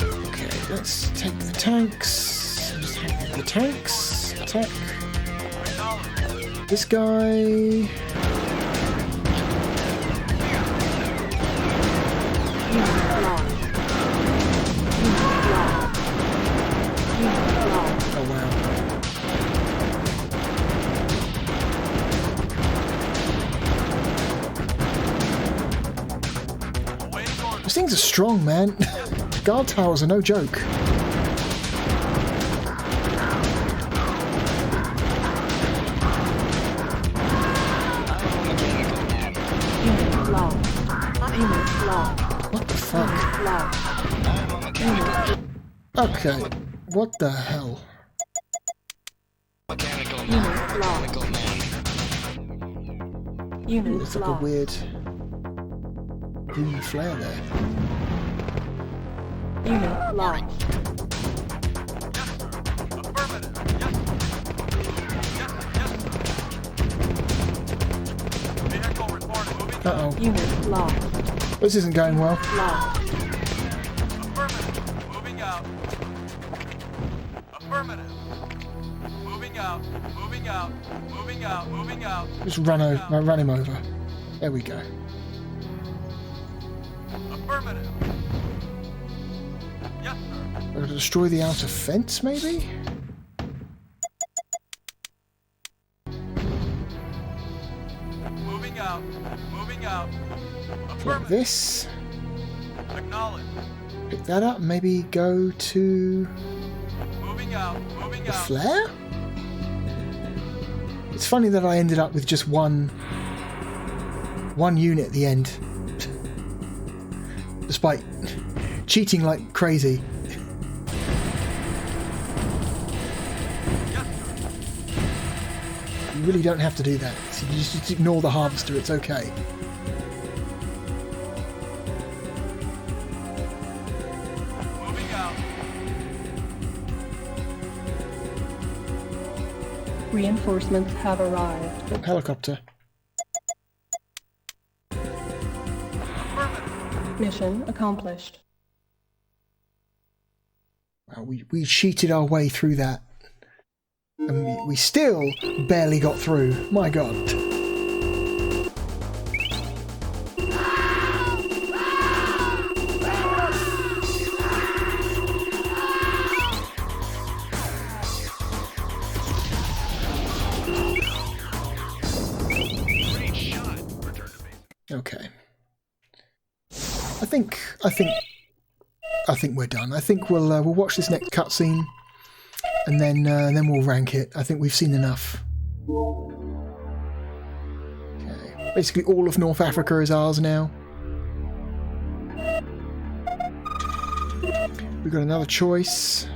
Okay, let's take the tanks. Let's take the tanks. Attack. This guy. Unit lost. Unit lost. Unit lost. Oh wow. Those things are strong, man. Guard towers are no joke. Unit lost. Unit lost. What the fuck? Unit lost. Unit Okay. What the hell? Unit lost. Unit It's like a lost. weird green flare there. Unit lost. Uh-oh. Unit lost. This isn't going well. Lost. Affirmative. Moving out. Affirmative. Moving out. Moving out. Moving out. Moving out. Just run him over. There we go. Affirmative. Yes, sir. We're going to destroy the outer fence, maybe? Moving out. Moving out. Like Affirmative. this. Acknowledge. Pick that up. Maybe go to Moving out. Moving the out. flare? It's funny that I ended up with just one unit at the end. cheating like crazy. You really don't have to do that. So you just ignore the harvester, it's okay. Moving out. Reinforcements have arrived. Oh, helicopter. Mission accomplished. Well, we cheated our way through that. And we still barely got through. My God. Okay. I think we're done. I think we'll watch this next cutscene, and then we'll rank it. I think we've seen enough. Okay. Basically, all of North Africa is ours now. We've got another choice.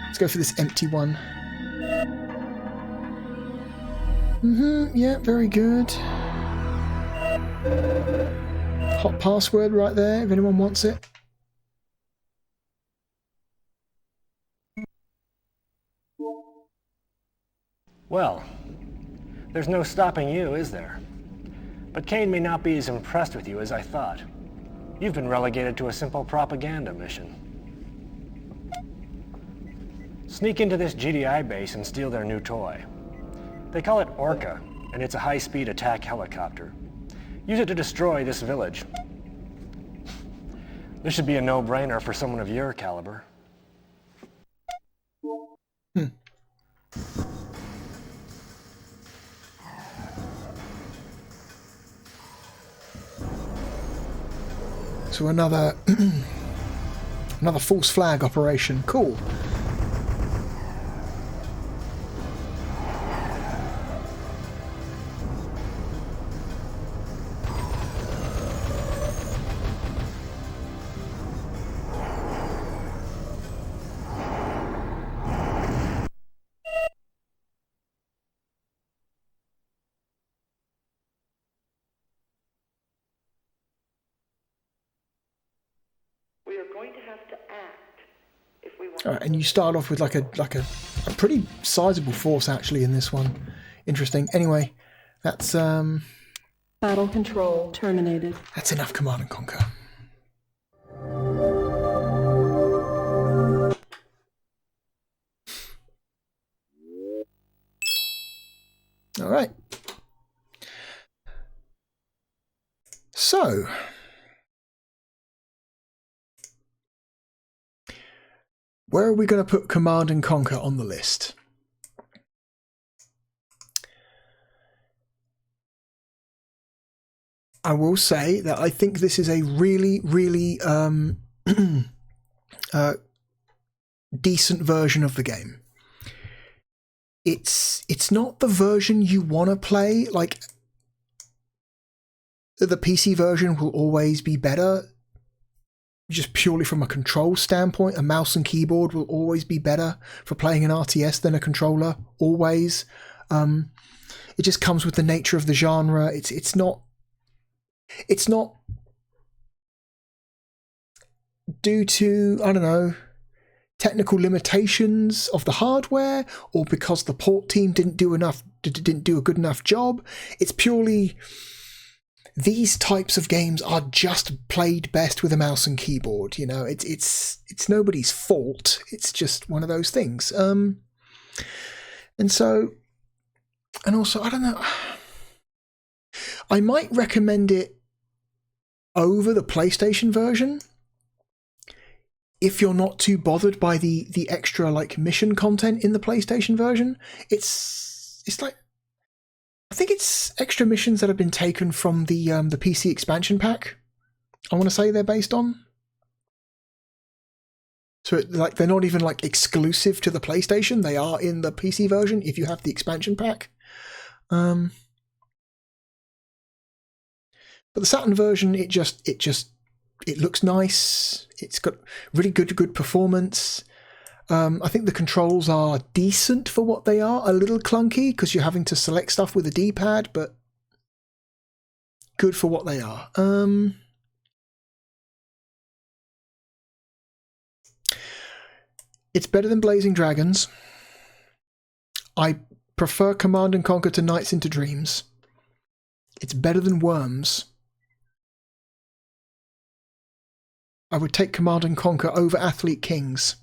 Let's go for this empty one. Yeah, very good. Hot password right there, if anyone wants it. Well, there's no stopping you, is there? But Kane may not be as impressed with you as I thought. You've been relegated to a simple propaganda mission. Sneak into this GDI base and steal their new toy. They call it Orca, and it's a high-speed attack helicopter. Use it to destroy this village. This should be a no-brainer for someone of your caliber. So another another false flag operation. Cool. Alright, and you start off with like a pretty sizable force actually in this one. Interesting. Anyway, that's Battle control terminated. That's enough Command and Conquer. Alright. So where are we going to put Command and Conquer on the list? I will say that I think this is a really, really decent version of the game. It's not the version you want to play. Like, the PC version will always be better. Just purely from a control standpoint, a mouse and keyboard will always be better for playing an RTS than a controller. Always. It just comes with the nature of the genre. It's not due to, I don't know, technical limitations of the hardware, or because the port team didn't do a good enough job. It's purely these types of games are just played best with a mouse and keyboard. You know, it's nobody's fault. It's just one of those things. And also, I don't know. I might recommend it over the PlayStation version if you're not too bothered by the extra like mission content in the PlayStation version. It's like, I think it's extra missions that have been taken from the PC expansion pack. I want to say they're based on. So they're not even like exclusive to the PlayStation. They are in the PC version if you have the expansion pack. But the Saturn version, it just It looks nice. It's got really good performance. I think the controls are decent for what they are. A little clunky because you're having to select stuff with a D-pad, but good for what they are. It's better than Blazing Dragons. I prefer Command & Conquer to Nights into Dreams. It's better than Worms. I would take Command & Conquer over Athlete Kings.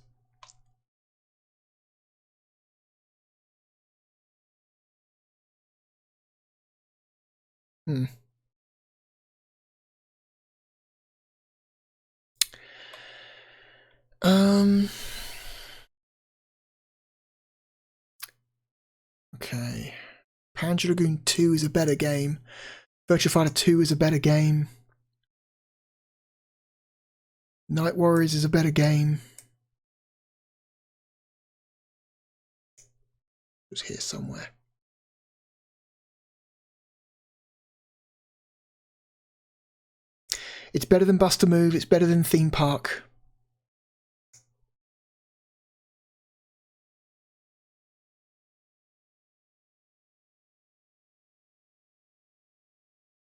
Okay. Panzer Dragoon 2 is a better game. Virtua Fighter 2 is a better game. Night Warriors is a better game. It was here somewhere. It's better than Bust a Move. It's better than Theme Park.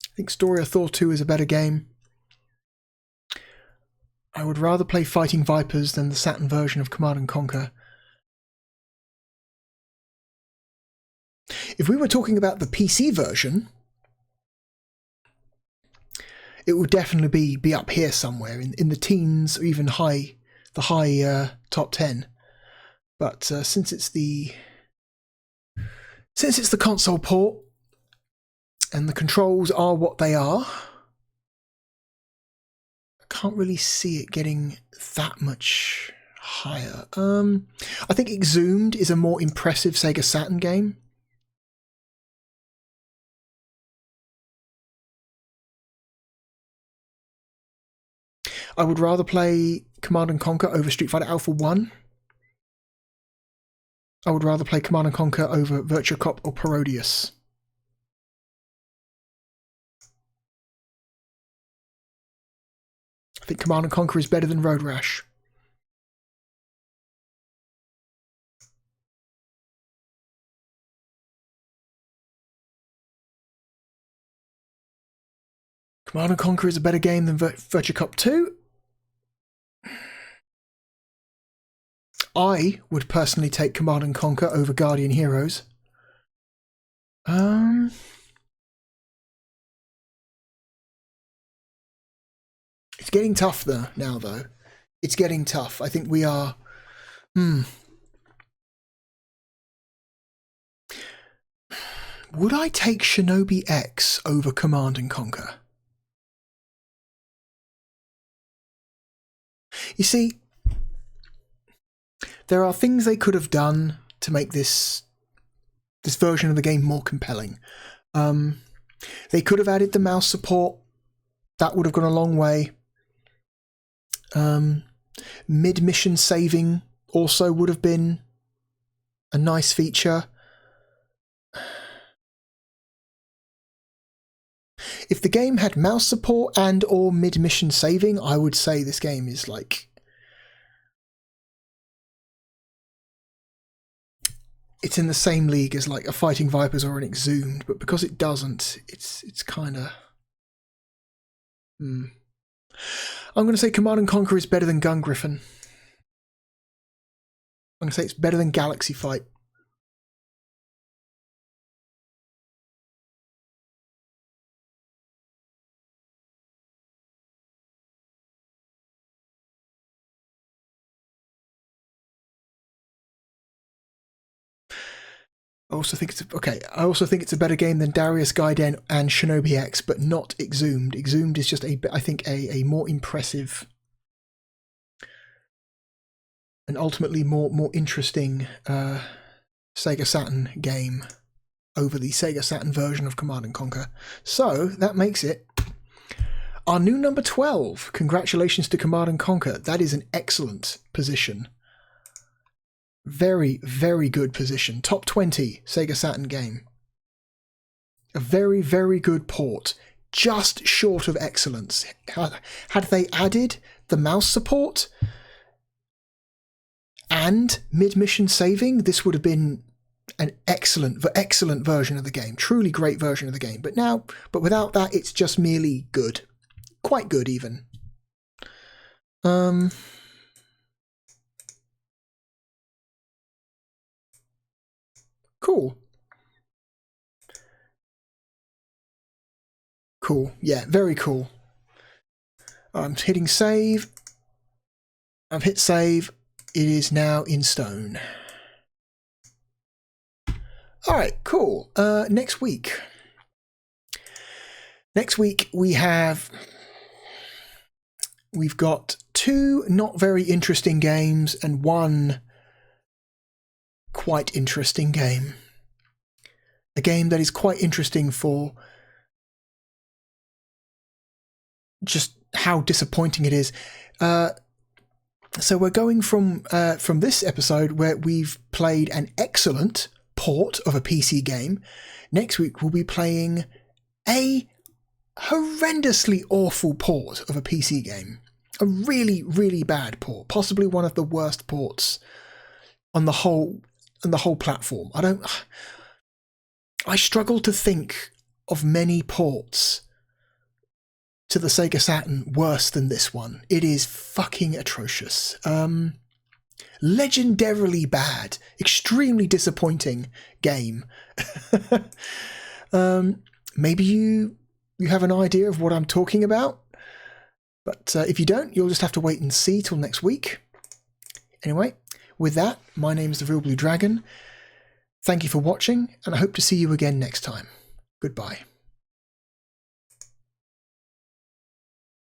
I think Story of Thor 2 is a better game. I would rather play Fighting Vipers than the Saturn version of Command & Conquer. If we were talking about the PC version, it would definitely be up here somewhere in the teens or even the high top 10. But since it's the console port and the controls are what they are, I can't really see it getting that much higher. I think Exhumed is a more impressive Sega Saturn game. I would rather play Command & Conquer over Street Fighter Alpha 1. I would rather play Command & Conquer over Virtua Cop or Parodius. I think Command & Conquer is better than Road Rash. Command & Conquer is a better game than Virtua Cop 2. I would personally take Command & Conquer over Guardian Heroes. It's getting tough now, though. It's getting tough. I think we are... Would I take Shinobi X over Command & Conquer? You see, there are things they could have done to make this version of the game more compelling. They could have added the mouse support. That would have gone a long way. Mid-mission saving also would have been a nice feature. If the game had mouse support and or mid-mission saving, I would say this game is like... It's in the same league as like a Fighting Vipers or an Exhumed, but because it doesn't, it's kind of... I'm going to say Command & Conquer is better than Gun Griffin. I'm going to say it's better than Galaxy Fight. I also think it's a better game than Darius Gaiden and Shinobi X, but not Exhumed. Exhumed is just I think a more impressive and ultimately more interesting Sega Saturn game over the Sega Saturn version of Command & Conquer. So that makes it our new number 12. Congratulations to Command & Conquer. That is an excellent position. Very, very good position. Top 20 Sega Saturn game. A very, very good port. just short of excellence. Had they added the mouse support and mid-mission saving, this would have been an excellent version of the game. Truly great version of the game. But without that, it's just merely good. Quite good, even. Cool. Cool. Yeah, very cool. I'm hitting save. I've hit save. It is now in stone. Alright, cool. Next week. Next week we've got 2 not very interesting games and 1 quite interesting game. A game that is quite interesting for just how disappointing it is. So we're going from this episode where we've played an excellent port of a PC game. Next week we'll be playing a horrendously awful port of a PC game. A really, really bad port. Possibly one of the worst ports on the whole platform. I struggle to think of many ports to the Sega Saturn worse than this one. It is fucking atrocious. Legendarily bad. Extremely disappointing game. Maybe you have an idea of what I'm talking about. But if you don't, you'll just have to wait and see till next week. Anyway, with that, my name is the Real Blue Dragon. Thank you for watching, and I hope to see you again next time. Goodbye.